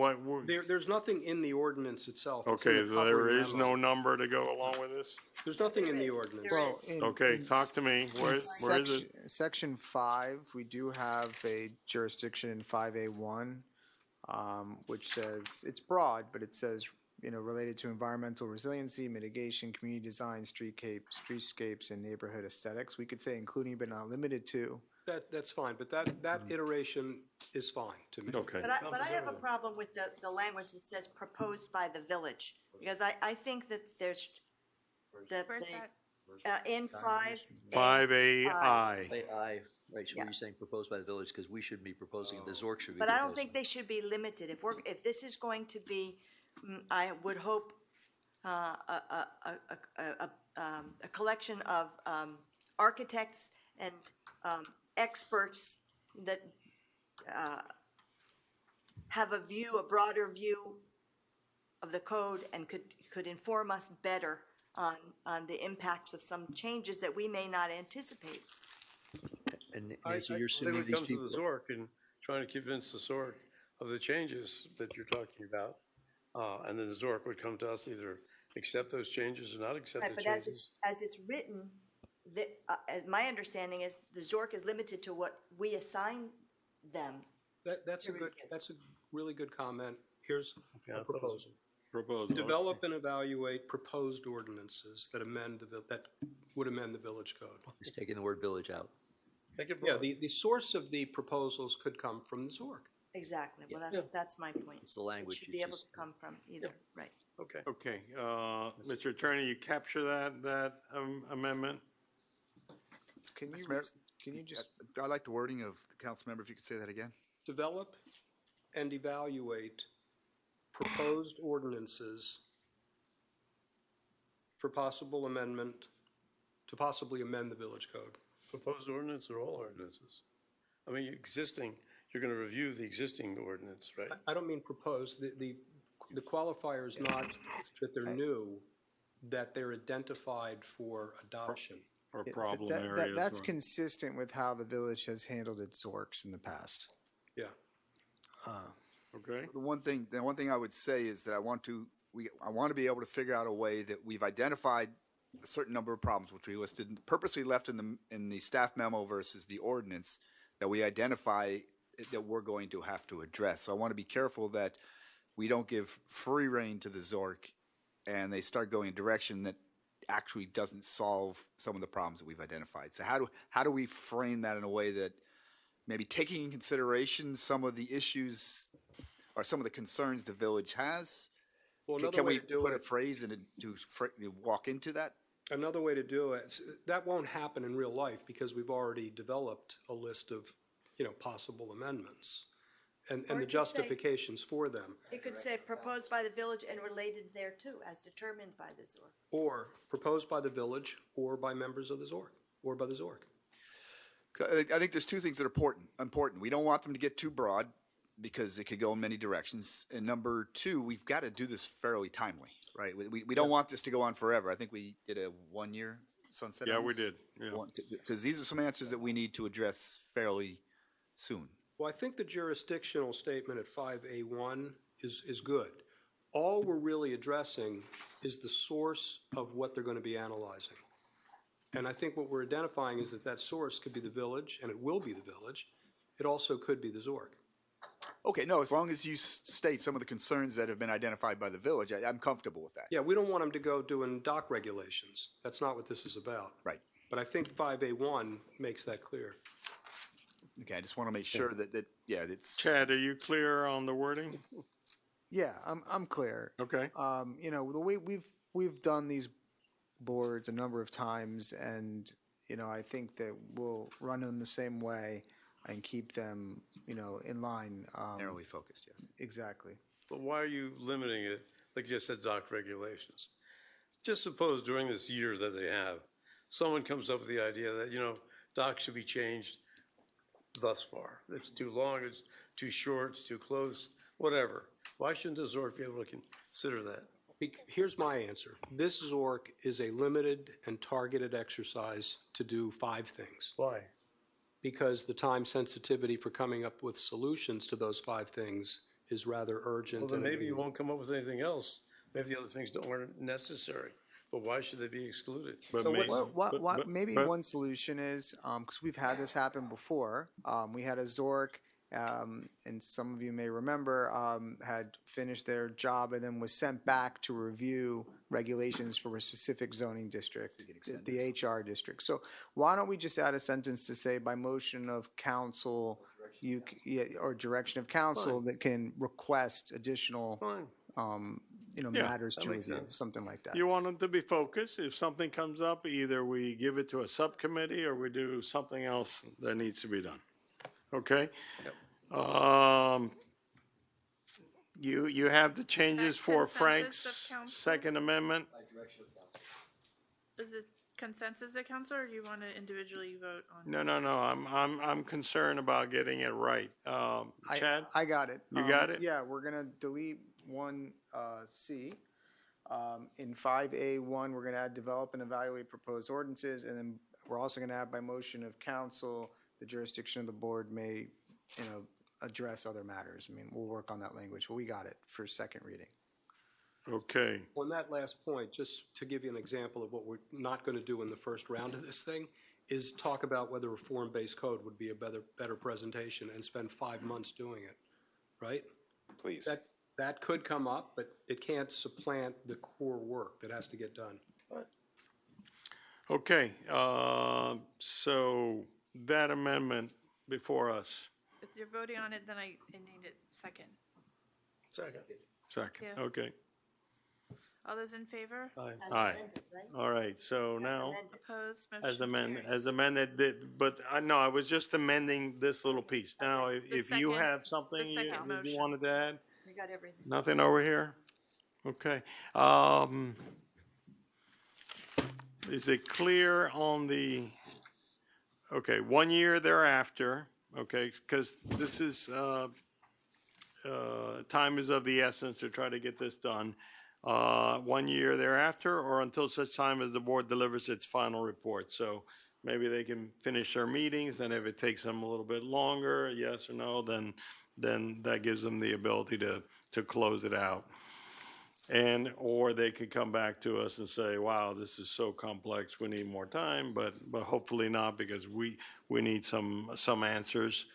there's nothing in the ordinance itself. It's in okay, the there covering is memo. no number to go along with this? There's nothing in the ordinance. Well, Okay, talk to me, where is it? Section 5, we do have a jurisdiction in 5A1, which says, it's broad, but it says, related to environmental resiliency, mitigation, community design, streetscapes, and neighborhood aesthetics. We could say including but not limited to. That's fine, but that iteration is fine to me. Okay. But I have a problem with the language that says proposed by the village, because I think that there's, Where's that? in 5. 5AI. Right, so you're saying proposed by the village, because we should be proposing it, the ZORC should be But proposing. I don't think they should be limited. If this is going to be, I would hope a collection of architects and experts that have a broader view of the code and could inform us better on the impacts of some changes that we may not anticipate. And I Nancy, you're think assuming we these come to people. the Zork and trying to convince the Zork of the changes that you're talking about. And then the Zork would come to us, either accept those changes or not accept Right, the but changes. as it's written, my understanding is the Zork is limited to what we assign them. That's a really good comment. Here's I a thought it was- proposal. Develop and evaluate proposed ordinances that would amend the village code. Just taking the word village out. Make it Yeah, broad. the source of the proposals could come from the Zork. Exactly, well, Yeah. that's my point. It's the language It should you be able just- to come from either, right. Okay. Okay, Mr. Attorney, you capture that amendment? Can Mr. you, Mayor, can you just, I like the wording of the council member, if you could say that again. Develop and evaluate proposed ordinances for possible amendment, to possibly amend the village code. Proposed ordinance or all ordinances? I mean, you're going to review the existing ordinance, right? I don't mean proposed, the qualifier is not that they're new, that they're identified for adoption. Or that's consistent with how the village has handled its Zorks in the past. Yeah. Okay. The one thing I would say is that I want to be able to figure out a way that we've identified a certain number of problems, which we listed, purposely left in the staff memo versus the ordinance, that we identify that we're going to have to address. So I want to be careful that we don't give free rein to the Zork and they start going in a direction that actually doesn't solve some of the problems that we've identified. So how do we frame that in a way that maybe taking in consideration some of the issues or some of the concerns the village has? Well, another Can way we to do put a it- phrase in it to walk into that? Another way to do it, that won't happen in real life because we've already developed a list of, possible amendments and Or the it could say- justifications for them. It could say proposed by the village and related thereto as determined by the Zork. Or proposed by the village or by members of the Zork, or by the Zork. I think there's two things that are important. We don't want them to get too broad because it could go in many directions. And number two, we've got to do this fairly timely, right? We don't want this to go on forever. I think we did a 1-year sunset. Yeah, on we this. did, yeah. Because these are some answers that we need to address fairly soon. Well, I think the jurisdictional statement at 5A1 is good. All we're really addressing is the source of what they're going to be analyzing. And I think what we're identifying is that source could be the village, and it will be the village. It also could be the Zork. Okay, no, as long as you state some of the concerns that have been identified by the village, I'm comfortable with that. Yeah, we don't want them to go doing dock regulations. That's not what this is about. Right. But I think 5A1 makes that clear. Okay, I just want to make sure that it's. Chad, are you clear on the wording? yeah, I'm clear. Okay. The way we've done these boards a number of times, and I think that we'll run them the same way and keep them, in line. Narrowly focused, yeah. Exactly. But why are you limiting it, like you just said, dock regulations? Just suppose during this year that they have, someone comes up with the idea that, docks should be changed thus far. It's too long, it's too short, it's too close, whatever. Why shouldn't the Zork be able to consider that? Here's my answer. This Zork is a limited and targeted exercise to do 5 things. Why? Because the time sensitivity for coming up with solutions to those 5 things is rather urgent. Well, then and maybe you won't come up with anything else. Maybe the other things aren't necessary. But why should they be excluded? So maybe one solution is, because we've had this happen before, we had a Zork, and some of you may remember, had finished their job and then was sent back to review regulations for a specific zoning district, the HR district. So why don't we just add a sentence to say, by motion of council, or direction of council, that can request additional matters to review, something like that. You want them to be focused. If something comes up, either we give it to a subcommittee or we do something else that needs to be done. Okay? You have the changes for Consensus Frank's of council? second amendment? Is it consensus of council, or do you want to individually vote on? No. I'm concerned about getting it right. Chad? I got it. You got it? Yeah, we're gonna delete 1C. In 5A1, we're going to add develop and evaluate proposed ordinances, and then we're also going to add by motion of council, the jurisdiction of the board may, address other matters. I mean, we'll work on that language, but we got it for second reading. Okay. On that last point, just to give you an example of what we're not going to do in the first round of this thing, is talk about whether a form-based code would be a better presentation and spend 5 months doing it, right? Please. That could come up, but it can't supplant the core work that has to get done. Okay, so that amendment before us. If you're voting on it, then I need it second. Second. Second, Yeah. okay. All those in favor? Aye. All right, so now, Opposed? as Motion carries. amended, but I was just amending this little piece. Now, if you second- have something the you second motion. wanted to add? We got everything. Nothing over here? Okay. Is it clear on the, okay, 1 year thereafter, okay, because this is, time is of the essence to try to get this done. 1 year thereafter, or until such time as the board delivers its final report. So maybe they can finish their meetings, and if it takes them a little bit longer, yes or no, then that gives them the ability to close it out. And, or they could come back to us and say, wow, this is so complex, we need more time, but hopefully not, because we need some answers.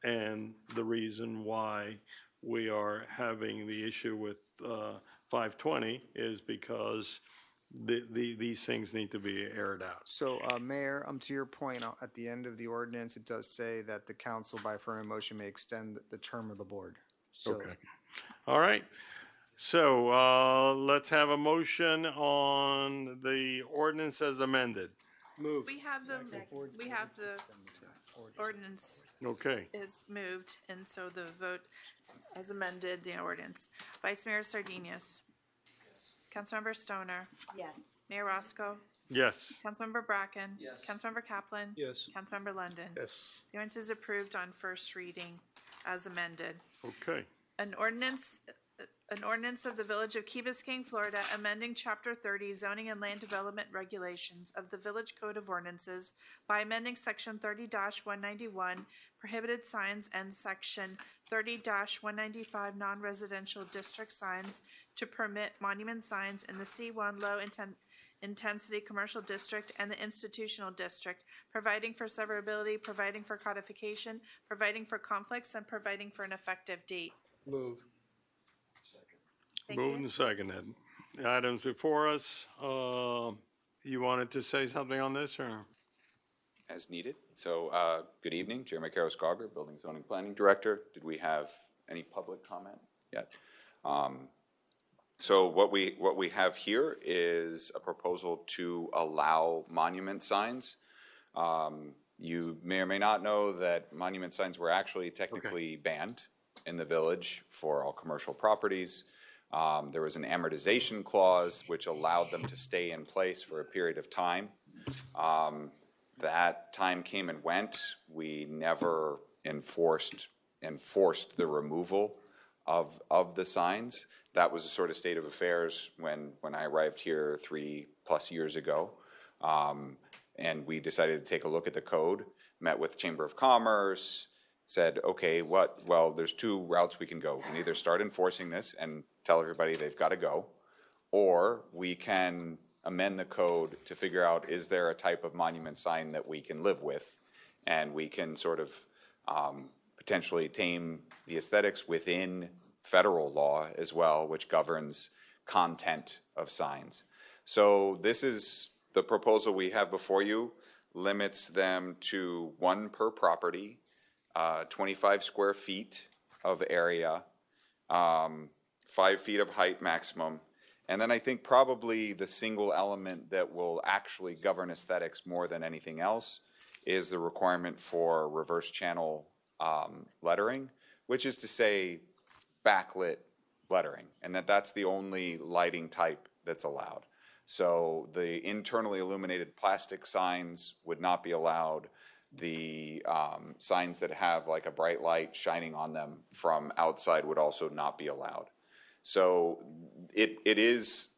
And the reason why we are having the issue with 520 is because these things need to be aired out. So, Mayor, to your point, at the end of the ordinance, it does say that the council by affirmative motion may extend the term of the board. So, Okay. All right. So let's have a motion on the ordinance as amended. Move. We have the ordinance Okay. is moved, and so the vote as amended, the ordinance. Vice Mayor Sardinius. Councilmember Stoner. Yes. Mayor Roscoe. Yes. Councilmember Bracken. Yes. Councilmember Kaplan. Yes. Councilmember London. Yes. The ordinance is approved on first reading as amended. Okay. An ordinance of the Village of Key Biscayne, Florida, amending Chapter 30 Zoning and Land Development Regulations of the Village Code of Ordinances by amending Section 30-191 Prohibited Signs and Section 30-195 Non-Residential District Signs to permit monument signs in the C1 Low Intensity Commercial District and the Institutional District, providing for severability, providing for codification, providing for conflicts, and providing for an effective date. Move. Thank Moved you. and seconded. Items before us. You wanted to say something on this, or? As needed. So, good evening, Jeremy Karros-Gauger, Building Zoning Planning Director. Did we have any public comment yet? So what we have here is a proposal to allow monument signs. You may or may not know that monument signs were actually technically banned in the village for all commercial properties. There was an amortization clause which allowed them to stay in place for a period of time. That time came and went. We never enforced the removal of the signs. That was the sort of state of affairs when I arrived here 3+ years ago. And we decided to take a look at the code, met with the Chamber of Commerce, said, okay, well, there's two routes we can go. We can either start enforcing this and tell everybody they've got to go, or we can amend the code to figure out, is there a type of monument sign that we can live with? And we can sort of potentially tame the aesthetics within federal law as well, which governs content of signs. So this is the proposal we have before you, limits them to one per property, 25 square feet of area, 5 feet of height maximum. And then I think probably the single element that will actually govern aesthetics more than anything else is the requirement for reverse channel lettering, which is to say backlit lettering, and that's the only lighting type that's allowed. So the internally illuminated plastic signs would not be allowed. The signs that have like a bright light shining on them from outside would also not be allowed. So it is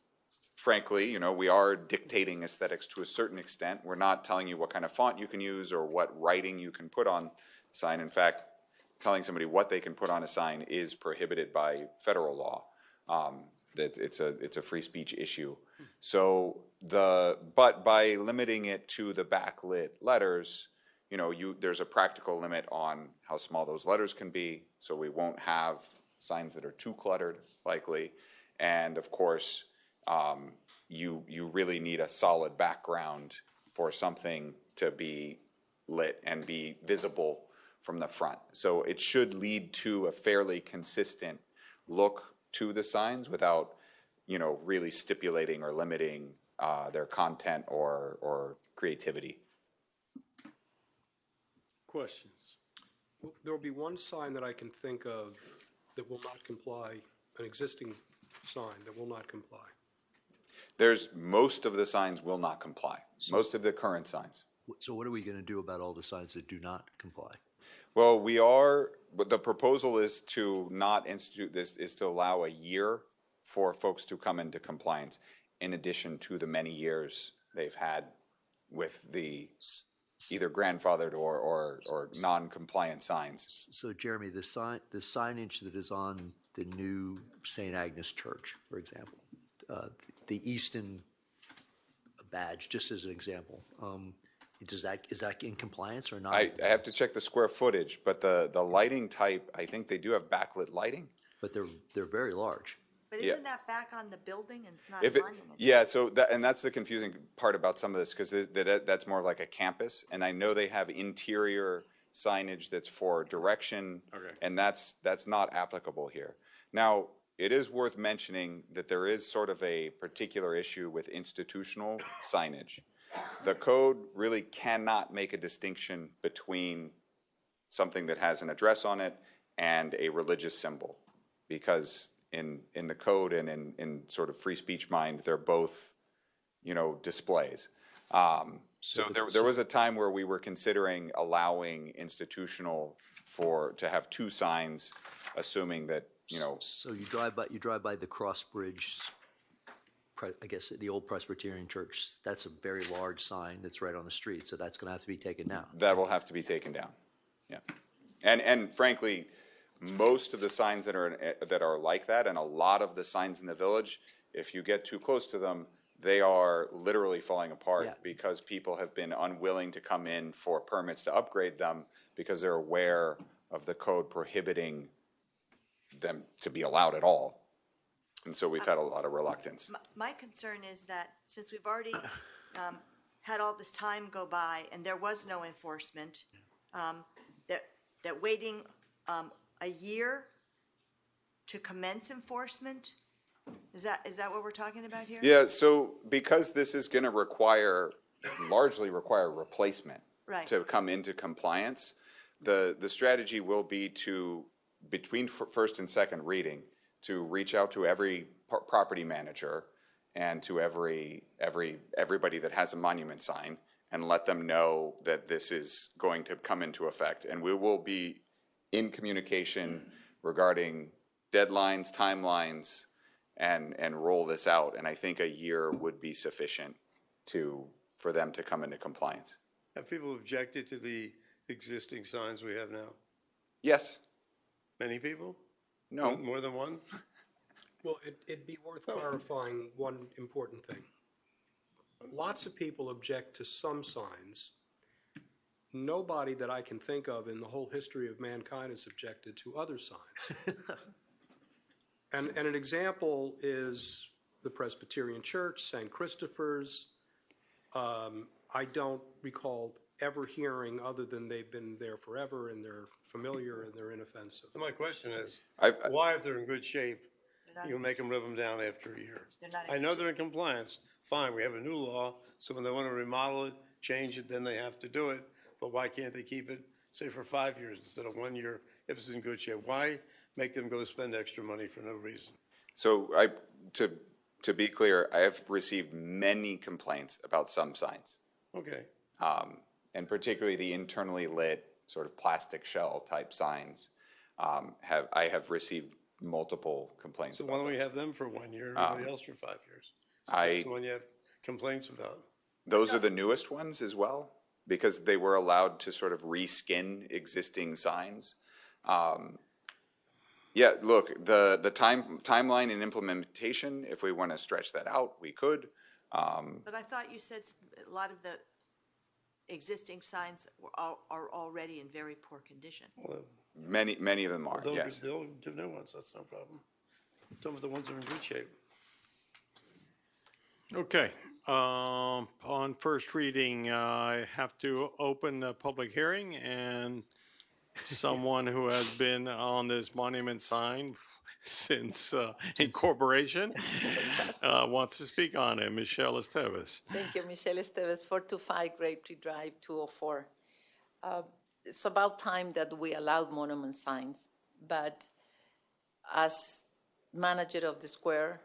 frankly, you know, we are dictating aesthetics to a certain extent. We're not telling you what kind of font you can use or what writing you can put on a sign. In fact, telling somebody what they can put on a sign is prohibited by federal law. That it's a free speech issue. So but by limiting it to the backlit letters, you know, there's a practical limit on how small those letters can be. So we won't have signs that are too cluttered, likely. And of course, you really need a solid background for something to be lit and be visible from the front. So it should lead to a fairly consistent look to the signs without, you know, really stipulating or limiting their content or creativity. Questions? There will be one sign that I can think of that will not comply, an existing sign that will not comply. Most of the signs will not comply, most of the current signs. So what are we going to do about all the signs that do not comply? Well, but the proposal is to not institute this, is to allow a year for folks to come into compliance, in addition to the many years they've had with the either grandfathered or non-compliant signs. So Jeremy, the signage that is on the new St. Agnes Church, for example, the Easton badge, just as an example, is that in compliance or not? I have to check the square footage, but the lighting type, I think they do have backlit lighting. But they're very large. But Yeah. isn't that back on the building and it's not If it, monument? yeah, so that's the confusing part about some of this, because that's more like a campus, and I know they have interior signage that's for direction, and that's not applicable here. Now, it is worth mentioning that there is sort of a particular issue with institutional signage. The code really cannot make a distinction between something that has an address on it and a religious symbol, because in the code and in sort of free speech mind, they're both, you know, displays. So there was a time where we were considering allowing institutional to have two signs, assuming that, you know. So you drive by the Cross Bridge, I guess the old Presbyterian church. That's a very large sign that's right on the street. So that's going to have to be taken down. That will have to be taken down. Yeah, and frankly, most of the signs that are like that, and a lot of the signs in the village, if you get too close to them, they are literally falling apart because people have been unwilling to come in for permits to upgrade them because they're aware of the code prohibiting them to be allowed at all. And so we've had a lot of reluctance. My concern is that since we've already had all this time go by and there was no enforcement, that waiting a year to commence enforcement, is that what we're talking about here? Yeah, so because this is going to largely require replacement to come into compliance, the strategy will be to, between first and second reading, to reach out to every property manager and to everybody that has a monument sign and let them know that this is going to come into effect. And we will be in communication regarding deadlines, timelines, and roll this out. And I think a year would be sufficient for them to come into compliance. Have people objected to the existing signs we have now? Yes. Many people? No. More than one? Well, it'd be worth clarifying one important thing. Lots of people object to some signs. Nobody that I can think of in the whole history of mankind has objected to other signs. And an example is the Presbyterian Church, St. Christopher's. I don't recall ever hearing, other than they've been there forever and they're familiar and they're inoffensive. So my question is, why, if they're in good shape, you make them rip them down after a year? I know they're in compliance. Fine, we have a new law, so when they want to remodel it, change it, then they have to do it. But why can't they keep it, say, for 5 years instead of 1 year if it's in good shape? Why make them go spend extra money for no reason? So to be clear, I have received many complaints about some signs. Okay. And particularly the internally lit sort of plastic shell type signs. I have received multiple complaints. So why don't we have them for 1 year and everybody else for 5 years? That's the one you have complaints about. Those are the newest ones as well, because they were allowed to sort of reskin existing signs. Yeah, look, the timeline and implementation, if we want to stretch that out, we could. But I thought you said a lot of the existing signs are already in very poor condition. Well, Many of them are, yes. They'll give new ones, that's no problem. Some of the ones are in good shape. Okay, on first reading, I have to open the public hearing, and someone who has been on this monument sign since incorporation wants to speak on it. Michelle Esteves. Thank you, Michelle Esteves, 425 Grapetree Drive, 204. It's about time that we allowed monument signs, but as manager of the square,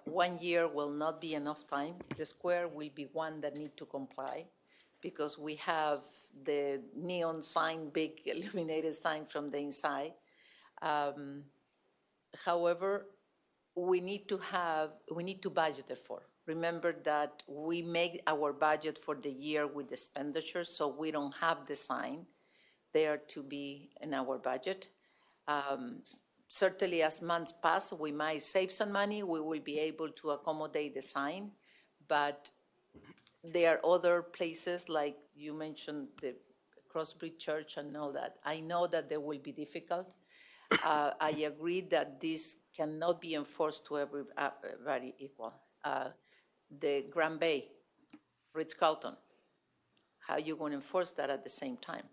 1 year will not be enough time. The square will be one that need to comply because we have the neon sign, big illuminated sign from the inside. However, we need to budget it for. Remember that we make our budget for the year with expenditures, so we don't have the sign there to be in our budget. Certainly, as months pass, we might save some money. We will be able to accommodate the sign, but there are other places, like you mentioned, the Crossbridge Church and all that. I know that they will be difficult. I agree that this cannot be enforced to everybody equal. The Grand Bay, Ritz-Carlton, how are you going to enforce that at the same time?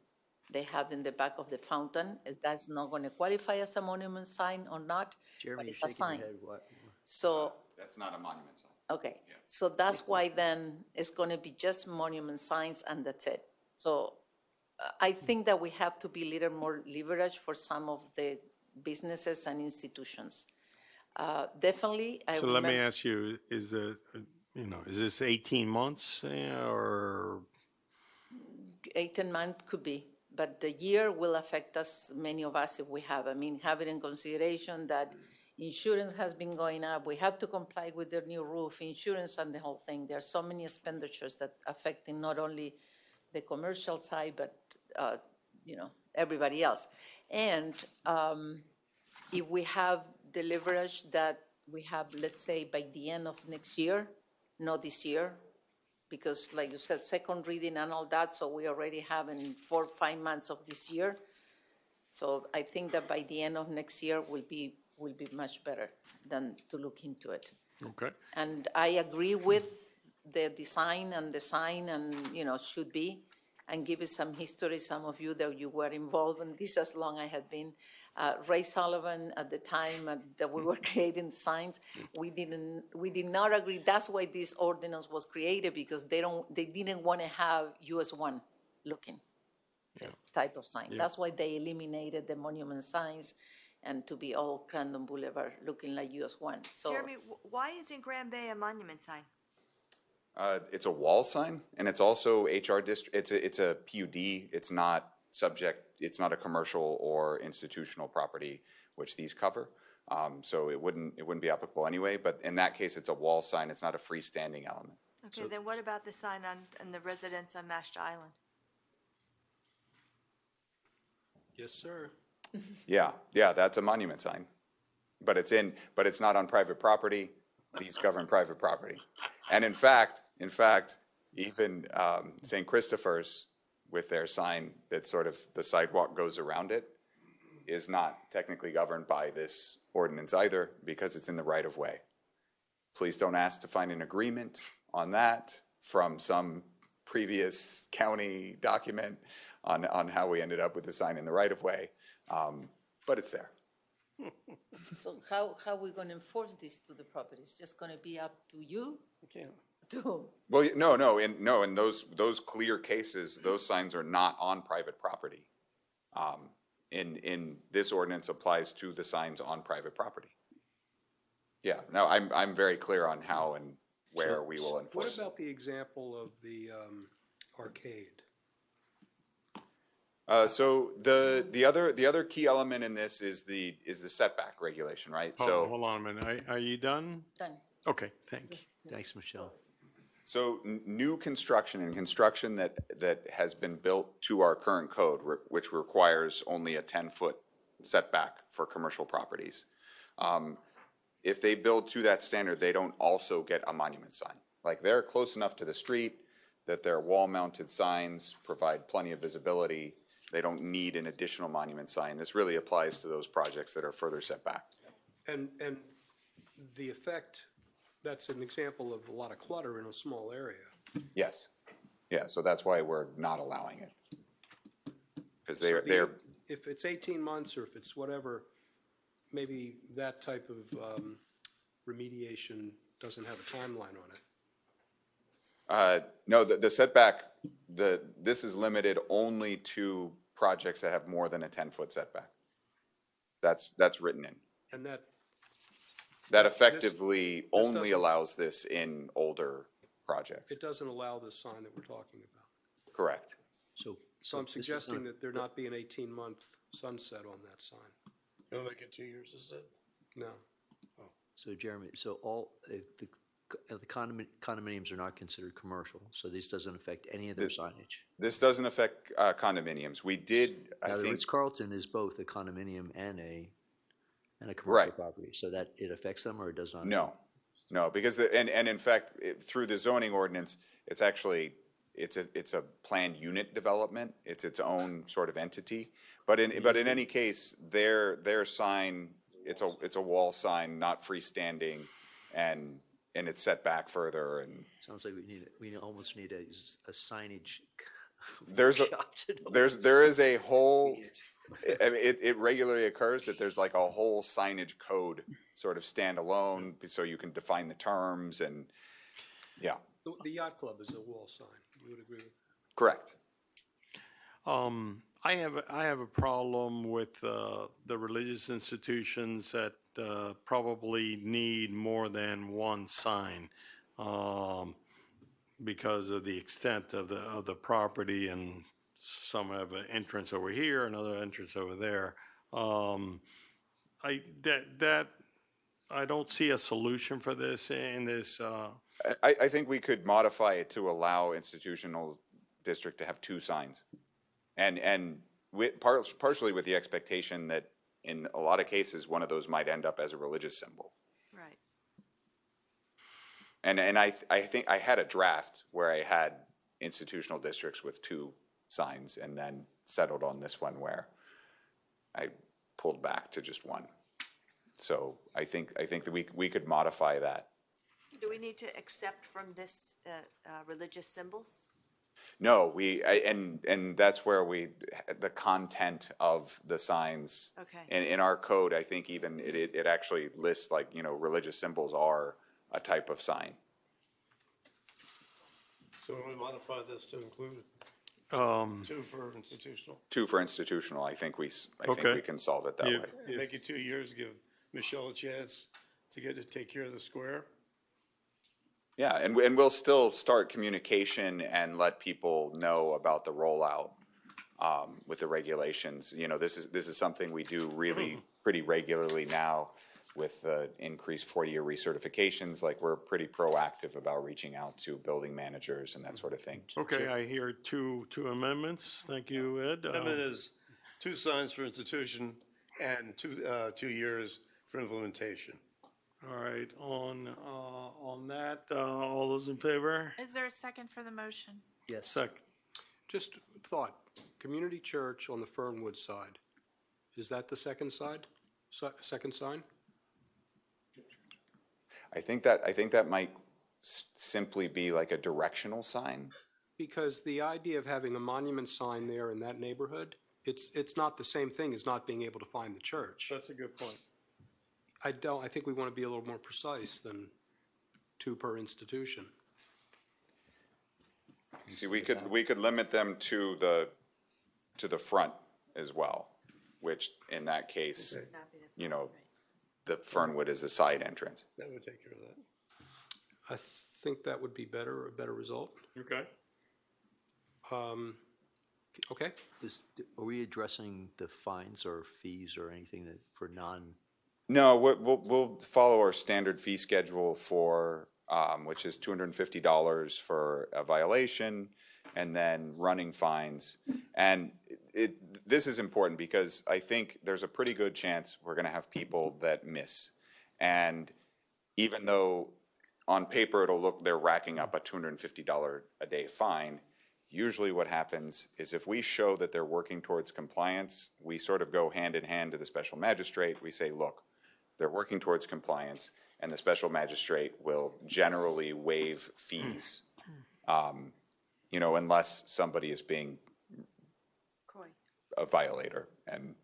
They have in the back of the fountain, that's not going to qualify as a monument sign or not, Jeremy, but it's you're a shaking your sign. head, what? So, That's not a monument sign. okay, so that's why then it's going to be just monument signs and that's it. So I think that we have to be a little more leverage for some of the businesses and institutions. Definitely, I So let me remember- ask you, is this 18 months or? 18 months could be, but the year will affect us, many of us, if we have. I mean, have it in consideration that insurance has been going up. We have to comply with the new roof, insurance and the whole thing. There are so many expenditures that affecting not only the commercial side, but, everybody else. And if we have the leverage that we have, let's say, by the end of next year, not this year, because like you said, second reading and all that, so we already have in 4 or 5 months of this year. So I think that by the end of next year will be much better than to look into it. Okay. And I agree with the design and the sign and, should be, and give us some history, some of you that you were involved in this as long I had been. Ray Sullivan at the time that we were creating the signs, we did not agree. That's why this ordinance was created, because they didn't want to have US 1 looking type of sign. Yeah. That's why they eliminated the monument signs and to be all Crandon Boulevard looking like US 1. So Jeremy, why isn't Grand Bay a monument sign? It's a wall sign, and it's also HR district. It's a PUD. It's not subject. It's not a commercial or institutional property, which these cover. So it wouldn't be applicable anyway. But in that case, it's a wall sign. It's not a freestanding element. Okay, then what about the sign on the residence on Mashed Island? Yes, sir. Yeah, that's a monument sign, but it's not on private property. These govern private property, and in fact, even St. Christopher's, with their sign that sort of the sidewalk goes around it, is not technically governed by this ordinance either, because it's in the right of way. Please don't ask to find an agreement on that from some previous county document on how we ended up with the sign in the right of way, but it's there. So how are we going to enforce this to the property? It's just going to be up to you? To Well, no. In those clear cases, those signs are not on private property. In this ordinance applies to the signs on private property. Yeah. No, I'm very clear on how and where we will enforce. What about the example of the arcade? So the other key element in this is the setback regulation, right? Oh, So hold on a minute. Are you done? Done. Okay, thank you. Thanks, Michelle. So new construction and construction that has been built to our current code, which requires only a 10-foot setback for commercial properties. If they build to that standard, they don't also get a monument sign. Like, they're close enough to the street that their wall-mounted signs provide plenty of visibility. They don't need an additional monument sign. This really applies to those projects that are further set back. And the effect, that's an example of a lot of clutter in a small area. Yes. Yeah, so that's why we're not allowing it. Because So they're, if it's 18 months or if it's whatever, maybe that type of remediation doesn't have a timeline on it. no, the setback, this is limited only to projects that have more than a 10-foot setback. That's written in. And That effectively this only doesn't- allows this in older projects. it doesn't allow the sign that we're talking about. Correct. So I'm suggesting that there not be an 18-month sunset on that sign. You'll make it 2 years instead? No. So Jeremy, so the condominiums are not considered commercial, so this doesn't affect any of their signage. This doesn't affect condominiums. We did, I Now, the think, Ritz-Carlton is both a condominium and a commercial Right. property, so that it affects them or it does not? no, because, and in fact, through the zoning ordinance, it's actually, it's a planned unit development. It's its own sort of entity. But in any case, their sign, it's a wall sign, not freestanding, and it's set back further, and Sounds like we almost need a signage. there is a whole, I mean, it regularly occurs that there's like a whole signage code sort of standalone, so you can define the terms and, yeah, The yacht club is a wall sign. You would agree with that? correct. I have a problem with the religious institutions that probably need more than one sign because of the extent of the property, and some have an entrance over here, another entrance over there. I don't see a solution for this in this. I think we could modify it to allow institutional district to have two signs. And partially with the expectation that in a lot of cases, one of those might end up as a religious symbol. Right. And I think I had a draft where I had institutional districts with two signs, and then settled on this one where I pulled back to just one. So I think that we could modify that. Do we need to accept from this religious symbols? No, and that's where the content of the signs. Okay. And in our code, I think even it actually lists, like, religious symbols are a type of sign. So we modify this to include two for institutional? Two for institutional, I think we can solve it that way. Make it 2 years, give Michelle a chance to take care of the square. Yeah, and we'll still start communication and let people know about the rollout with the regulations. This is something we do really pretty regularly now with the increased 40-year recertifications. Like, we're pretty proactive about reaching out to building managers and that sort of thing. Okay, I hear two amendments. Thank you, Ed. Amendment is two signs for institution and 2 years for implementation. All right, on that, all those in favor? Is there a second for the motion? Yes. Second. Just thought, community church on the Fernwood side, is that the second side? Second sign? I think that might simply be like a directional sign. Because the idea of having a monument sign there in that neighborhood, it's not the same thing as not being able to find the church. That's a good point. I think we want to be a little more precise than two per institution. See, we could limit them to the front as well, which in that case, the Fernwood is a side entrance. That would take care of that. I think that would be a better result. Okay. Okay. Are we addressing the fines or fees or anything for non? No, we'll follow our standard fee schedule for which is $250 for a violation, and then running fines. And this is important because I think there's a pretty good chance we're going to have people that miss. And even though on paper it'll look they're racking up a $250 a day fine, usually what happens is if we show that they're working towards compliance, we sort of go hand in hand to the special magistrate. We say, look, they're working towards compliance, and the special magistrate will generally waive fees, unless somebody is being a violator and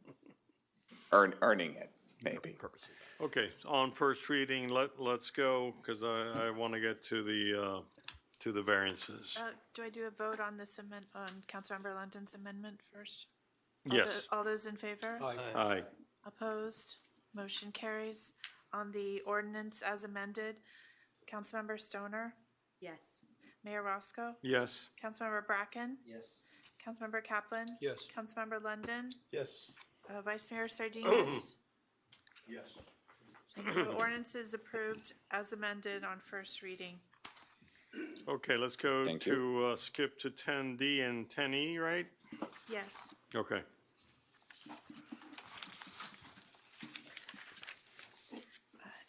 earning it, maybe. Okay, on first reading, let's go, because I want to get to the variances. Do I do a vote on this on Councilmember London's amendment first? Yes. All those in favor? Aye. Opposed? Motion carries. On the ordinance as amended, Councilmember Stoner? Yes. Mayor Roscoe? Yes. Councilmember Bracken? Yes. Councilmember Kaplan? Yes. Councilmember London? Yes. Vice Mayor Sardinus? Yes. Thank you. The ordinance is approved as amended on first reading. Okay, let's go Thank to skip to 10D and 10E, right? Yes. Okay.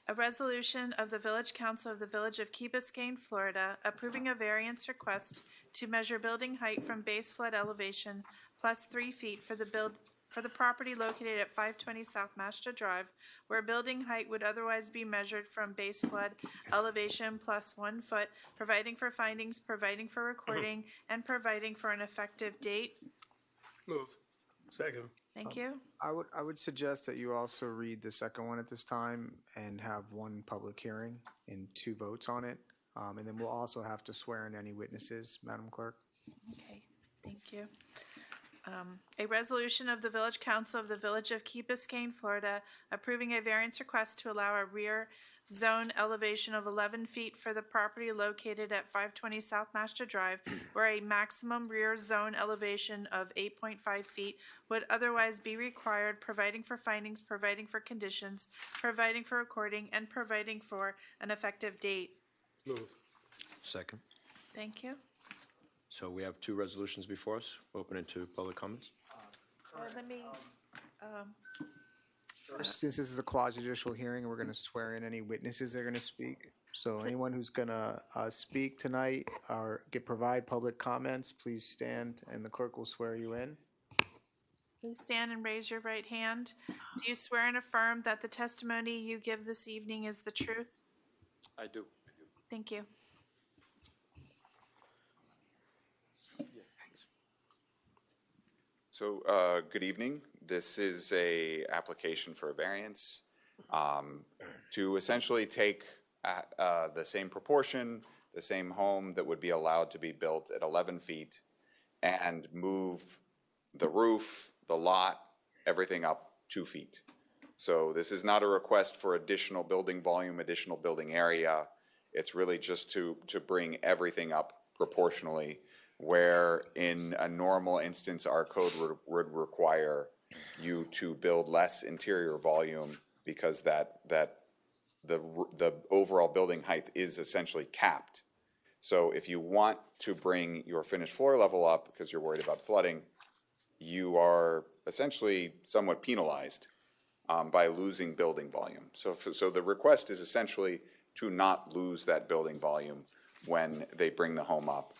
A resolution of the Village Council of the Village of Key Biscayne, Florida, approving a variance request to measure building height from base flood elevation plus 3 feet for the property located at 520 South Mashta Drive, where building height would otherwise be measured from base flood elevation plus 1 foot, providing for findings, providing for recording, and providing for an effective date. Move. Second. Thank you. I would suggest that you also read the second one at this time and have one public hearing and 2 votes on it. And then we'll also have to swear in any witnesses, Madam Clerk. Okay, thank you. A resolution of the Village Council of the Village of Key Biscayne, Florida, approving a variance request to allow a rear zone elevation of 11 feet for the property located at 520 South Mashta Drive, where a maximum rear zone elevation of 8.5 feet would otherwise be required, providing for findings, providing for conditions, providing for recording, and providing for an effective date. Move. Second. Thank you. So we have 2 resolutions before us. Open it to public comments. Let me, Since this is a quasi-judicial hearing, we're going to swear in any witnesses that are going to speak. So anyone who's going to speak tonight or provide public comments, please stand and the clerk will swear you in. please stand and raise your right hand. Do you swear and affirm that the testimony you give this evening is the truth? I do. Thank you. So, good evening. This is a application for a variance to essentially take the same proportion, the same home that would be allowed to be built at 11 feet and move the roof, the lot, everything up 2 feet. So this is not a request for additional building volume, additional building area. It's really just to bring everything up proportionally, where in a normal instance, our code would require you to build less interior volume because the overall building height is essentially capped. So if you want to bring your finished floor level up because you're worried about flooding, you are essentially somewhat penalized by losing building volume. So the request is essentially to not lose that building volume when they bring the home up.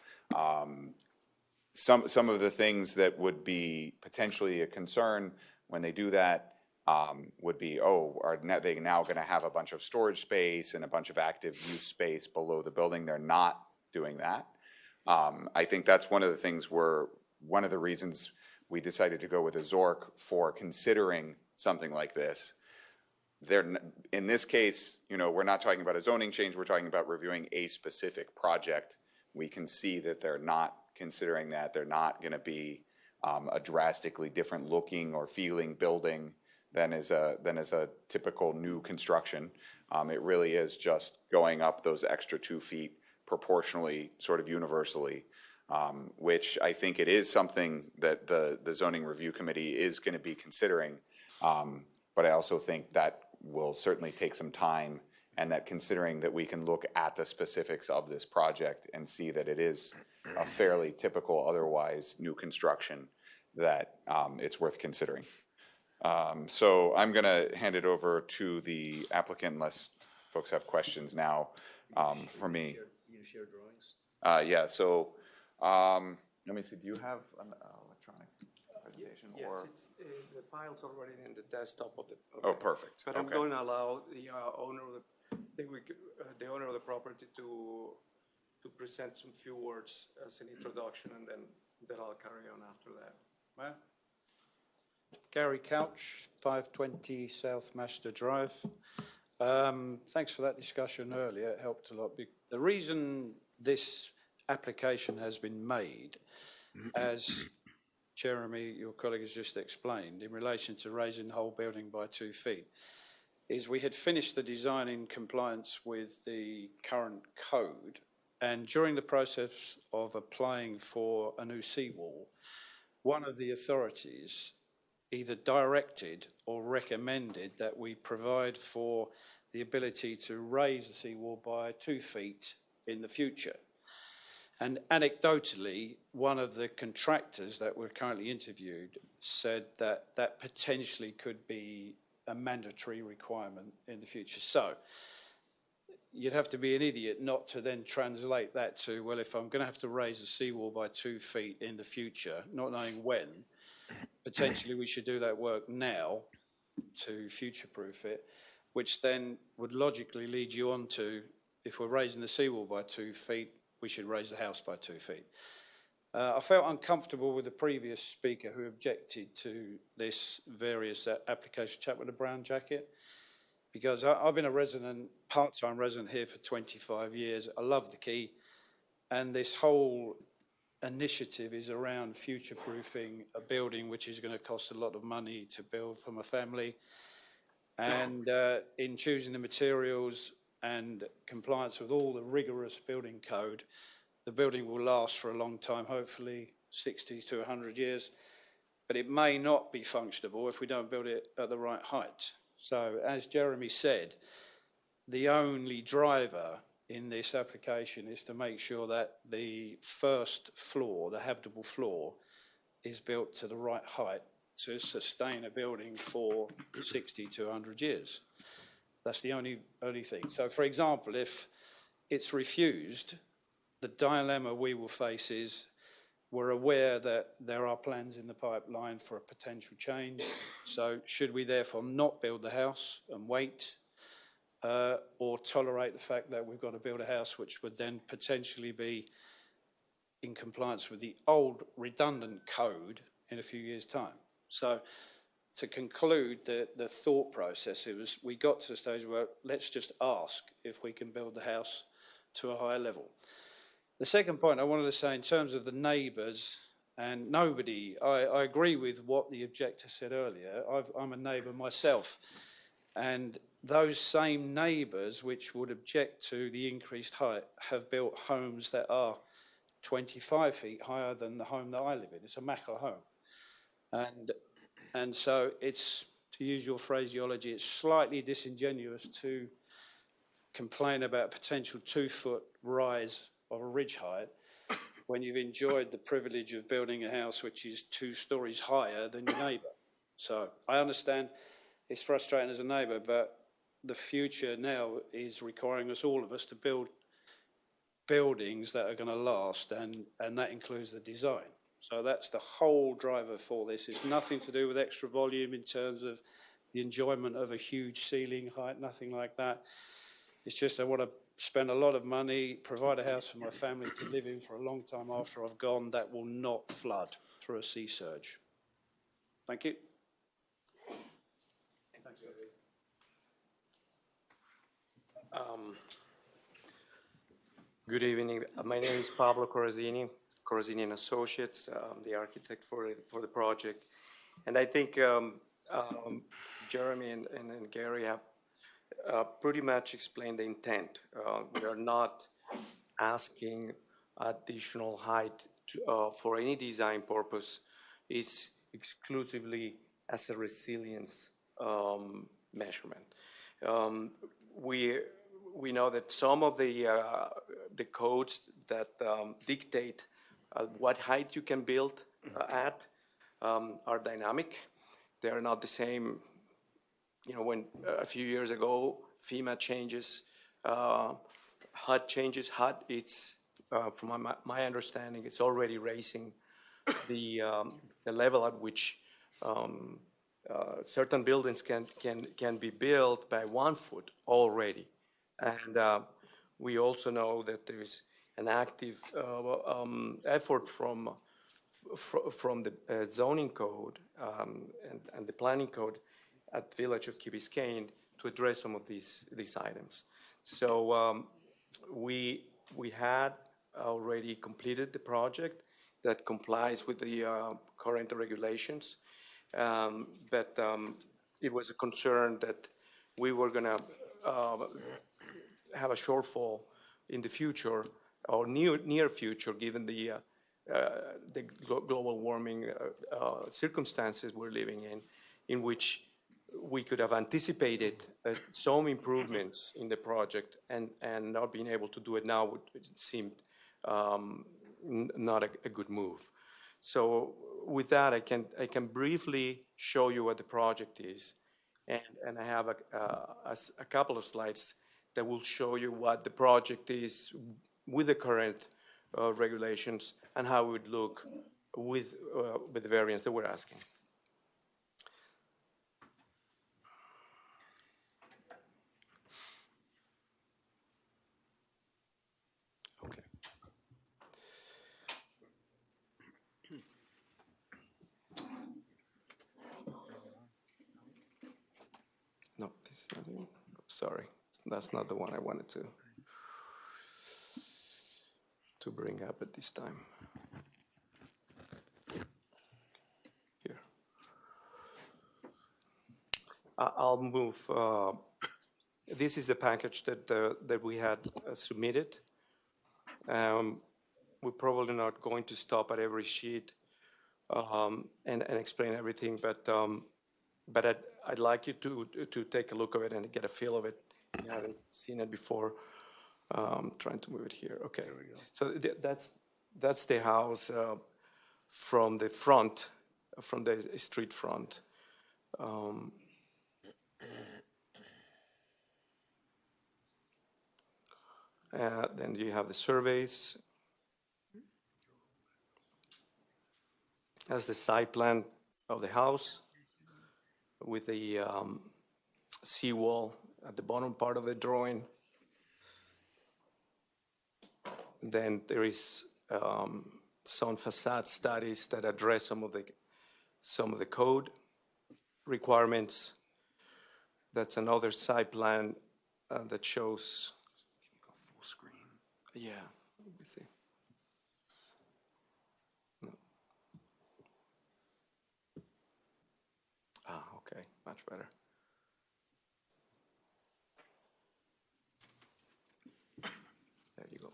Some of the things that would be potentially a concern when they do that would be, are they now going to have a bunch of storage space and a bunch of active use space below the building? They're not doing that. I think that's one of the reasons we decided to go with a ZORC for considering something like this. In this case, we're not talking about a zoning change. We're talking about reviewing a specific project. We can see that they're not considering that. They're not going to be a drastically different looking or feeling building than is a typical new construction. It really is just going up those extra 2 feet proportionally, sort of universally, which I think it is something that the zoning review committee is going to be considering. But I also think that will certainly take some time and that considering that we can look at the specifics of this project and see that it is a fairly typical otherwise new construction, that it's worth considering. So I'm going to hand it over to the applicant unless folks have questions now for me. You gonna share drawings? Yeah, so let me see, do you have an electronic presentation? Yes, or? it's, the file's already in the desktop of the. Oh, perfect. But I'm Okay. going to allow the owner of the owner of the property to present some few words as an introduction, and then I'll carry on after that. Mayor? Gary Couch, 520 South Master Drive. Thanks for that discussion earlier, it helped a lot. The reason this application has been made, as Jeremy, your colleague, has just explained, in relation to raising the whole building by 2 feet, is we had finished the design in compliance with the current code, and during the process of applying for a new seawall, one of the authorities either directed or recommended that we provide for the ability to raise the seawall by 2 feet in the future. And anecdotally, one of the contractors that were currently interviewed said that that potentially could be a mandatory requirement in the future. So you'd have to be an idiot not to then translate that to, well, if I'm going to have to raise the seawall by 2 feet in the future, not knowing when, potentially we should do that work now to future-proof it, which then would logically lead you on to, if we're raising the seawall by 2 feet, we should raise the house by 2 feet. I felt uncomfortable with the previous speaker who objected to this various application, chap with a brown jacket, because I've been a resident, part-time resident here for 25 years. I love the Quay, and this whole initiative is around future-proofing a building which is going to cost a lot of money to build from a family. And in choosing the materials and compliance with all the rigorous building code, the building will last for a long time, hopefully 60 to 100 years, but it may not be functionable if we don't build it at the right height. So as Jeremy said, the only driver in this application is to make sure that the first floor, the habitable floor, is built to the right height to sustain a building for 60 to 100 years. That's the only thing. So for example, if it's refused, the dilemma we will face is we're aware that there are plans in the pipeline for a potential change. So should we therefore not build the house and wait, or tolerate the fact that we've got to build a house which would then potentially be in compliance with the old redundant code in a few years' time? So to conclude the thought process, it was, we got to the stage where let's just ask if we can build the house to a higher level. The second point I wanted to say in terms of the neighbours and nobody, I agree with what the objector said earlier. I'm a neighbour myself, and those same neighbours which would object to the increased height have built homes that are 25 feet higher than the home that I live in. It's a Mackler home. And so it's, to use your phraseology, it's slightly disingenuous to complain about a potential 2-foot rise of a ridge height when you've enjoyed the privilege of building a house which is 2 stories higher than your neighbour. So I understand it's frustrating as a neighbour, but the future now is requiring us, all of us, to build buildings that are going to last, and that includes the design. So that's the whole driver for this. It's nothing to do with extra volume in terms of the enjoyment of a huge ceiling height, nothing like that. It's just I want to spend a lot of money, provide a house for my family to live in for a long time after I've gone that will not flood through a sea surge. Thank you. Good evening. My name is Pablo Corazini, Corazini and Associates, the architect for the project. And I think Jeremy and Gary have pretty much explained the intent. We are not asking additional height for any design purpose. It's exclusively as a resilience measurement. we know that some of the codes that dictate what height you can build at are dynamic. They are not the same. You know, when a few years ago FEMA changes, HUD changes. HUD, it's from my understanding, it's already raising the level at which certain buildings can be built by 1 foot already. And we also know that there is an active effort from the zoning code and the planning code at the Village of Key Biscayne to address some of these items. So we had already completed the project that complies with the current regulations. But it was a concern that we were going to have a shortfall in the future or near future, given the global warming circumstances we're living in which we could have anticipated some improvements in the project, and not being able to do it now would seem not a good move. So with that, I can briefly show you what the project is, and I have a couple of slides that will show you what the project is with the current regulations and how it would look with the variance that we're asking. Okay. No, this is not it. Sorry, that's not the one I wanted to bring up at this time. Here. I'll move. This is the package that we had submitted. We're probably not going to stop at every sheet and explain everything, but I'd like you to take a look of it and get a feel of it. You haven't seen it before. Trying to move it here. Okay. There we go. So that's the house from the front, from the street front. Then you have the surveys. That's the site plan of the house with the seawall at the bottom part of the drawing. Then there is some facade studies that address some of the code requirements. That's another site plan that shows. Full screen. Yeah. Let me see. No. Okay, much better. There you go.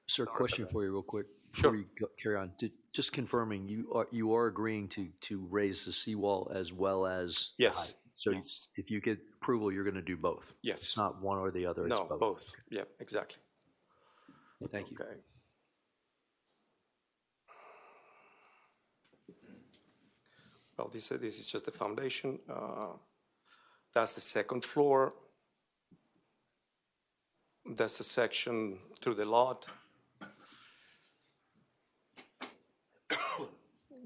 Sir, question for you real quick. Sure. Before you carry on, just confirming, you are agreeing to raise the seawall as well as the Yes. height. So Yes. if you get approval, you're going to do both? Yes. It's not one or the other, it's No, both? both. Yeah, exactly. Thank you. Okay. Well, this is just the foundation. That's the second floor. That's the section through the lot.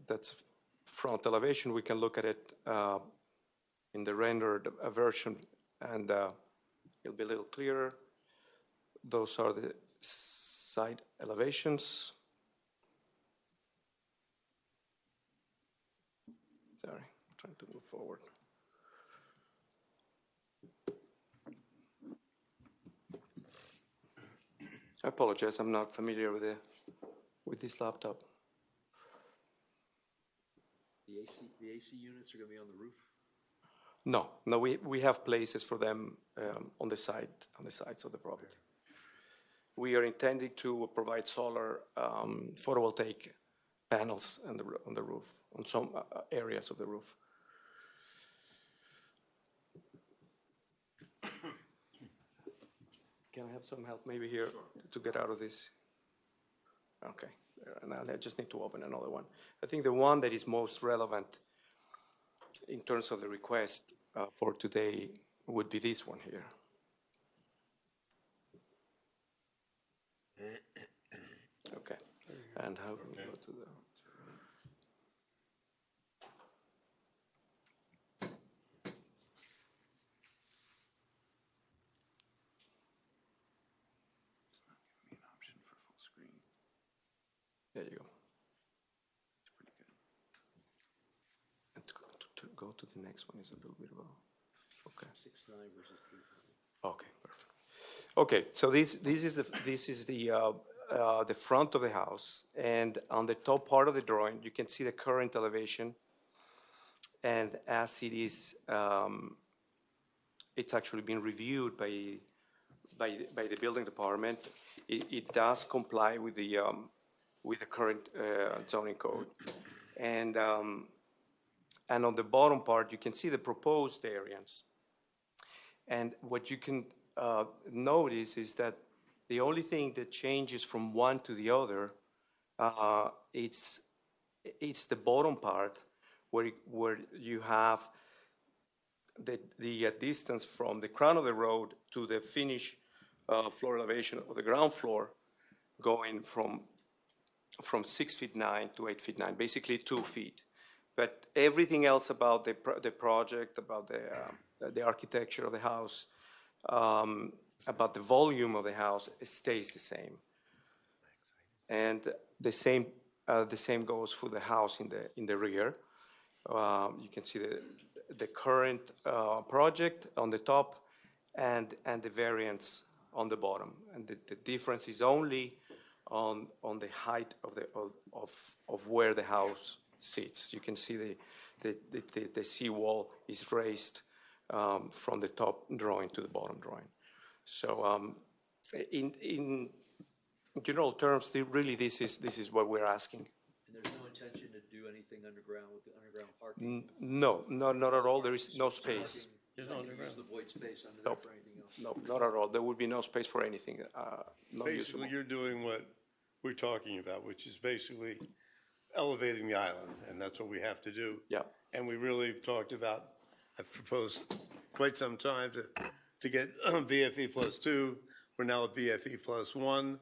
That's front elevation. We can look at it in the rendered version, and it'll be a little clearer. Those are the side elevations. Sorry, I'm trying to move forward. I apologize, I'm not familiar with this laptop. The AC units are going to be on the roof? No, we have places for them on the sides of the property. We are intending to provide solar photovoltaic panels on the roof, on some areas of the roof. Can I have some help maybe here to get out of this? Okay, and I just need to open another one. I think the one that is most relevant in terms of the request for today would be this one here. Okay, and how do we go to the? There you go. It's pretty good. And to go to the next one is a little bit about. Okay. 6.9 versus 3. Okay, perfect. Okay, so this is the front of the house, and on the top part of the drawing, you can see the current elevation, and as it is, it's actually been reviewed by the building department. It does comply with the current zoning code, and on the bottom part, you can see the proposed variance. And what you can notice is that the only thing that changes from one to the other, it's the bottom part where you have the distance from the crown of the road to the finished floor elevation of the ground floor, going from 6 feet 9 to 8 feet 9, basically 2 feet. But everything else about the project, about the architecture of the house, about the volume of the house, it stays the same. And the same goes for the house in the rear. You can see the current project on the top and the variance on the bottom. And the difference is only on the height of where the house sits. You can see the seawall is raised from the top drawing to the bottom drawing. So in general terms, really this is what we're asking. And there's no intention to do anything underground with the underground parking? No, not at all. There is no space. There's no use the void space under No, there for anything else? no, not at all. There would be no space for anything. Not Basically, usable. you're doing what we're talking about, which is basically elevating the island, and that's what we have to do. Yeah. And we really talked about, I've proposed quite some time to get BFE +2. We're now at BFE +1.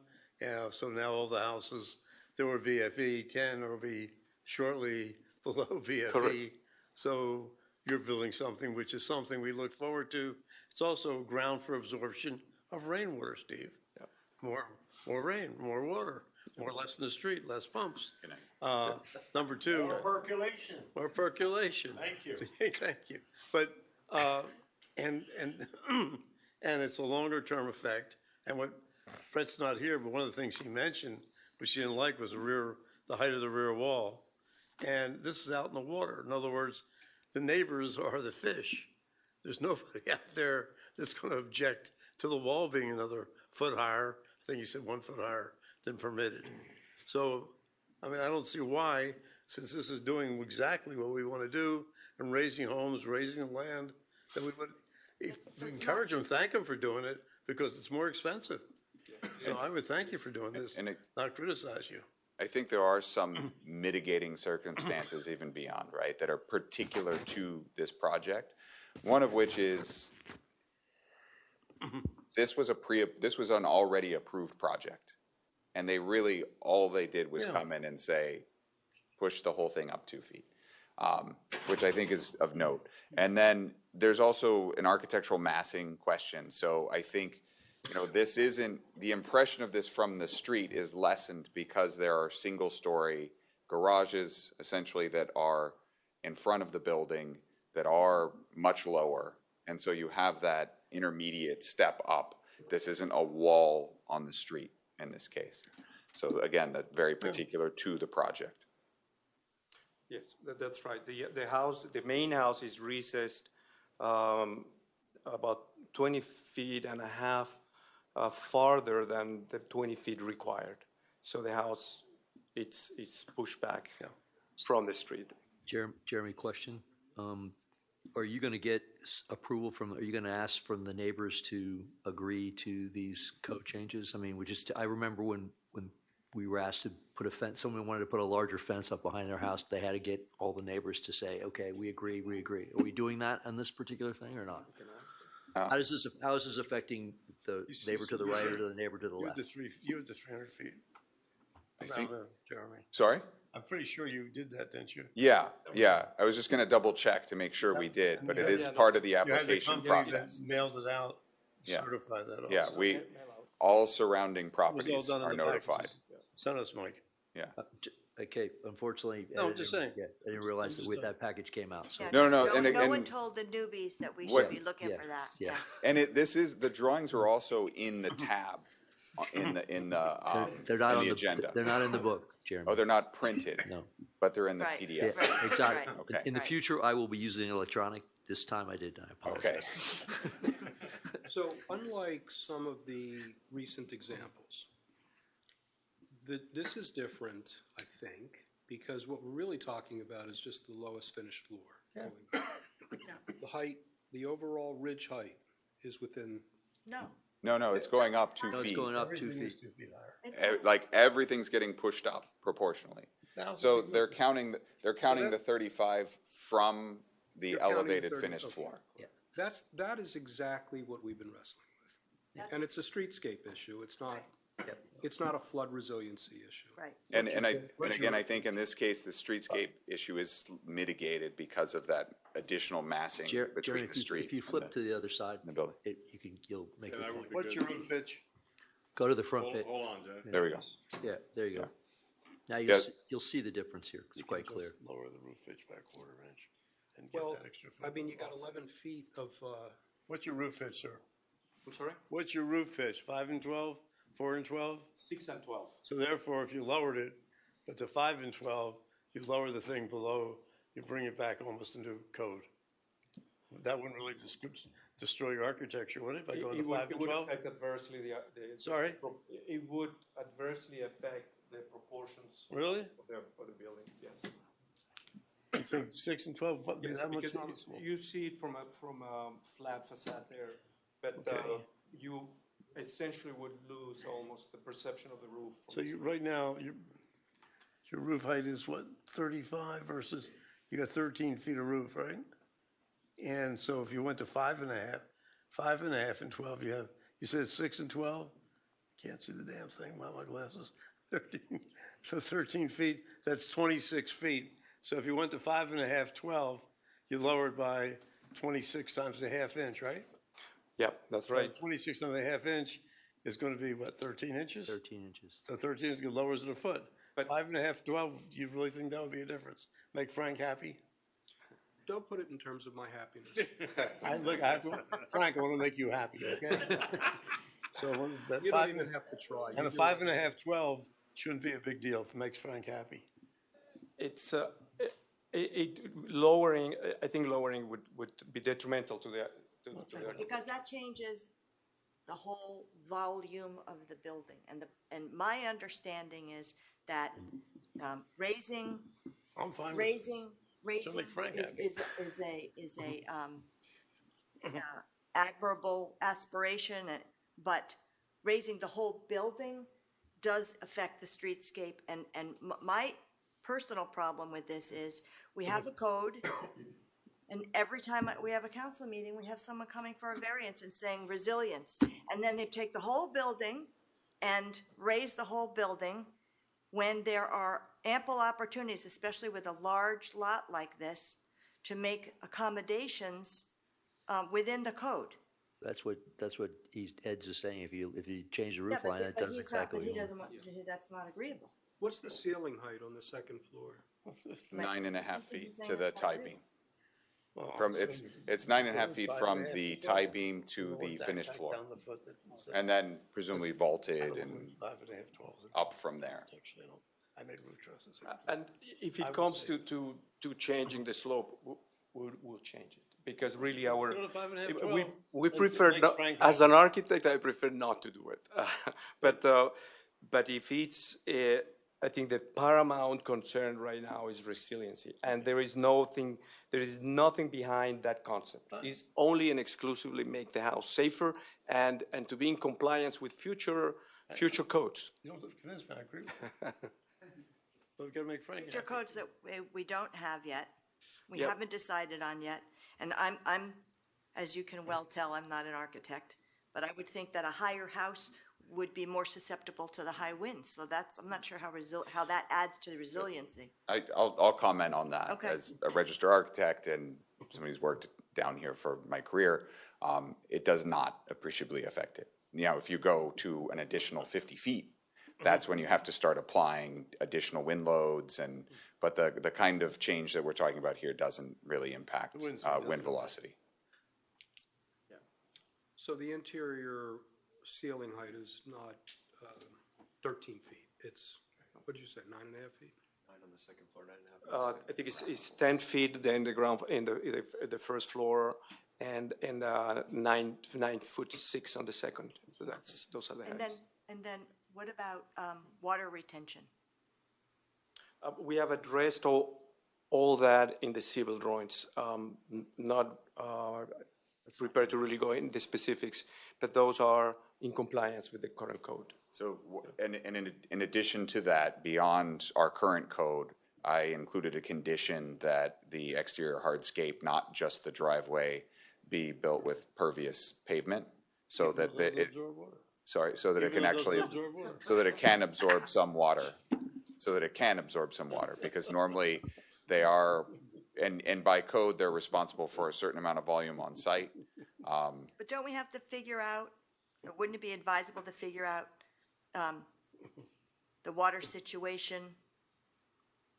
So now all the houses that were BFE 10 will be shortly below BFE. Correct. So you're building something which is something we look forward to. It's also ground for absorption of rainwater, Steve. Yeah. More rain, more water, more less in the street, less pumps. Number two. More percolation. More percolation. Thank you. Thank you. But, and it's a longer term effect. And what, Fred's not here, but one of the things he mentioned, which he didn't like, was the height of the rear wall. And this is out in the water. In other words, the neighbors are the fish. There's nobody out there that's going to object to the wall being another foot higher. I think you said 1 foot higher than permitted. So, I mean, I don't see why, since this is doing exactly what we want to do, and raising homes, raising land, that we would encourage them, thank them for doing it, because it's more expensive. So I would thank you for doing this, not criticize you. I think there are some mitigating circumstances even beyond, right, that are particular to this project. One of which is this was an already approved project, and they really all they did was come in and say, push the whole thing up 2 feet, which I think is of note. And then there's also an architectural massing question. So I think, this isn't, the impression of this from the street is lessened because there are single-story garages essentially that are in front of the building that are much lower. And so you have that intermediate step up. This isn't a wall on the street in this case. So again, that's very particular to the project. Yes, that's right. The main house is recessed about 20 feet and a half farther than the 20 feet required. So the house, it's pushed back from the street. Jeremy, question. are you going to get approval from, are you going to ask from the neighbors to agree to these code changes? I mean, I remember when we were asked to put a fence, someone wanted to put a larger fence up behind their house, they had to get all the neighbors to say, okay, we agree, we agree. Are we doing that on this particular thing or not? How is this affecting the neighbor to the right or the neighbor to the left? You had the 300 feet. I think- Jeremy. Sorry? I'm pretty sure you did that, didn't you? Yeah, yeah. I was just gonna double check to make sure we did, but it is part of the application process. Mailed it out, Yeah. certified that also. Yeah, all surrounding It was all properties done in are the notified. packages. Send us, Mike. Yeah. Okay, unfortunately. No, I I'm just didn't- saying. I didn't realize I'm that just that package came out, so. Yeah, No. No and- one told the newbies that we What- should be looking for that. Yeah. And the drawings are also in the tab, in the They're not in on the agenda. They're not in the book, Jeremy. Oh, they're not printed? No. But they're in the Right. PDF? Yeah, exactly. Okay. In the future, I will be using electronic. This time I did, I apologize. So unlike some of the recent examples, this is different, I think, because what we're really talking about is just the lowest finished floor. The height, the overall ridge height is within, No, No, it's going up 2 No, it's feet. going up 2 Everything is feet. 2 feet higher. Like, everything's getting pushed up proportionally. So they're counting the 35 from the You're counting the elevated 30, finished okay. floor. that is exactly what we've been wrestling with. And it's a streetscape issue, it's not a flood resiliency issue. Right. And again, I think in this case, the streetscape issue is mitigated because of that additional massing Jeremy, between the street. if you flip to the other side, the building. you'll make Yeah, a that point. would be What's good. your roof pitch? Go to the front bit. Hold on, Jack. There we go. Yeah, there you go. Now Yes. you'll see the difference here. It's quite Just clear. Lower the roof pitch by a quarter inch and get Well, that extra foot. I mean, you got 11 feet of, What's your roof pitch, sir? I'm sorry? What's your roof pitch? 5 and 12, 4 and 12? 6 and 12. So therefore, if you lowered it, but to 5 and 12, you lower the thing below, you bring it back almost into code. That wouldn't really destroy your architecture, would it, by going to 5 and 12? affect adversely the. Sorry? It would adversely affect the proportions. Really? Of the building, yes. You think 6 and 12 would be Yes, that much because noticeable? you see it from a flat facade there, but Okay. you essentially would lose almost the perception of the roof. So you, right now, your roof height is what, 35 versus, you got 13 feet of roof, right? And so if you went to 5 and a half and 12, you said 6 and 12? Can't see the damn thing without my glasses. 13, so 13 feet, that's 26 feet. So if you went to 5 and a half, 12, you lowered by 26 times a half inch, right? Yep, that's So right. 26 and a half inch is going to be what, 13 inches? 13 inches. So 13 is lowers it a foot. But 5 and a half, 12, do you really think that would be a difference? Make Frank happy? Don't put it in terms of my happiness. Frank, I want to make you happy, okay? So that You 5 don't even have to try. and a 5 and a half, 12 shouldn't be a big deal if it makes Frank happy. It's, lowering, I think lowering would be detrimental to the. Because that changes the whole volume of the building. And my understanding is that raising I'm fine with raising make Frank happy. is a admirable aspiration, but raising the whole building does affect the streetscape. And my personal problem with this is we have a code, and every time we have a council meeting, we have someone coming for a variance and saying resilience, and then they take the whole building and raise the whole building when there are ample opportunities, especially with a large lot like this, to make accommodations within the code. That's what Ed's is saying. If you change the Yeah, roof but line, that but does he's not- exactly but what he you want. doesn't want- That's not agreeable. What's the ceiling height on the second floor? 9.5 feet to the tie beam. Well, From, I'm it's, saying it's 9.5 feet 5 from and a half the to tie 12. beam to You the want that finished back floor. down the foot that- And then presumably vaulted and 5 and a half, 12. up from there. Actually, I made roof trusses. And if I it would comes say- to changing the slope, we'll change it. Because really our, Go to 5 and a half, we 12. we Makes prefer, not- Frank as happy. an architect, I prefer not to do it. But if it's I think the paramount concern right now is resiliency, and there is nothing behind that concept. It's only and exclusively make the house safer and to be in compliance with future codes. You don't have to convince me, I agree with you. But we gotta make Frank Future happy. codes that we don't have yet, we Yep. haven't decided on yet. And I'm, as you can well tell, I'm not an architect, but I would think that a higher house would be more susceptible to the high winds. So I'm not sure how that adds to the resiliency. I'll comment on that. Okay. As a registered architect and somebody who's worked down here for my career, it does not appreciably affect it. You know, if you go to an additional 50 feet, that's when you have to start applying additional wind loads but the kind of change that we're talking about here doesn't really impact The wind speed wind doesn't. velocity. So the interior ceiling height is not 13 feet. It's, what did you say, 9.5 feet? 9 on the second floor, 9.5. I think it's 10 feet in the ground, in the first floor, and 9'6" on the second. So those are the heights. And then what about water retention? We have addressed all that in the civil drawings. Not prepared to really go into the specifics, but those are in compliance with the current code. So, and in addition to that, beyond our current code, I included a condition that the exterior hardscape, not just the driveway, be built with pervious pavement, so that it, sorry, so that it can actually, so that it can absorb some water, because normally they are, and by code, they're responsible for a certain amount of volume on site. But don't we have to figure out, or wouldn't it be advisable to figure out the water situation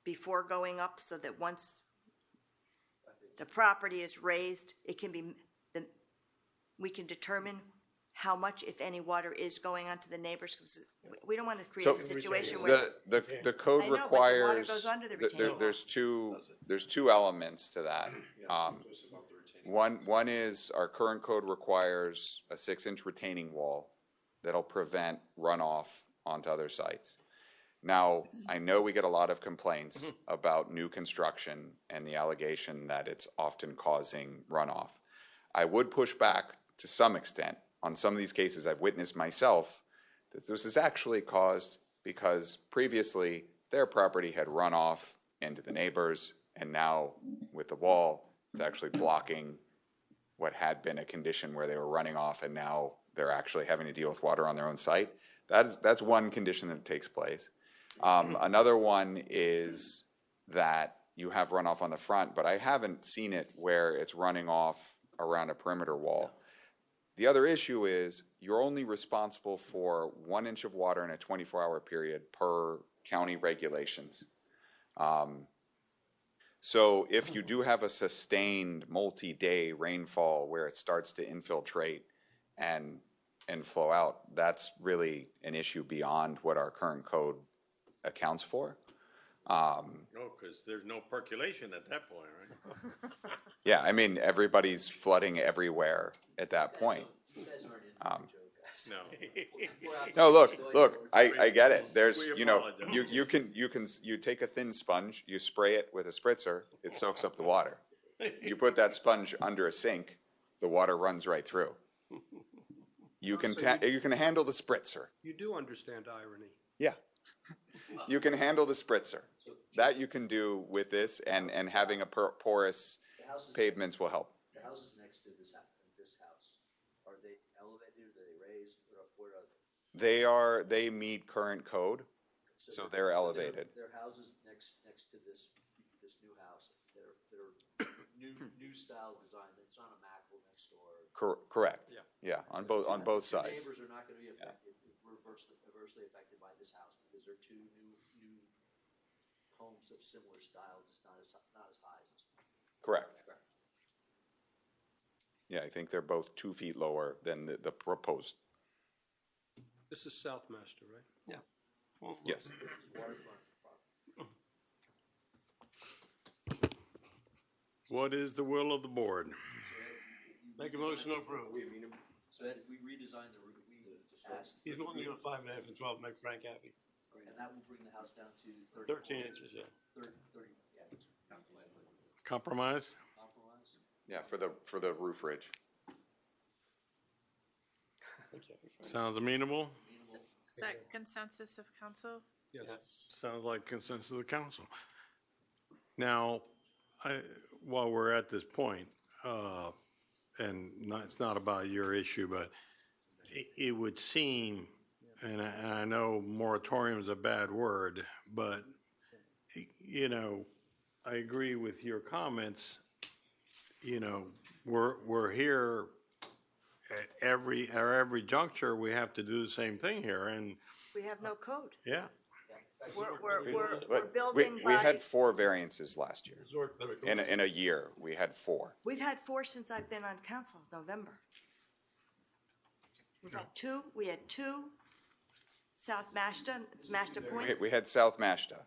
before going up, so that once the property is raised, it can be, we can determine how much, if any, water is going onto the neighbors? Because we don't want to create a situation where. The code I know, but the water requires, goes under the retaining wall. there's two elements to that. One is our current code requires a 6-inch retaining wall that'll prevent runoff onto other sites. Now, I know we get a lot of complaints about new construction and the allegation that it's often causing runoff. I would push back to some extent. On some of these cases I've witnessed myself, that this is actually caused because previously their property had run off into the neighbors, and now with the wall, it's actually blocking what had been a condition where they were running off, and now they're actually having to deal with water on their own site. That's one condition that takes place. Another one is that you have runoff on the front, but I haven't seen it where it's running off around a perimeter wall. The other issue is you're only responsible for 1 inch of water in a 24-hour period per county regulations. So if you do have a sustained multi-day rainfall where it starts to infiltrate and flow out, that's really an issue beyond what our current code accounts for. Oh, because there's no percolation at that point, right? Yeah, I mean, everybody's flooding everywhere at that point. No. No, look, I get it. There's, We you know, apologize. you take a thin sponge, you spray it with a spritzer, it soaks up the water. You put that sponge under a sink, the water runs right through. You can handle the spritzer. You do understand irony. Yeah. You can handle the spritzer. That you can do with this, and having a porous pavements will help. The houses next to this house, are they elevated, are they raised, what are they? They meet current code, so they're elevated. They're houses next to this new house, they're new style design, it's not a Mackville next door. Correct. Yeah, on both sides. Neighbors are not gonna be affected, adversely affected by this house, because they're two new homes of similar style, just not as high as this one. Correct. Yeah, I think they're both 2 feet lower than the proposed. This is South Master, right? Yeah. Yes. What is the will of the board? Make a motion to approve. So if we redesign the route, we asked. He's willing to go 5.5 and 12, make Frank happy. And that will bring the house down to 13 inches, yeah. 30, yeah. Compromise? Compromise? Yeah, for the roof ridge. Sounds amenable? Is that consensus of council? Yes. Sounds like consensus of the council. Now, while we're at this point, and it's not about your issue, but it would seem, and I know moratorium is a bad word, but, I agree with your comments. We're here at every juncture, we have to do the same thing here, and, We have no code. yeah. We're building We by, had 4 variances last year. In a year, we had 4. we've had 4 since I've been on council, November. We had two South Mashta Point. We had South Mashta.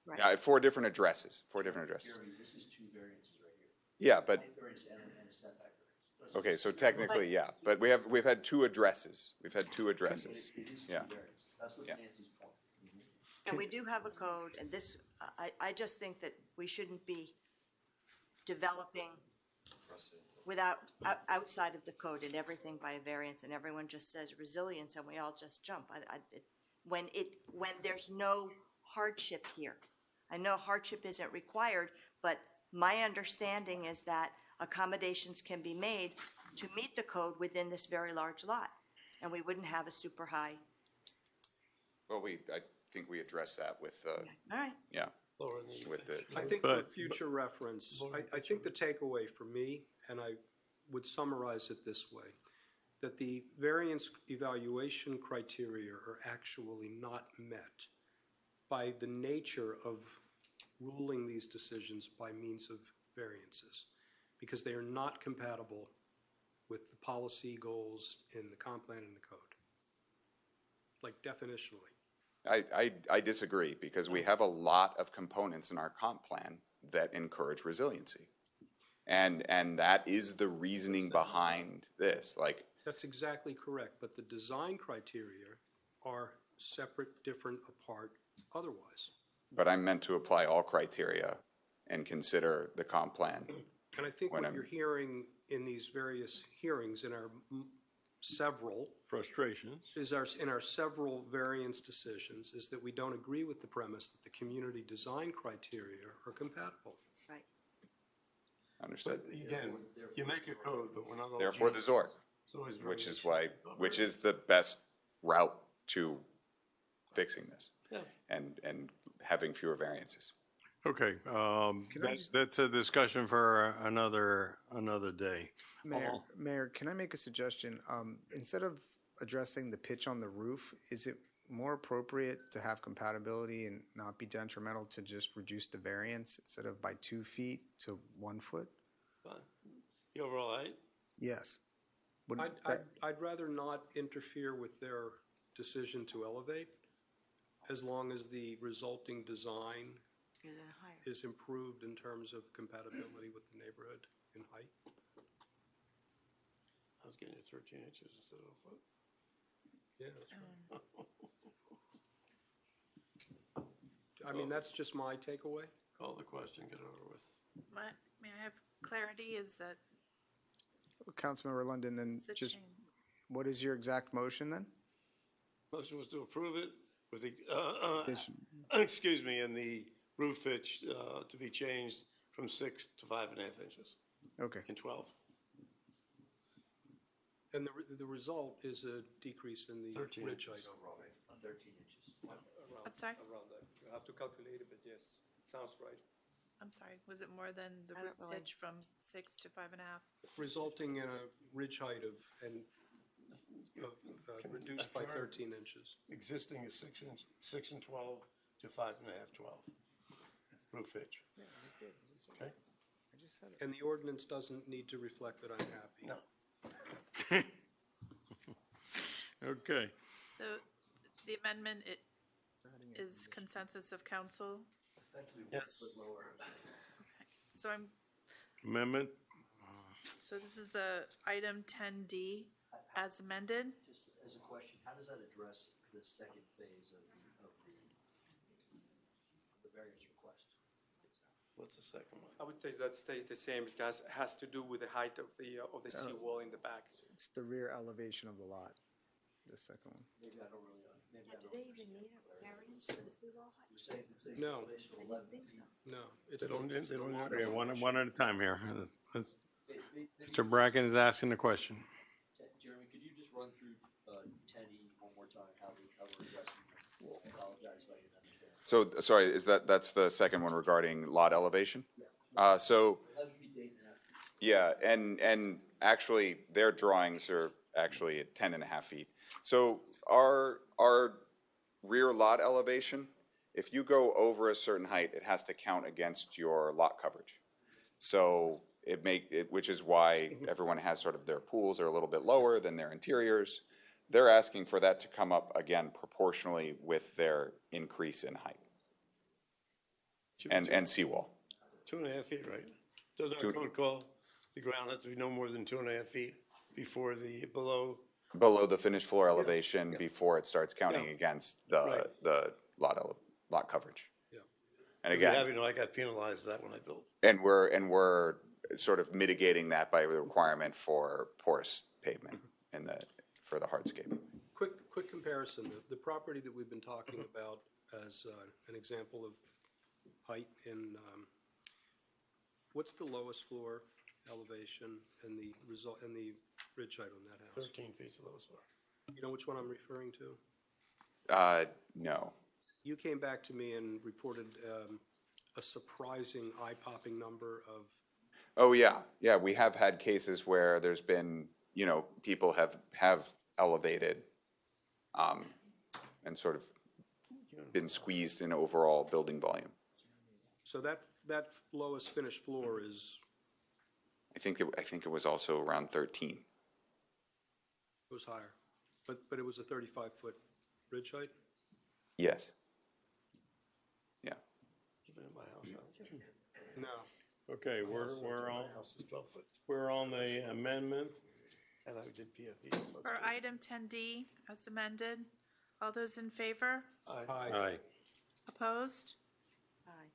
Right. Yeah, 4 different addresses, 4 different addresses. Jeremy, this is 2 variances right here. Yeah, but, Height variance and a setback variance. okay, so technically, yeah, but we've had 2 addresses. We've had 2 addresses. It is 2 Yeah. variances. That's what's Yeah. Nancy's point. And we do have a code, and this, I just think that we shouldn't be developing outside of the code and everything by a variance, and everyone just says resilience, and we all just jump. When there's no hardship here. I know hardship isn't required, but my understanding is that accommodations can be made to meet the code within this very large lot, and we wouldn't have a super high. Well, I think we addressed that with, All right. yeah, with the. I think for future reference, I think the takeaway for me, and I would summarize it this way, that the variance evaluation criteria are actually not met by the nature of ruling these decisions by means of variances, because they are not compatible with the policy goals in the comp plan and the code, like definitionally. I disagree, because we have a lot of components in our comp plan that encourage resiliency. And that is the reasoning behind this, like. That's exactly correct, but the design criteria are separate, different, apart otherwise. But I'm meant to apply all criteria and consider the comp plan. And I think when what I'm- you're hearing in these various hearings, in our several. Frustrations. In our several variance decisions, is that we don't agree with the premise that the community design criteria are compatible. Right. Understood. Again, you make a code, but we're not all. Therefore, the ZORC, It's always very which is the best route to fixing this. Yeah. And having fewer variances. Okay, that's a discussion for another day. Mayor, can I make a suggestion? Instead of addressing the pitch on the roof, is it more appropriate to have compatibility and not be detrimental to just reduce the variance instead of by 2 feet to 1 foot? Fine. The overall height? Yes. I'd rather not interfere with their decision to elevate, as long as the resulting design is improved in terms of compatibility with the neighborhood in height. I was getting it 13 inches instead of a foot. Yeah, that's right. I mean, that's just my takeaway. Call the question, get it over with. May I have clarity? Is that Councilmember London, then is the just, change? what is your exact motion then? Motion was to approve it with the, excuse me, and the roof pitch to be changed from 6 to 5.5 inches. Okay. In 12. And the result is a decrease in the 13 ridge inches. height. 13 inches. I'm sorry? Around that. You have to calculate it, but yes, sounds right. I'm sorry, was it more than the I roof don't really- pitch from 6 to 5.5? Resulting in a ridge height of reduced by 13 inches. Existing is 6 and 12 to 5.5, 12. Roof pitch. Yeah, I just did. Okay. And the ordinance doesn't need to reflect that I'm happy. No. Okay, So the amendment, it is consensus of council? Yes. So amendment, so this is the item 10D as amended? Just as a question, how does that address the second phase of the What's the second one? I would say that stays the same because it has to do with the height of the seawall in the back. It's the rear elevation of the lot, the second one. Do they even need a variance for the seawall height? No, I didn't think so. no. They don't, they don't. Okay, one at a time here. Mr. Bracken is asking the question. Jeremy, could you just run through 10E one more time, how we're addressing it? I apologize if I didn't understand. So, sorry, that's the second one regarding lot elevation? So, 11 feet to 8.5 feet. yeah, and actually, their drawings are actually at 10.5 feet. So our rear lot elevation, if you go over a certain height, it has to count against your lot coverage. So which is why everyone has sort of their pools are a little bit lower than their interiors. They're asking for that to come up again proportionally with their increase in height and seawall. 2.5 feet, right? Doesn't our code call the ground has to be no more than 2.5 feet before the Below the finished floor elevation before it starts counting against the lot coverage. Yeah. And again, I got penalized that when I built. and we're sort of mitigating that by the requirement for porous pavement for the hardscape. quick comparison, the property that we've been talking about as an example of height in, what's the lowest floor elevation and the ridge height on that house? 13 feet is the lowest floor. You know which one I'm referring to? No. You came back to me and reported a surprising eye-popping number of. Oh, yeah. We have had cases where there's been, people have elevated and sort of been squeezed in overall building volume. So that lowest finished floor is. I think it was also around 13. It was higher, but it was a 35-foot ridge height? Yes. Yeah. No. Okay, we're on the amendment. And I did PFE. For item 10D as amended, all those in favor? Aye. Opposed? Aye.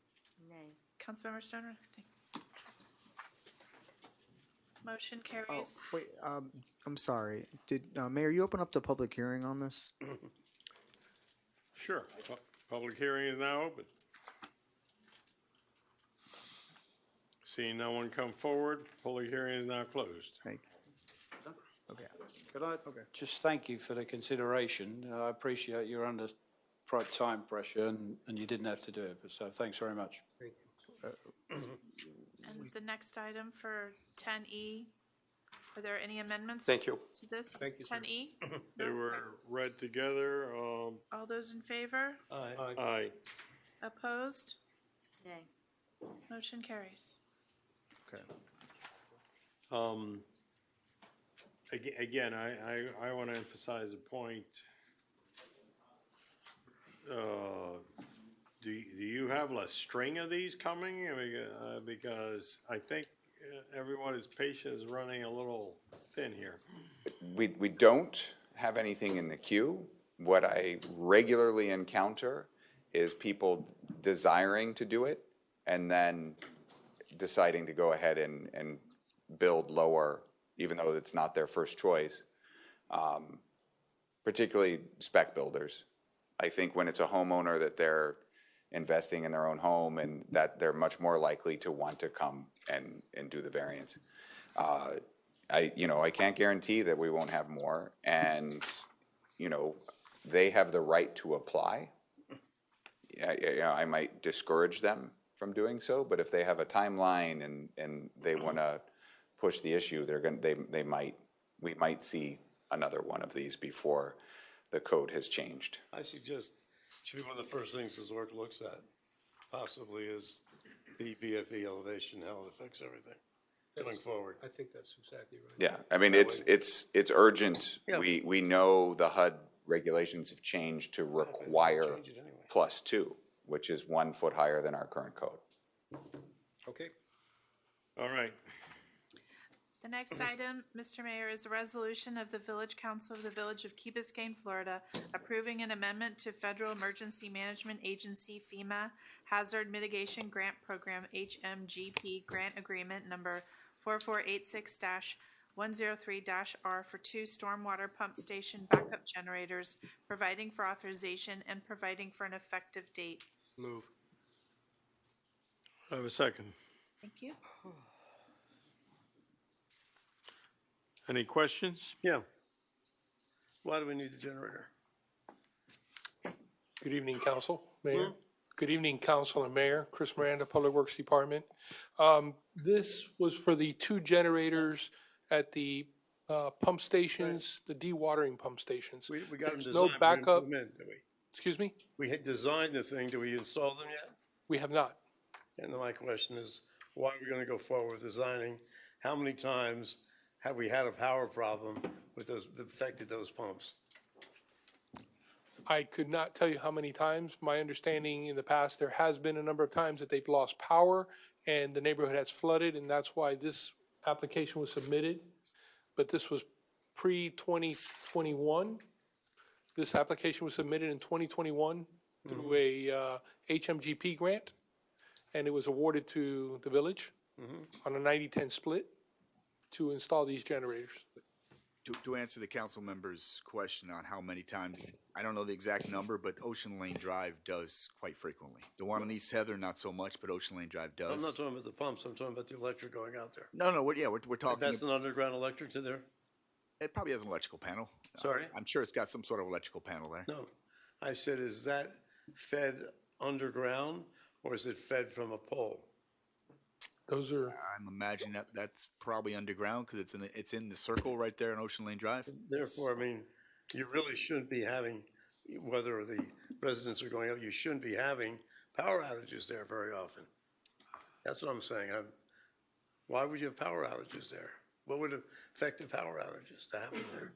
Nay. Councilmember Stoner? Motion Oh, carries. wait, I'm sorry. Did, Mayor, you open up the public hearing on this? Sure. Public hearing is now open. Seeing no one come forward, public hearing is now closed. Thank you. Okay. Could I just thank you for the consideration? I appreciate you're under time pressure and you didn't have to do it, but so thanks very much. Thank you. And the next item for 10E, are there any amendments? Thank you. To this, Thank you, sir. 10E? They were read together. All those in favor? Aye. Opposed? Nay. Motion carries. Okay. Again, I want to emphasize a point. Do you have a string of these coming? Because I think everyone's patience is running a little thin here. We don't have anything in the queue. What I regularly encounter is people desiring to do it and then deciding to go ahead and build lower, even though it's not their first choice, particularly spec builders. I think when it's a homeowner that they're investing in their own home and that they're much more likely to want to come and do the variance. I can't guarantee that we won't have more, and, they have the right to apply. I might discourage them from doing so, but if they have a timeline and they want to push the issue, we might see another one of these before the code has changed. I suggest should be one of the first things the ZORC looks at, possibly, is the BFE elevation, how it affects everything going forward. I think that's exactly right. Yeah, I mean, it's urgent. Yeah. We know the HUD regulations have changed to require +2, which is 1 foot higher than our current code. Okay. All right. The next item, Mr. Mayor, is a resolution of the Village Council of the Village of Key Biscayne, Florida, approving an amendment to Federal Emergency Management Agency FEMA Hazard Mitigation Grant Program HMGP Grant Agreement Number 4486-103-R for 2 stormwater pump station backup generators, providing for authorization and providing for an effective date. Move. I have a second. Thank you. Any questions? Yeah. Why do we need the generator? Good evening, Council, Mayor. Good evening, Council and Mayor. Chris Miranda, Public Works Department. This was for the 2 generators at the pump stations, the dewatering pump stations. We got them There's designed. no We didn't backup. put them in, did we? Excuse me? We had designed the thing. Do we install them yet? We have not. And then my question is, why are we going to go forward with designing? How many times have we had a power problem with those, that affected those pumps? I could not tell you how many times. My understanding in the past, there has been a number of times that they've lost power and the neighborhood has flooded, and that's why this application was submitted. But this was pre-2021. This application was submitted in 2021 through a HMGP grant, and it was awarded to the village on a 90-10 split to install these generators. To answer the council member's question on how many times, I don't know the exact number, but Ocean Lane Drive does quite frequently. The one on East Heather, not so much, but Ocean Lane Drive does. I'm not talking about the pumps. I'm talking about the electric going out there. No, we're talking. That's an underground electric to there? It probably has an electrical panel. Sorry? I'm sure it's got some sort of electrical panel there. No. I said, is that fed underground or is it fed from a pole? Those are. I'm imagining that's probably underground because it's in the circle right there on Ocean Lane Drive. Therefore, I mean, you really shouldn't be having, whether the residents are going out, you shouldn't be having power outages there very often. That's what I'm saying. Why would you have power outages there? What would affect the power outages to happen there?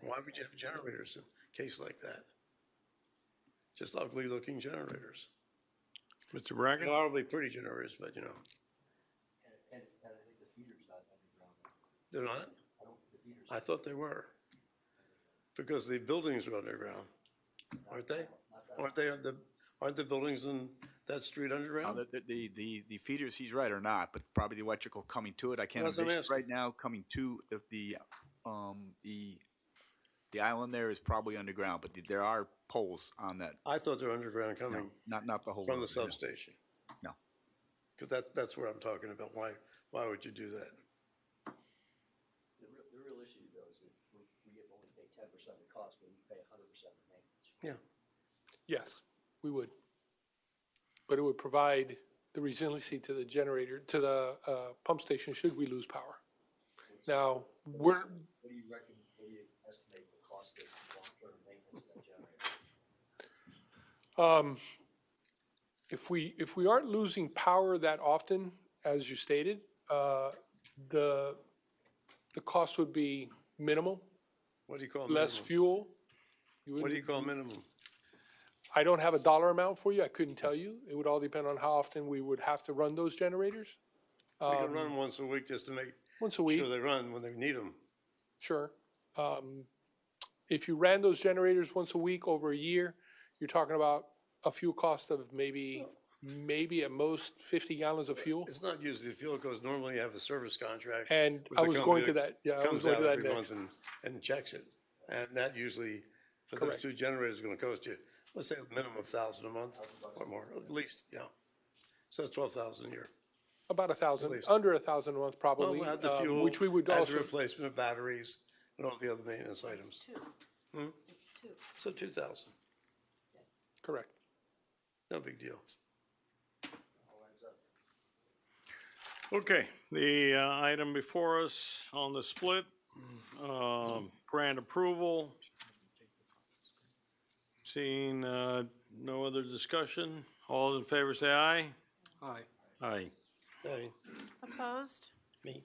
Why would you have generators in a case like that? Just ugly looking generators. Mr. Bracken? Horribly pretty generators, but you know. And I think the feeder's not underground. They're not? I don't think the feeder's. I thought they were. Because the buildings are underground, aren't they? Aren't the buildings in that street underground? The feeders, he's right, or not, but probably the electrical coming to it. I can't That's what I'm envision asking. right now coming to the island there is probably underground, but there are poles on that. I thought they were underground coming Not the whole. from the road, no. substation. No. Because that's where I'm talking about. Why would you do that? The real issue though is that we only pay 10% of the cost, but we pay 100% of the maintenance. Yeah. Yes, we would. But it would provide the resiliency to the generator, to the pump station should we lose power. Now, What do you estimate the cost of long-term maintenance of that generator? if we aren't losing power that often, as you stated, the cost would be minimal. What do you call Less minimum? fuel. What do you call minimum? I don't have a dollar amount for you. I couldn't tell you. It would all depend on how often we would have to run those generators. We can run once a week just to make Once a week. sure they run when they need them. Sure. If you ran those generators once a week over a year, you're talking about a fuel cost of maybe at most 50 gallons of fuel. It's not usually the fuel because normally you have a service contract. And with I the was company going to that. Yeah, I was comes going out to that every next. month and checks it. And that usually, for those Correct. 2 generators, is going to cost you, let's say a minimum of $1,000 a month or more, at least, yeah. So it's $12,000 a year. About 1,000, least. under 1,000 a month probably, Well, add the fuel, which we would add also. the replacement of batteries and all the other maintenance items. It's 2. So 2,000, Correct. no big deal. Okay, the item before us on the split, grant approval. Seeing no other discussion, all in favor say aye. Aye. Aye. Hey, Opposed? me.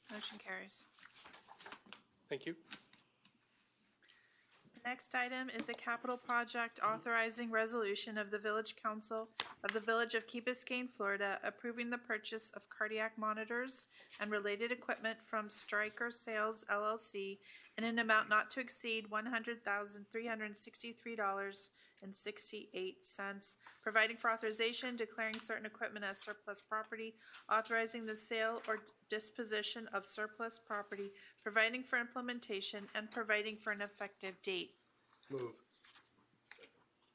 Motion carries. Thank you. The Next item is a capital project authorizing resolution of the Village Council of the Village of Key Biscayne, Florida, approving the purchase of cardiac monitors and related equipment from Stryker Sales LLC in an amount not to exceed $100,363.68, providing for authorization, declaring certain equipment as surplus property, authorizing the sale or disposition of surplus property, providing for implementation, and providing for an effective date. Move.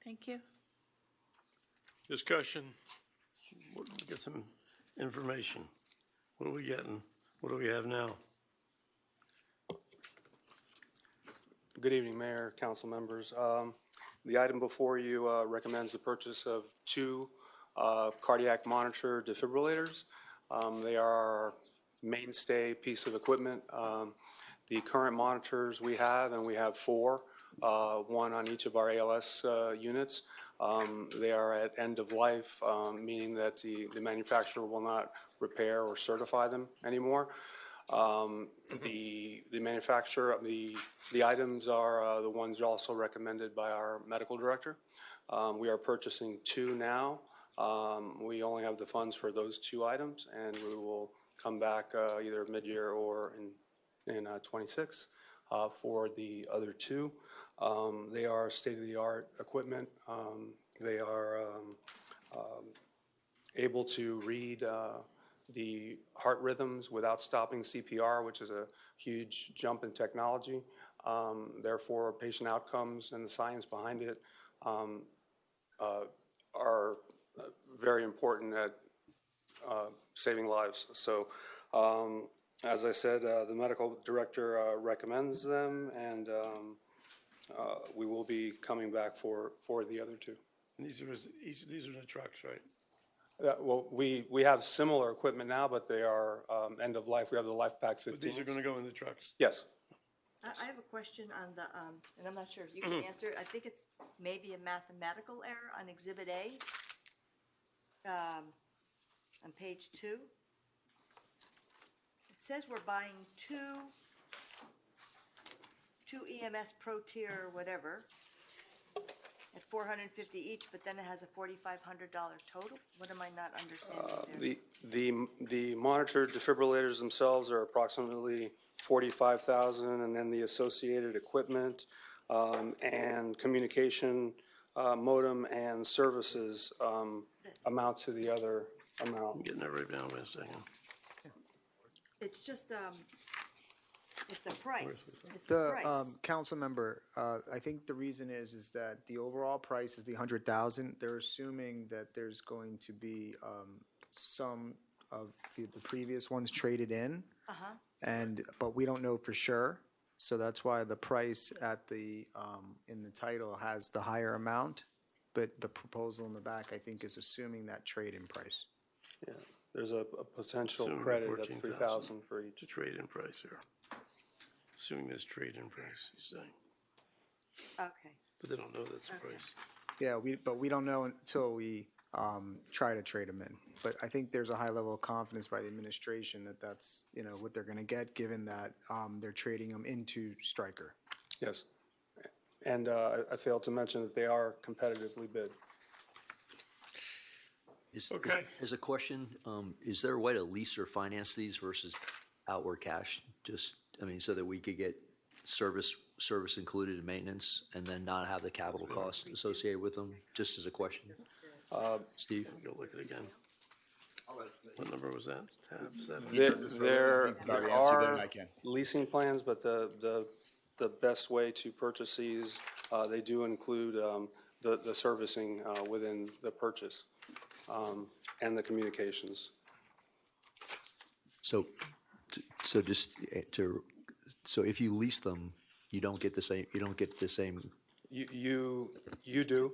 Thank you. Discussion. Get some information. What are we getting? What do we have now? Good evening, Mayor, council members. The item before you recommends the purchase of 2 cardiac monitor defibrillators. They are our mainstay piece of equipment. The current monitors we have, and we have 4, one on each of our ALS units. They are at end of life, meaning that the manufacturer will not repair or certify them anymore. The manufacturer of the items are the ones also recommended by our medical director. We are purchasing 2 now. We only have the funds for those 2 items, and we will come back either mid-year or in 26 for the other 2. They are state-of-the-art equipment. They are able to read the heart rhythms without stopping CPR, which is a huge jump in technology. Therefore, patient outcomes and the science behind it are very important at saving lives. So, as I said, the medical director recommends them, and we will be coming back for the other 2. And these are the trucks, right? Well, we have similar equipment now, but they are end of life. We have the LifePak 15. But these are going to go in the trucks? Yes. I have a question on the, and I'm not sure if you can answer it. I think it's maybe a mathematical error on Exhibit A, on page 2. It says we're buying two EMS Pro Tier or whatever at $450 each, but then it has a $4,500 total. What am I not understanding there? The monitor defibrillators themselves are approximately $45,000, and then the associated equipment and communication modem and services amount to the other amount. I'm getting that right now. Wait a second. It's just, it's the price. It's the The price. council member, I think the reason is that the overall price is the 100,000. They're assuming that there's going to be some of the previous ones traded in, but we don't know for sure. So that's why the price at the in the title has the higher amount, but the proposal in the back, I think, is assuming that trade-in price. Yeah, there's a potential Assuming credit of 14,000 $3,000 for each. The trade-in price here. Assuming there's trade-in price, you're saying. Okay. But they don't know that's the price. Yeah, but we don't know until we try to trade them in. But I think there's a high level of confidence by the administration that that's, what they're going to get, given that they're trading them into Stryker. Yes. And I failed to mention that they are competitively bid. As a question, is there a way to lease or finance these versus outward cash? So that we could get service included in maintenance and then not have the capital costs associated with them, just as a question. Steve? Go look at it again. What number was that? Tab 7? There are leasing plans, but the best way to purchase these, they do include the servicing within the purchase and the communications. So if you lease them, you don't get the same. You do.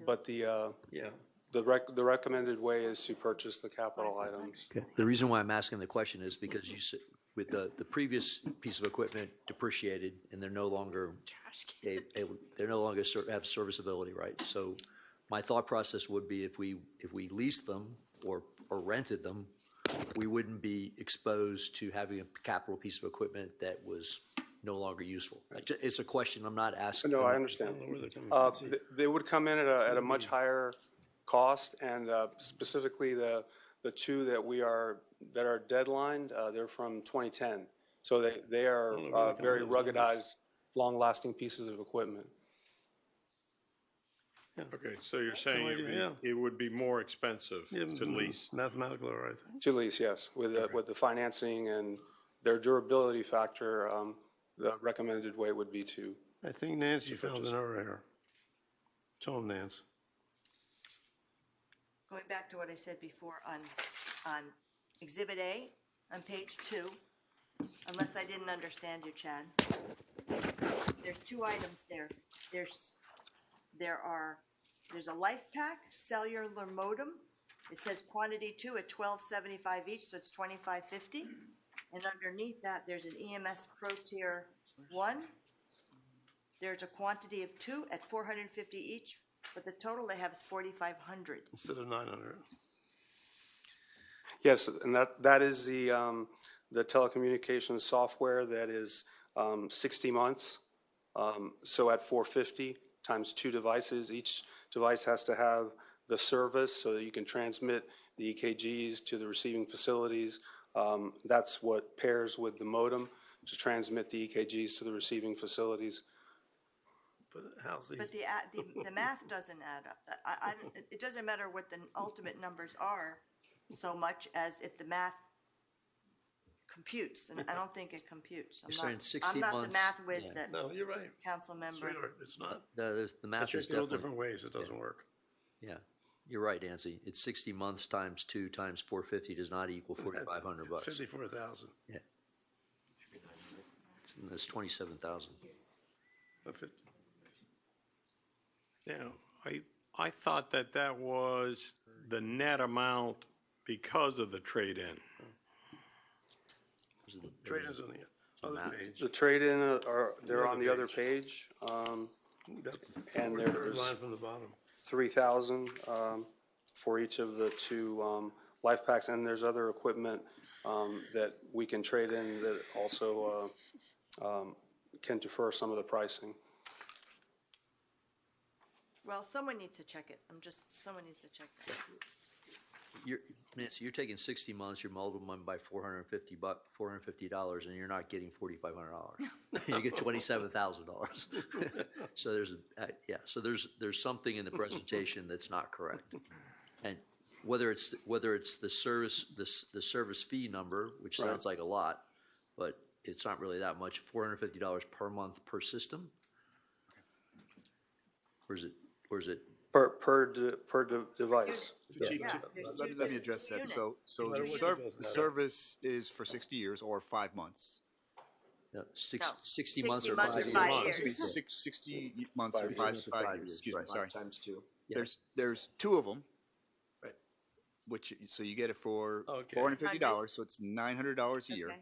But the recommended way is to purchase the capital items. Okay. The reason why I'm asking the question is because you said with the previous piece of equipment depreciated and they're no longer have serviceability, right? So my thought process would be if we leased them or rented them, we wouldn't be exposed to having a capital piece of equipment that was no longer useful? It's a question, I'm not asking. No, I understand. They would come in at a much higher cost, and specifically the two that are deadlined, they're from 2010. So they are very ruggedized, long-lasting pieces of equipment. Okay, so you're saying it would be more expensive to lease? Mathematical error, I think. To lease, yes, with the financing and their durability factor, the recommended way would be to. I think Nancy found an error here. Tell him, Nance. Going back to what I said before on Exhibit A, on page 2, unless I didn't understand you, Chad, there's 2 items there. There's a life pack cellular modem. It says quantity 2 at $12.75 each, so it's $25.50. And underneath that, there's an EMS Pro Tier 1. There's a quantity of 2 at $450 each, but the total they have is $4,500. Instead of 900. Yes, and that is the telecommunications software that is 60 months. So at $450 times 2 devices, each device has to have the service so that you can transmit the EKGs to the receiving facilities. That's what pairs with the modem to transmit the EKGs to the receiving facilities. But how's these? But the math doesn't add up. It doesn't matter what the ultimate numbers are so much as if the math computes, and I don't think it computes. You're saying 60 I'm not the months, math whiz yeah. that No, you're right. council member. Sweetheart, it's not. The math It's is just all definitely. different ways it doesn't work. Yeah, you're right, Nancy. It's 60 months times 2 times 450 does not equal $4,500. 54,000. Yeah. That's 27,000. Yeah, I thought that was the net amount because of the trade-in. Trade-ins on the other page. The trade-in they're on the other page, and there's Line from the bottom. 3,000 for each of the 2 life packs, and there's other equipment that we can trade in that also can defer some of the pricing. Well, someone needs to check it. Someone needs to check that. Nancy, you're taking 60 months, you're multiplying by $450, and you're not getting $4,500. You get $27,000. So there's something in the presentation that's not correct. And whether it's the service fee number, which sounds like a lot, but it's not really that much. $450 per month per system, or is it? Per device. Let me address that. So the service is for 60 years or 5 months. No, 60 months or 5 years. 5 years. 60 months or 5 years. Excuse me, sorry. Times 2. There's 2 of them. Right. So you get it for Okay. $450, so it's $900 a year. Okay.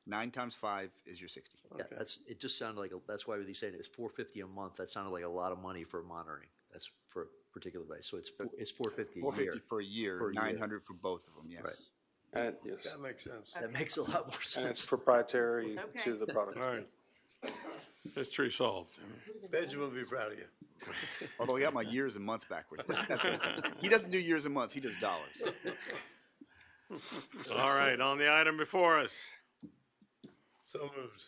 9 times 5 is your 60. Yeah, it just sounded like, that's why they saying it's $450 a month. That sounded like a lot of money for monitoring. That's for a particular device. So it's $450 a year. $450 for a year, 900 for both of them, yes. And, yes. That makes sense. That makes a lot more sense. And it's proprietary to the product. All right. Mystery solved. Benjamin will be proud of you. Although he got my years and months backward. That's okay. He doesn't do years and months, he does dollars. All right, on the item before us. So moved.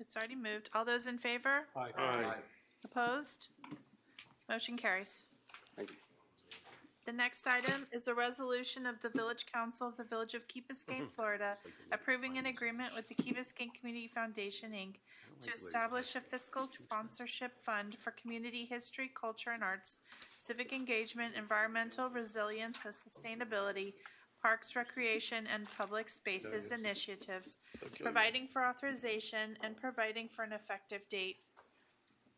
It's already moved. All those in favor? Aye. Opposed? Motion carries. Thank you. The next item is a resolution of the Village Council of the Village of Key Biscayne, Florida, approving an agreement with the Key Biscayne Community Foundation, Inc. to establish a fiscal sponsorship fund for community history, culture and arts, civic engagement, environmental resilience and sustainability, parks, recreation, and public spaces initiatives, providing for authorization and providing for an effective date.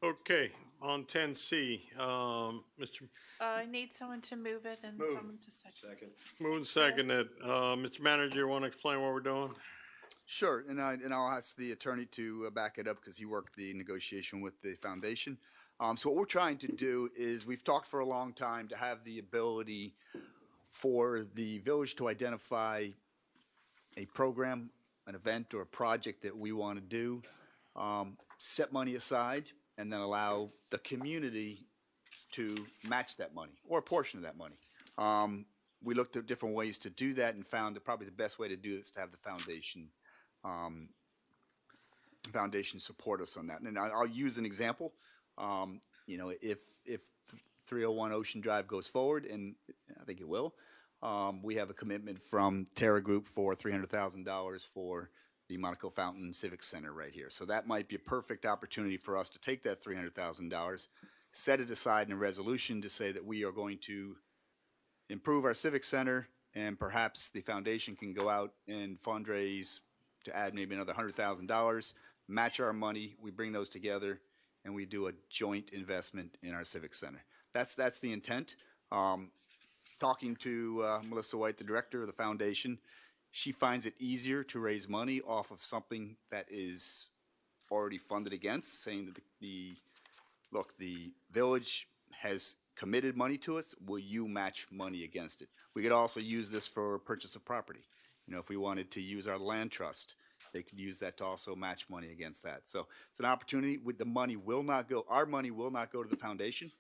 Okay, on 10C, Mr. I need someone to move it and someone to second. Move and second it. Mr. Manager, you want to explain what we're doing? Sure, and I'll ask the attorney to back it up because he worked the negotiation with the foundation. So what we're trying to do is, we've talked for a long time to have the ability for the village to identify a program, an event, or a project that we want to do. set money aside, and then allow the community to match that money, or a portion of that money. We looked at different ways to do that and found that probably the best way to do it is to have the foundation support us on that. And I'll use an example. If 301 Ocean Drive goes forward, and I think it will, we have a commitment from Terra Group for $300,000 for the Monaco Fountain Civic Center right here. So that might be a perfect opportunity for us to take that $300,000, set it aside in a resolution to say that we are going to improve our Civic Center, and perhaps the foundation can go out and fundraise to add maybe another $100,000, match our money, we bring those together, and we do a joint investment in our Civic Center. That's the intent. Talking to Melissa White, the director of the foundation, she finds it easier to raise money off of something that is already funded against, saying that the village has committed money to us, will you match money against it? We could also use this for purchase of property. If we wanted to use our land trust, they could use that to also match money against that. So it's an opportunity. Our money will not go to the foundation.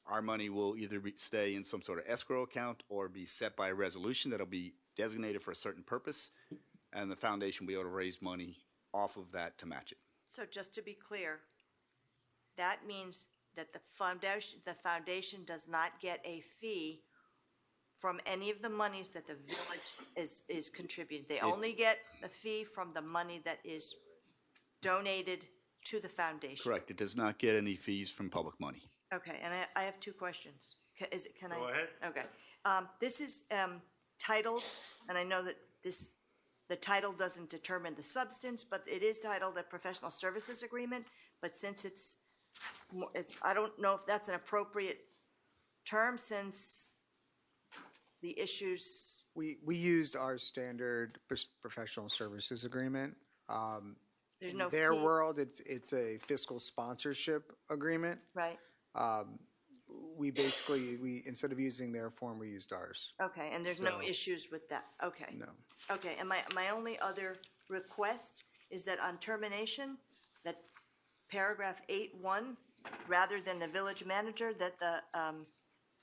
Our money will either stay in some sort of escrow account or be set by a resolution that'll be designated for a certain purpose, and the foundation will be able to raise money off of that to match it. So just to be clear, that means that the foundation does not get a fee from any of the monies that the village is contributing. They only get a fee from the money that is donated to the foundation. Correct. It does not get any fees from public money. Okay, and I have two questions. Can I? Go ahead. Okay. This is titled, and I know that the title doesn't determine the substance, but it is titled a professional services agreement. But since it's I don't know if that's an appropriate term since the issues. We used our standard professional services agreement. There's no In their fee. world, it's a fiscal sponsorship agreement. Right. We instead of using their form, we used ours. Okay, and there's no So- issues with that. Okay. No. Okay, and my only other request is that on termination, that paragraph 8.1, rather than the village manager, that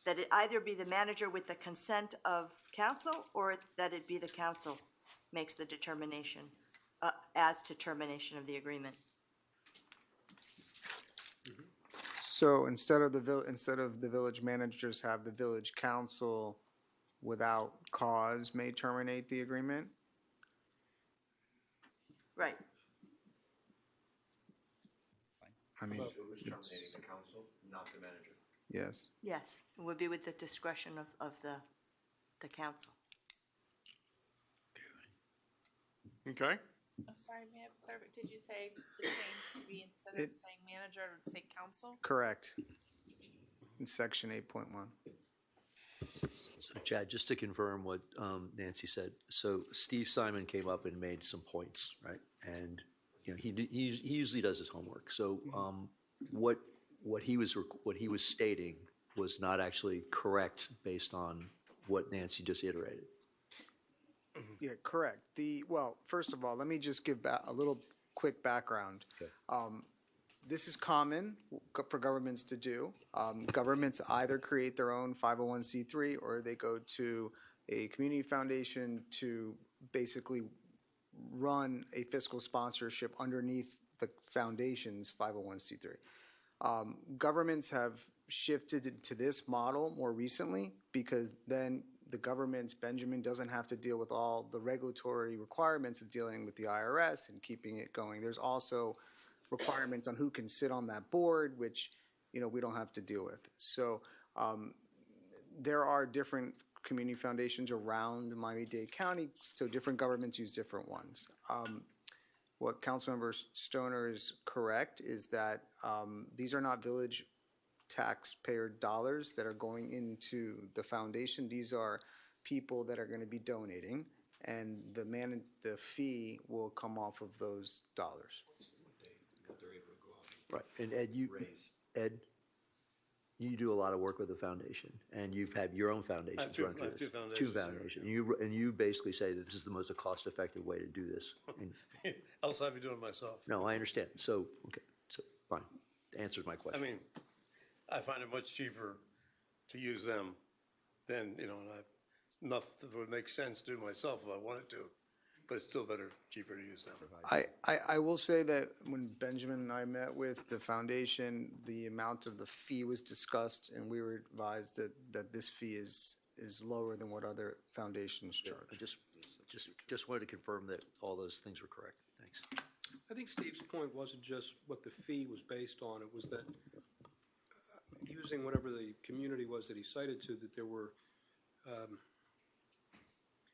that it either be the manager with the consent of council, or that it be the council makes the determination as to termination of the agreement. So instead of the village managers, have the village council without cause may terminate the agreement? Right. I mean, Who's terminating, the council, not the manager? yes. Yes, it would be with the discretion of the council. Okay. I'm sorry, may I have clarity? Did you say the change should be instead of saying manager, it would say council? Correct. In section 8.1. So Chad, just to confirm what Nancy said, so Steve Simon came up and made some points, right? And he usually does his homework. So what he was stating was not actually correct based on what Nancy just iterated. Yeah, correct. Well, first of all, let me just give a little quick background. Okay. This is common for governments to do. Governments either create their own 501c3 or they go to a community foundation to basically run a fiscal sponsorship underneath the foundation's 501c3. Governments have shifted to this model more recently because then the government's Benjamin doesn't have to deal with all the regulatory requirements of dealing with the IRS and keeping it going. There's also requirements on who can sit on that board, which we don't have to deal with. So there are different community foundations around Miami-Dade County, so different governments use different ones. What Councilmember Stoner is correct is that these are not village taxpayer dollars that are going into the foundation. These are people that are going to be donating, and the fee will come off of those dollars. Right, and Ed, Ed? you do a lot of work with the foundation, and you've had your own foundations two- run through I have this. two foundations Two here, foundations. And you basically say that this is the most cost-effective way to do this. And- Else I'd be doing it myself. No, I understand. So, okay, so, fine. Answers my I question. mean, I find it much cheaper to use them than, and enough that would make sense to do myself if I wanted to, but it's still better, cheaper to use them. I will say that when Benjamin and I met with the foundation, the amount of the fee was discussed, and we were advised that this fee is lower than what other foundations charge. I just wanted to confirm that all those things were correct. Thanks. I think Steve's point wasn't just what the fee was based on, it was that using whatever the community was that he cited to, that there were,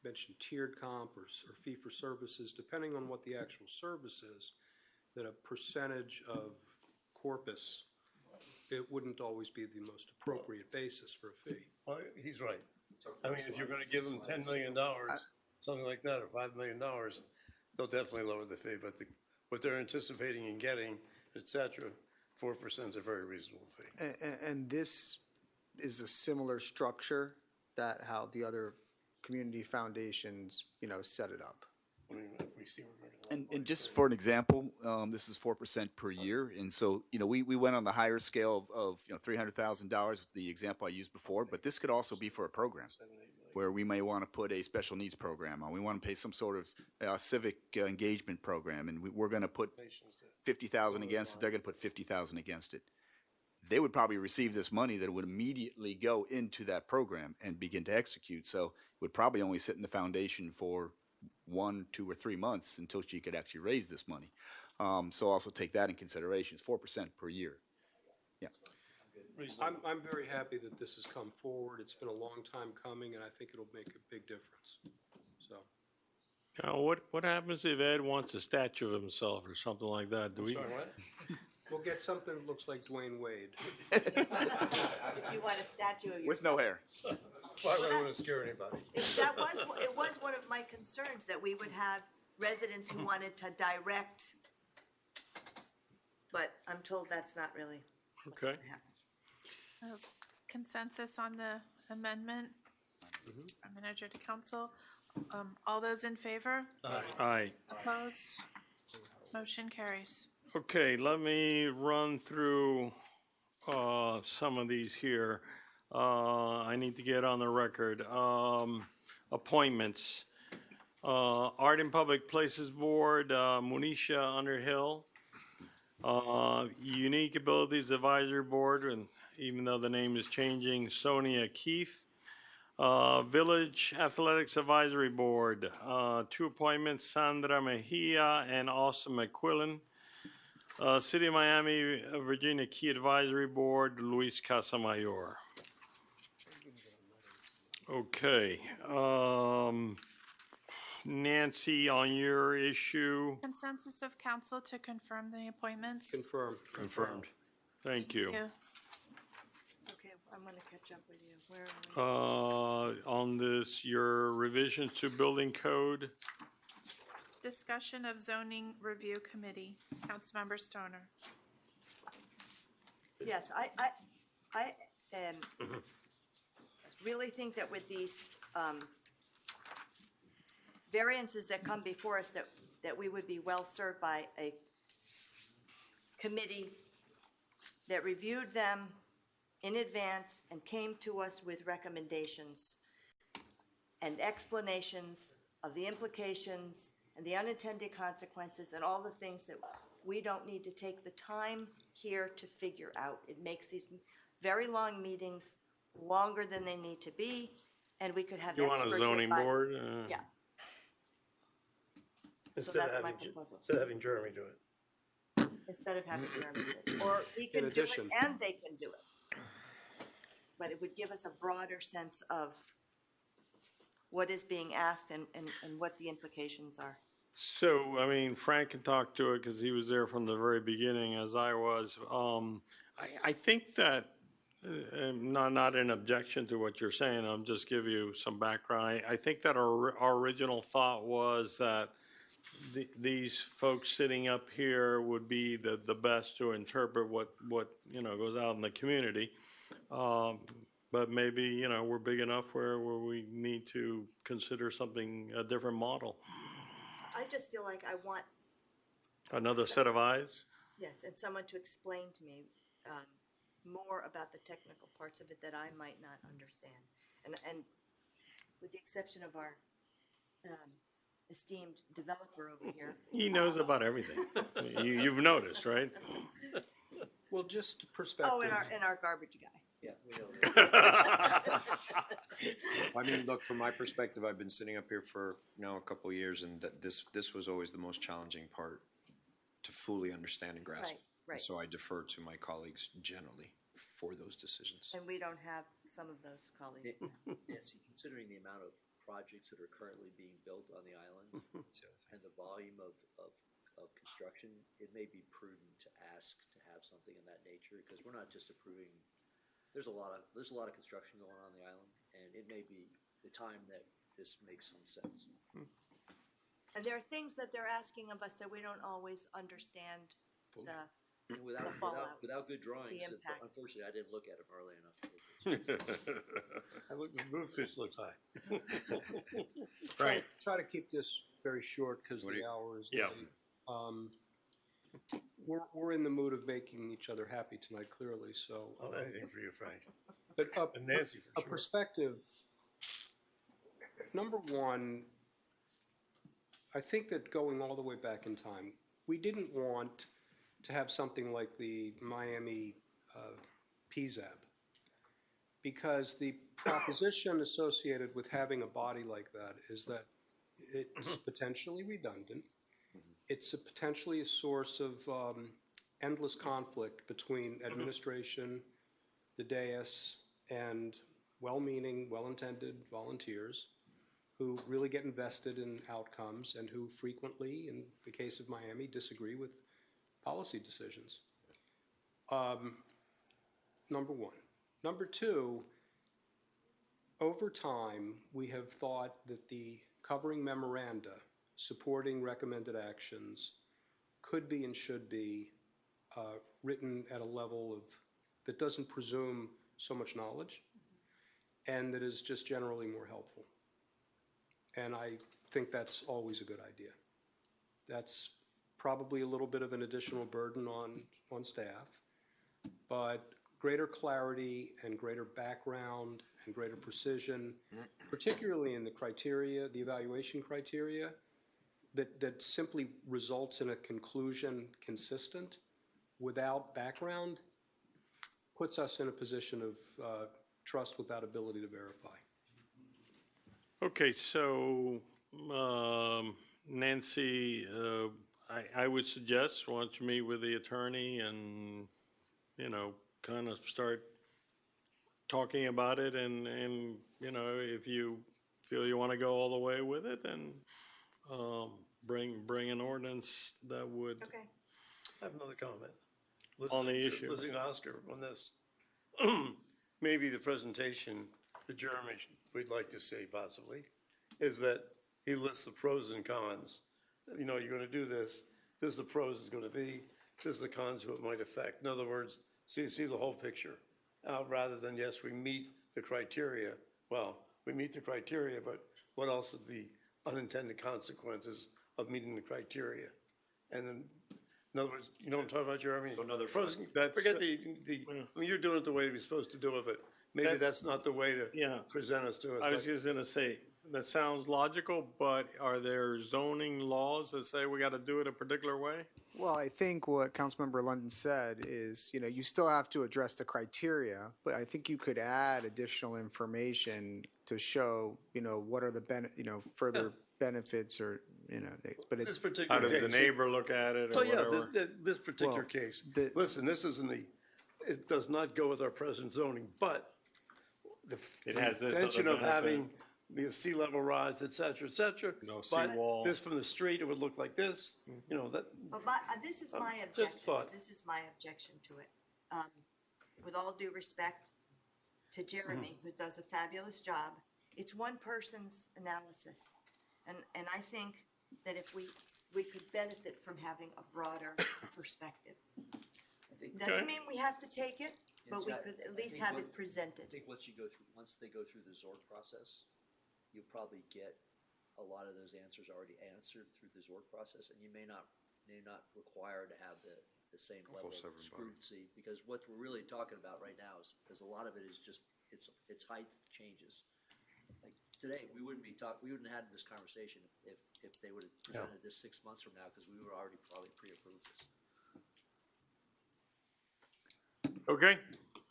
mentioned tiered comp or fee for services, depending on what the actual service is, that a percentage of corpus, it wouldn't always be the most appropriate basis for a fee. Well, he's right. I mean, if you're gonna give them $10 million, something like that, or $5 million, they'll definitely lower the fee, but what they're anticipating and getting, et cetera, 4% is a very reasonable fee. And this is a similar structure that how the other community foundations, set it up. I mean, if we see we're making And just for an example, this is 4% per year, and so, we went on the higher scale of $300,000 with the example I used before, but this could also be for a program where we may want to put a special needs program on. We want to pay some sort of civic engagement program, and we're going to put 50,000 against it, they're going to put 50,000 against it. They would probably receive this money that would immediately go into that program and begin to execute, so it would probably only sit in the foundation for 1, 2, or 3 months until she could actually raise this money. So also take that in consideration. It's 4% per year. Yeah. I'm very happy that this has come forward. It's been a long time coming, and I think it'll make a big difference. So, Now, what happens if Ed wants a statue of himself or something like that? Do we? sorry, what? We'll get something that looks like Dwayne Wade. If you want a statue of yourself. With no hair. Why would I want to scare anybody? It was one of my concerns, that we would have residents who wanted to direct, but I'm told that's not really what's Okay. going to happen. Consensus on the amendment from manager to council. All those in favor? Aye. Opposed? Motion carries. Okay, let me run through some of these here. I need to get on the record. Appointments. Art and Public Places Board, Monisha Underhill. Unique Abilities Advisory Board, and even though the name is changing, Sonia Keefe. Village Athletics Advisory Board, 2 appointments, Sandra Mejia and Austin McQuillan. City of Miami, Virginia Key Advisory Board, Luis Casamayor. Okay, Nancy, on your issue. Consensus of council to confirm the appointments? Confirmed. Confirmed. Thank you. Okay, I'm going to catch up with you. Where are we? On this, your revisions to building code. Discussion of zoning review committee. Councilmember Stoner. Yes, I really think that with these variances that come before us, that we would be well served by a committee that reviewed them in advance and came to us with recommendations and explanations of the implications and the unintended consequences and all the things that we don't need to take the time here to figure out. It makes these very long meetings longer than they need to be, and we could have You want experts a zoning advise- board? Yeah. Instead of that's my having, proposal. instead of having Jeremy do it. Instead of having Jeremy do it. Or we can do it addition. and they can do it. But it would give us a broader sense of what is being asked and what the implications are. So, I mean, Frank can talk to it because he was there from the very beginning, as I was. I think that, not an objection to what you're saying, I'll just give you some background. I think that our original thought was that these folks sitting up here would be the best to interpret what goes out in the community. But maybe, you know, we're big enough where we need to consider something, a different model. I just feel like I want, Another set of eyes? yes, and someone to explain to me more about the technical parts of it that I might not understand. And with the exception of our esteemed developer over here. He knows about everything. You've noticed, right? Well, just perspective. Oh, and our garbage guy. Yeah, we know. I mean, look, from my perspective, I've been sitting up here for now a couple of years, and this was always the most challenging part to fully understand and grasp. Right. And so I defer to my colleagues generally for those decisions. And we don't have some of those colleagues now. Nancy, considering the amount of projects that are currently being built on the island and the volume of construction, it may be prudent to ask to have something in that nature, because we're not just approving, there's a lot of construction going on the island, and it may be the time that this makes some sense. And there are things that they're asking of us that we don't always understand And without good drawings, the impact. unfortunately, I didn't look at them early enough. I looked, the roof pitch looks high. Try to keep this very short because the hour is Yeah. late. We're in the mood of making each other happy tonight, clearly, so. Oh, anything for you, Frank. But And Nancy, for a sure. perspective, number one, I think that going all the way back in time, we didn't want to have something like the Miami PZAB, because the proposition associated with having a body like that is that it's potentially redundant. It's potentially a source of endless conflict between administration, the dais, and well-meaning, well-intended volunteers who really get invested in outcomes and who frequently, in the case of Miami, disagree with policy decisions. Number one. Number two, over time, we have thought that the covering memoranda supporting recommended actions could be and should be written at a level that doesn't presume so much knowledge and that is just generally more helpful. And I think that's always a good idea. That's probably a little bit of an additional burden on staff, but greater clarity and greater background and greater precision, particularly in the criteria, the evaluation criteria, that simply results in a conclusion consistent without background, puts us in a position of trust without ability to verify. Okay, so Nancy, I would suggest, why don't you meet with the attorney and, you know, kind of start talking about it, and you know, if you feel you want to go all the way with it, then bring an ordinance that would. Okay. I have another comment. On the issue. Listening to Oscar on this, maybe the presentation that Jeremy would like to see possibly is that he lists the pros and cons. You know, you're going to do this. This is the pros is going to be. This is the cons who it might affect. In other words, so you see the whole picture, rather than, yes, we meet the criteria. Well, we meet the criteria, but what else is the unintended consequences of meeting the criteria? And then, in other words, you know what I'm talking about, Jeremy? So another Pros, that's- forget I mean, you're doing it the way we're supposed to do it, but maybe that's not the way to Yeah. present us to us. I was just gonna say, that sounds logical, but are there zoning laws that say we gotta do it a particular way? Well, I think what Councilmember London said is, you know, you still have to address the criteria, but I think you could add additional information to show, you know, what are the further benefits or, you know, but This it's. particular How does the case- neighbor look at it So or yeah, whatever? this particular Well, case, listen, this isn't it does not go with our present zoning, but It has this intention other of having benefit. the sea level rise, et cetera, et cetera. No But seawall. this from the street, it would look like this, you know, that, But this is my just objection. thought. This is my objection to it. With all due respect to Jeremy, who does a fabulous job, it's one person's analysis. And I think that if we could benefit from having a broader perspective. Doesn't mean we have to take it, but we could at least have it presented. I think once they go through the ZORC process, you'll probably get a lot of those answers already answered through the ZORC process, and you may not require to have the same level of scrutiny, because what we're really talking about right now is a lot of it is just, it's height changes. Like today, we wouldn't have had this conversation if they would have presented this 6 months from now, because we would already probably pre-approved this. Okay,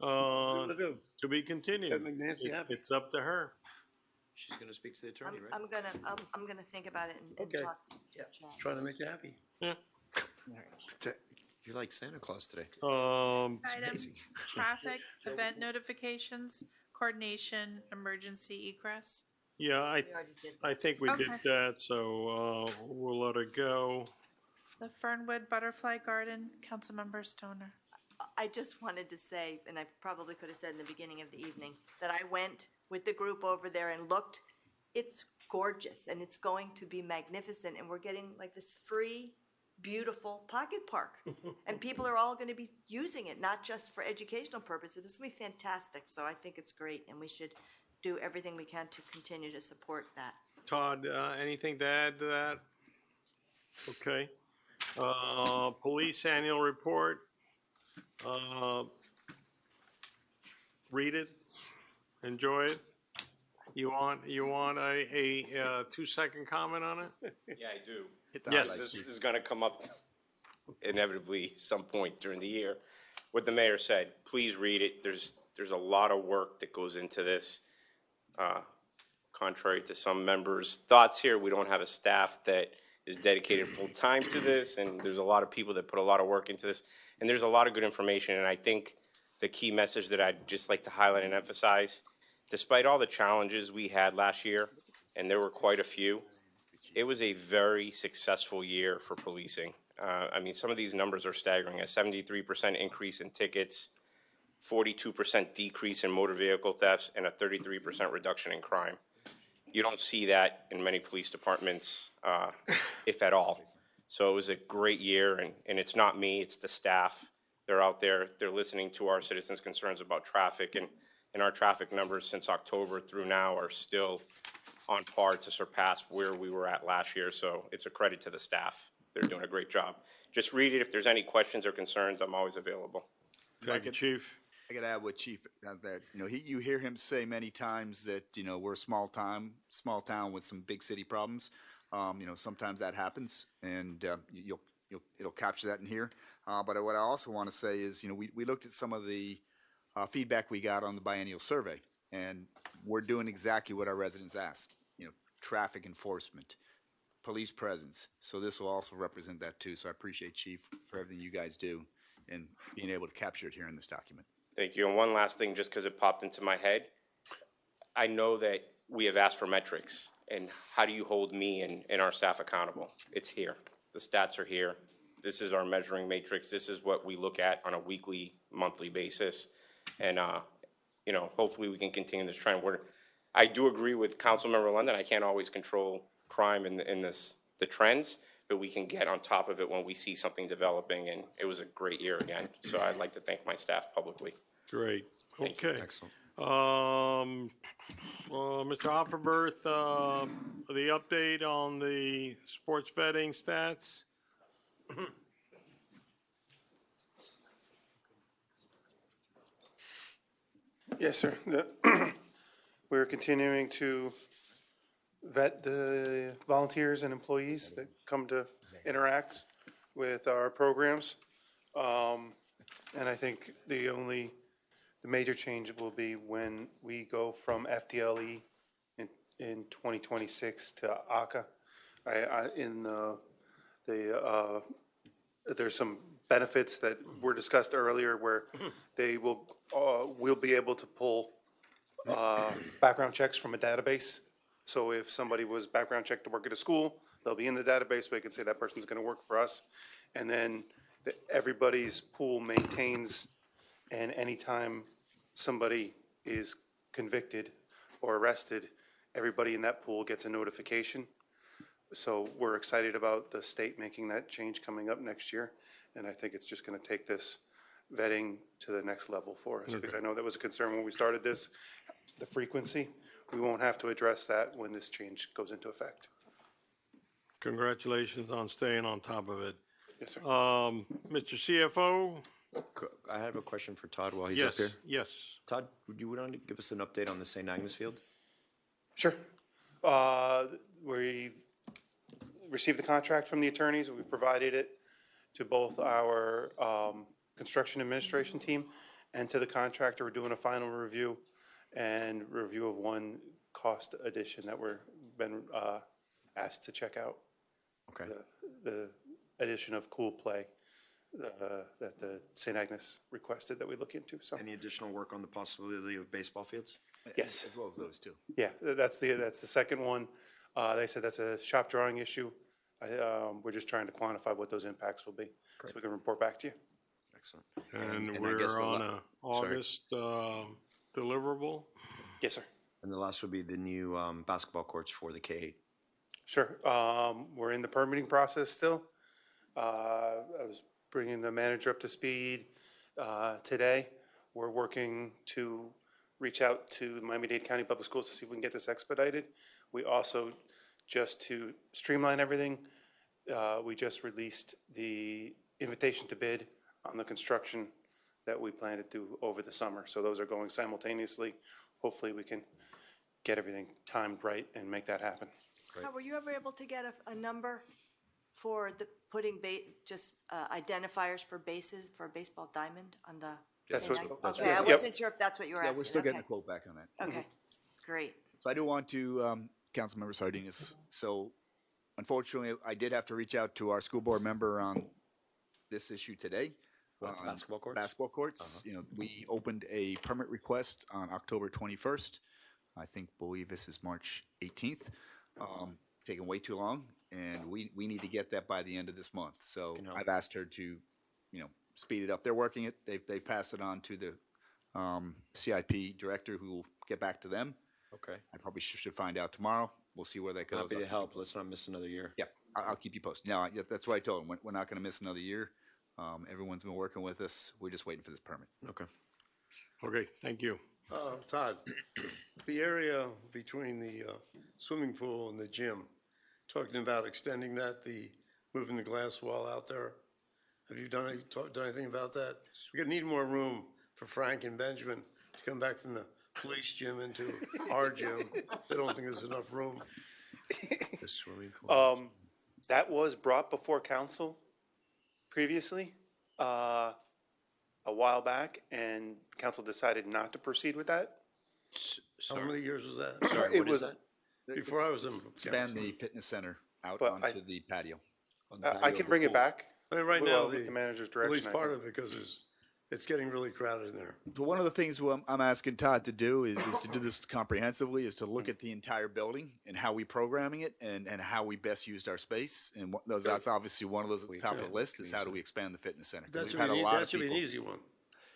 to be continued. It's up to her. She's gonna speak to the attorney, right? I'm gonna think about it and Okay. talk to Chad. Trying to make you happy. Yeah. You're like Santa Claus today. Item, amazing. traffic, event notifications, coordination, emergency egress. Yeah, I think we did Okay. that, so we'll let it go. The Fernwood Butterfly Garden, Councilmember Stoner. I just wanted to say, and I probably could have said in the beginning of the evening, that I went with the group over there and looked. It's gorgeous and it's going to be magnificent, and we're getting like this free, beautiful pocket park. And people are all going to be using it, not just for educational purposes. It's going to be fantastic. So I think it's great, and we should do everything we can to continue to support that. Todd, anything to add to that? Okay. Police annual report. Read it, enjoy it. You want a 2-second comment on it? Yeah, I do. Yes. This is going to come up inevitably some point during the year. What the mayor said, please read it. There's a lot of work that goes into this. Contrary to some members' thoughts here, we don't have a staff that is dedicated full-time to this, and there's a lot of people that put a lot of work into this, and there's a lot of good information. And I think the key message that I'd just like to highlight and emphasize, despite all the challenges we had last year, and there were quite a few, it was a very successful year for policing. I mean, some of these numbers are staggering. A 73% increase in tickets, 42% decrease in motor vehicle thefts, and a 33% reduction in crime. You don't see that in many police departments, if at all. So it was a great year, and it's not me, it's the staff. They're out there, they're listening to our citizens' concerns about traffic, and our traffic numbers since October through now are still on par to surpass where we were at last year. So it's a credit to the staff. They're doing a great job. Just read it. If there's any questions or concerns, I'm always available. Thank you, Chief. I gotta add what Chief, that, you hear him say many times that, we're a small town with some big city problems. Sometimes that happens, and it'll capture that in here. But what I also want to say is, we looked at some of the feedback we got on the biennial survey, and we're doing exactly what our residents asked. Traffic enforcement, police presence. So this will also represent that too. So I appreciate Chief for everything you guys do and being able to capture it here in this document. Thank you. And one last thing, just because it popped into my head. I know that we have asked for metrics, and how do you hold me and our staff accountable? It's here. The stats are here. This is our measuring matrix. This is what we look at on a weekly, monthly basis. And, hopefully we can continue this trend. I do agree with Councilmember London. I can't always control crime in the trends, but we can get on top of it when we see something developing, and it was a great year again. So I'd like to thank my staff publicly. Great. Thank you. Okay. Excellent. Mr. Hofferberth, the update on the sports vetting stats? Yes, sir. We're continuing to vet the volunteers and employees that come to interact with our programs. And I think the major change will be when we go from FDLE in 2026 to ACA. There's some benefits that were discussed earlier where we'll be able to pull background checks from a database. So if somebody was background checked to work at a school, they'll be in the database. We can say that person's going to work for us. And then everybody's pool maintains, and anytime somebody is convicted or arrested, everybody in that pool gets a notification. So we're excited about the state making that change coming up next year. And I think it's just going to take this vetting to the next level for us, because I know that was a concern when we started this, the frequency. We won't have to address that when this change goes into effect. Congratulations on staying on top of it. Yes, sir. Mr. CFO? I have a question for Todd while he's up Yes, here. yes. Todd, would you want to give us an update on the St. Agnes field? Sure. We've received the contract from the attorneys. We've provided it to both our construction administration team and to the contractor. We're doing a final review and review of one cost addition that we're been asked to check out. Okay. The addition of Cool Play that the St. Agnes requested that we look into, so. Any additional work on the possibility of baseball fields? Yes. As well as those two. Yeah, that's the second one. They said that's a shop drawing issue. We're just trying to quantify what those impacts will be, so we can report back to you. Excellent. And I guess we're the on a August deliverable? Yes, sir. And the last would be the new basketball courts for the K-8. Sure. We're in the permitting process still. I was bringing the manager up to speed today. We're working to reach out to Miami-Dade County Public Schools to see if we can get this expedited. We also, just to streamline everything, we just released the invitation to bid on the construction that we plan to do over the summer. So those are going simultaneously. Hopefully we can get everything timed right and make that happen. Todd, were you ever able to get a number for the putting just identifiers for bases for a baseball diamond on the? That's St. what- Agnes? that's Okay, what- I yep. wasn't sure if that's what you were Yeah, asking. we're still getting Okay. a quote back on that. Okay, great. So I do want to, Councilmember Sardinus, so unfortunately, I did have to reach out to our school board member on this issue today. What, the basketball courts? Basketball courts. You know, we opened a permit request on October 21st. I believe this is March 18th. Taking way too long, and we need to get that by the end of this month. So I've asked her to, speed it up. They're working it. They've passed it on to the CIP director, who will get back to them. Okay. I probably should find out tomorrow. We'll see where that goes. Happy I'll to keep help. you Let's not miss another year. posted. Yeah, I'll keep you posted. No, that's what I told them. We're not going to miss another year. Everyone's been working with us. We're just waiting for this permit. Okay. Okay, thank you. Todd, the area between the swimming pool and the gym, talking about extending that, moving the glass wall out there. Have you done anything about that? We're gonna need more room for Frank and Benjamin to come back from the police gym into our gym. They don't think there's enough room. The swimming pool. That was brought before council previously, a while back, and council decided not to proceed with that. How many years was that? Sorry, It what is was- that? Before I was in Expand council. the fitness center out But onto I- the patio. I can bring it back. I mean, right Well, now, with the manager's at least direction, I part think. of it, because it's getting really crowded in there. So one of the things I'm asking Todd to do is to do this comprehensively, is to look at the entire building and how we programming it and how we best used our space. And that's obviously one of those at the top of the list, is how do we expand the fitness center? 'Cause That we've should had a be, lot that of should be an people- easy one.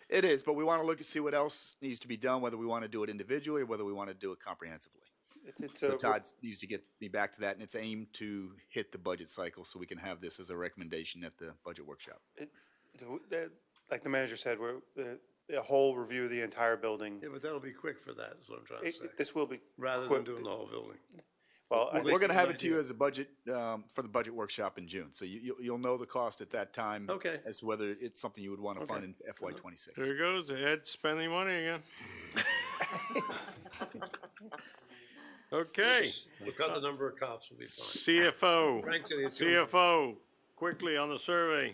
It is, but we want to look and see what else needs to be done, whether we want to do it individually or whether we want to do it comprehensively. So Todd needs to get me back to that, and it's aimed to hit the budget cycle so we can have this as a recommendation at the budget workshop. Like the manager said, a whole review of the entire building. Yeah, but that'll be quick for that, is what I'm trying to say. This will be. Rather quick. than doing the whole building. Well, We're going to have it to you as a budget, for the budget workshop in June. So you'll know the cost at that time. Okay. As to whether it's something you would want to fund in FY '26. There he goes, Ed spending money again. Okay. We'll cut the number of cops, will be fine. CFO, Frank's in the CFO, quickly on the survey.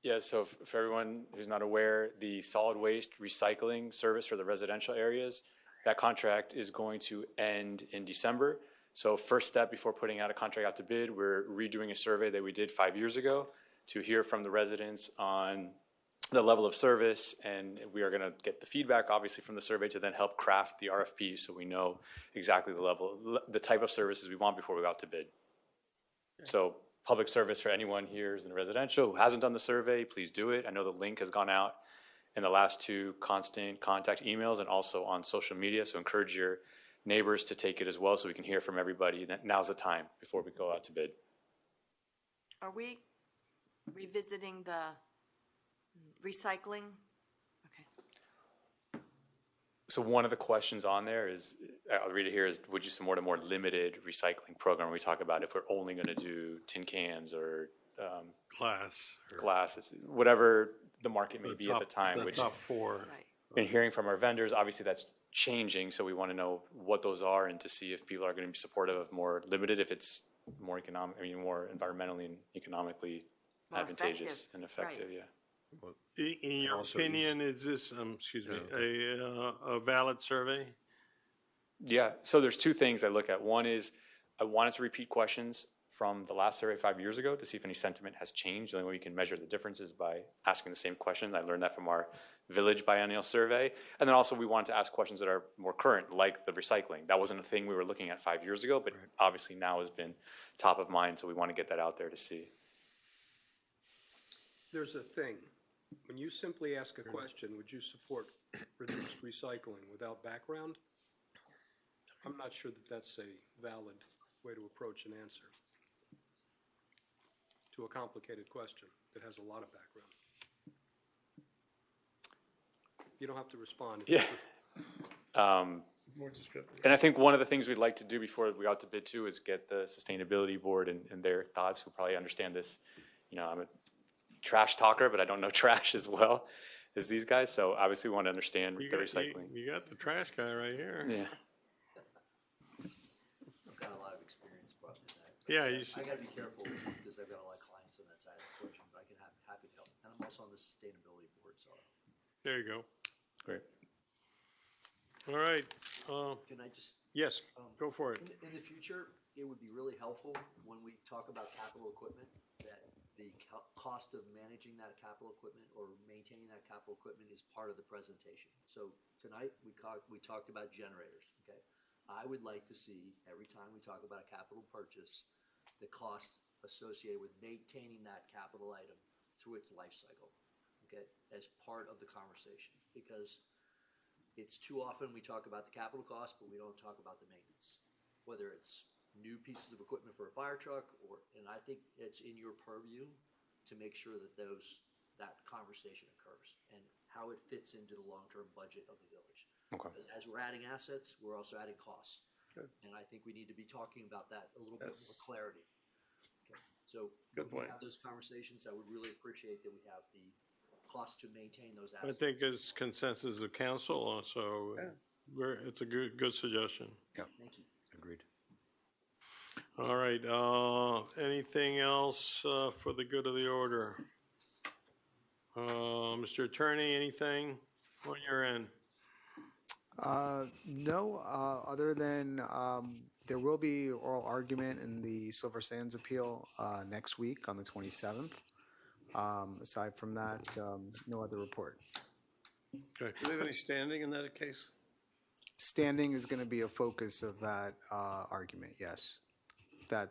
Yeah, so for everyone who's not aware, the solid waste recycling service for the residential areas, that contract is going to end in December. So first step before putting out a contract out to bid, we're redoing a survey that we did 5 years ago to hear from the residents on the level of service, and we are going to get the feedback, obviously, from the survey to then help craft the RFP so we know exactly the level, the type of services we want before we go out to bid. So public service for anyone here is in residential who hasn't done the survey, please do it. I know the link has gone out in the last 2 constant contact emails and also on social media, so encourage your neighbors to take it as well so we can hear from everybody. Now's the time before we go out to bid. Are we revisiting the recycling? So one of the questions on there is, I'll read it here, is would you support a more limited recycling program? We talk about if we're only going to do tin cans or glass, whatever the market may be at the time. The top four. And hearing from our vendors, obviously that's changing, so we want to know what those are and to see if people are going to be supportive of more limited, if it's more economic, more environmentally and economically More advantageous effective, and effective, right. yeah. In your opinion, is this, a valid survey? Yeah, so there's two things I look at. One is I wanted to repeat questions from the last survey 5 years ago to see if any sentiment has changed. The only way you can measure the difference is by asking the same question. I learned that from our village biennial survey. And then also we wanted to ask questions that are more current, like the recycling. That wasn't a thing we were looking at 5 years ago, but obviously now has been top of mind, so we want to get that out there to see. There's a thing. When you simply ask a question, would you support reduced recycling without background? I'm not sure that that's a valid way to approach an answer to a complicated question that has a lot of background. You don't have to respond. Yeah. And I think one of the things we'd like to do before we go out to bid too is get the sustainability board and their thoughts, who probably understand this. I'm a trash talker, but I don't know trash as well as these guys. So obviously we want to understand the recycling. You got the trash guy right here. Yeah. I've got a lot of experience probably in that. Yeah, you should. I gotta be careful because I've got a lot of clients on that side of the equation, but I can happy to help. And I'm also on the sustainability board, so. There you go. Great. All right. Can I just? Yes, go for it. In the future, it would be really helpful when we talk about capital equipment, that the cost of managing that capital equipment or maintaining that capital equipment is part of the presentation. So tonight, we talked about generators, okay? I would like to see, every time we talk about a capital purchase, the cost associated with maintaining that capital item through its life cycle, okay, as part of the conversation. Because it's too often we talk about the capital cost, but we don't talk about the maintenance. Whether it's new pieces of equipment for a fire truck, and I think it's in your purview to make sure that that conversation occurs and how it fits into the long-term budget of the village. Okay. Because as we're adding assets, we're also adding costs. Good. And I think we need to be talking about that a little bit more clarity. Okay. So Good when we point. have those conversations, I would really appreciate that we have the cost to maintain those I assets. think it's consensus of council, so it's a good suggestion. Thank you. Agreed. All right, anything else for the good of the order? Mr. Attorney, anything on your end? No, other than, there will be oral argument in the Silver Sands appeal, next week on the 27th. Aside from that, no other report. Okay. Do they have any standing in that case? Standing is going to be a focus of that, argument, yes. That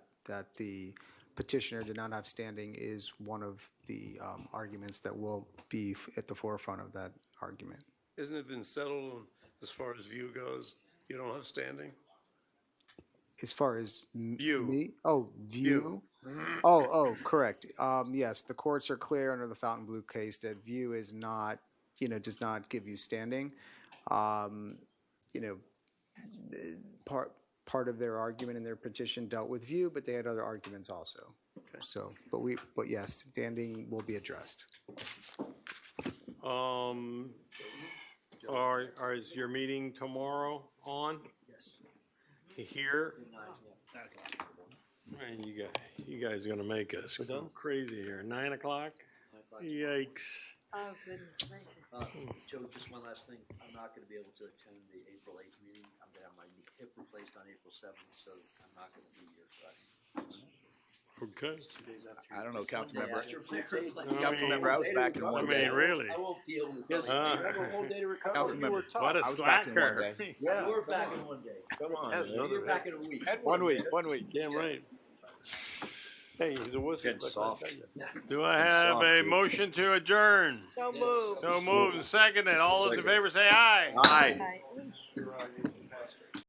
the petitioner did not have standing is one of the, arguments that will be at the forefront of that argument. Isn't it been settled as far as view goes? You don't have standing? As far as View. me? Oh, view? Oh, correct. Yes, the courts are clear under the Fountain Blue case that view is not, does not give you standing. Part of their argument in their petition dealt with view, but they had other arguments also. Okay. So, but yes, standing will be addressed. Is your meeting tomorrow on? Yes. Here? Man, you guys are gonna make us go crazy here. 9 o'clock? Yikes. Oh, goodness gracious. Joe, just one last thing. I'm not going to be able to attend the April 8th meeting. I'm going to have my hip replaced on April 7th, so I'm not going to be here. Okay. I don't know, Councilmember. Councilmember, Councilmember, I was back in one day. Really? I won't be able to. Yes, you have a whole day to recover. Councilmember, What a I was back in one slacker. day. Yeah. We're back in one day. Come on. That's man. You're back in a week. 1 week, 1 week. Damn right. Hey, he's a wizard. Getting soft. Do I have soft, a dude. motion to adjourn? So moved. So moved and seconded. All those in favor say aye. Aye. Aye.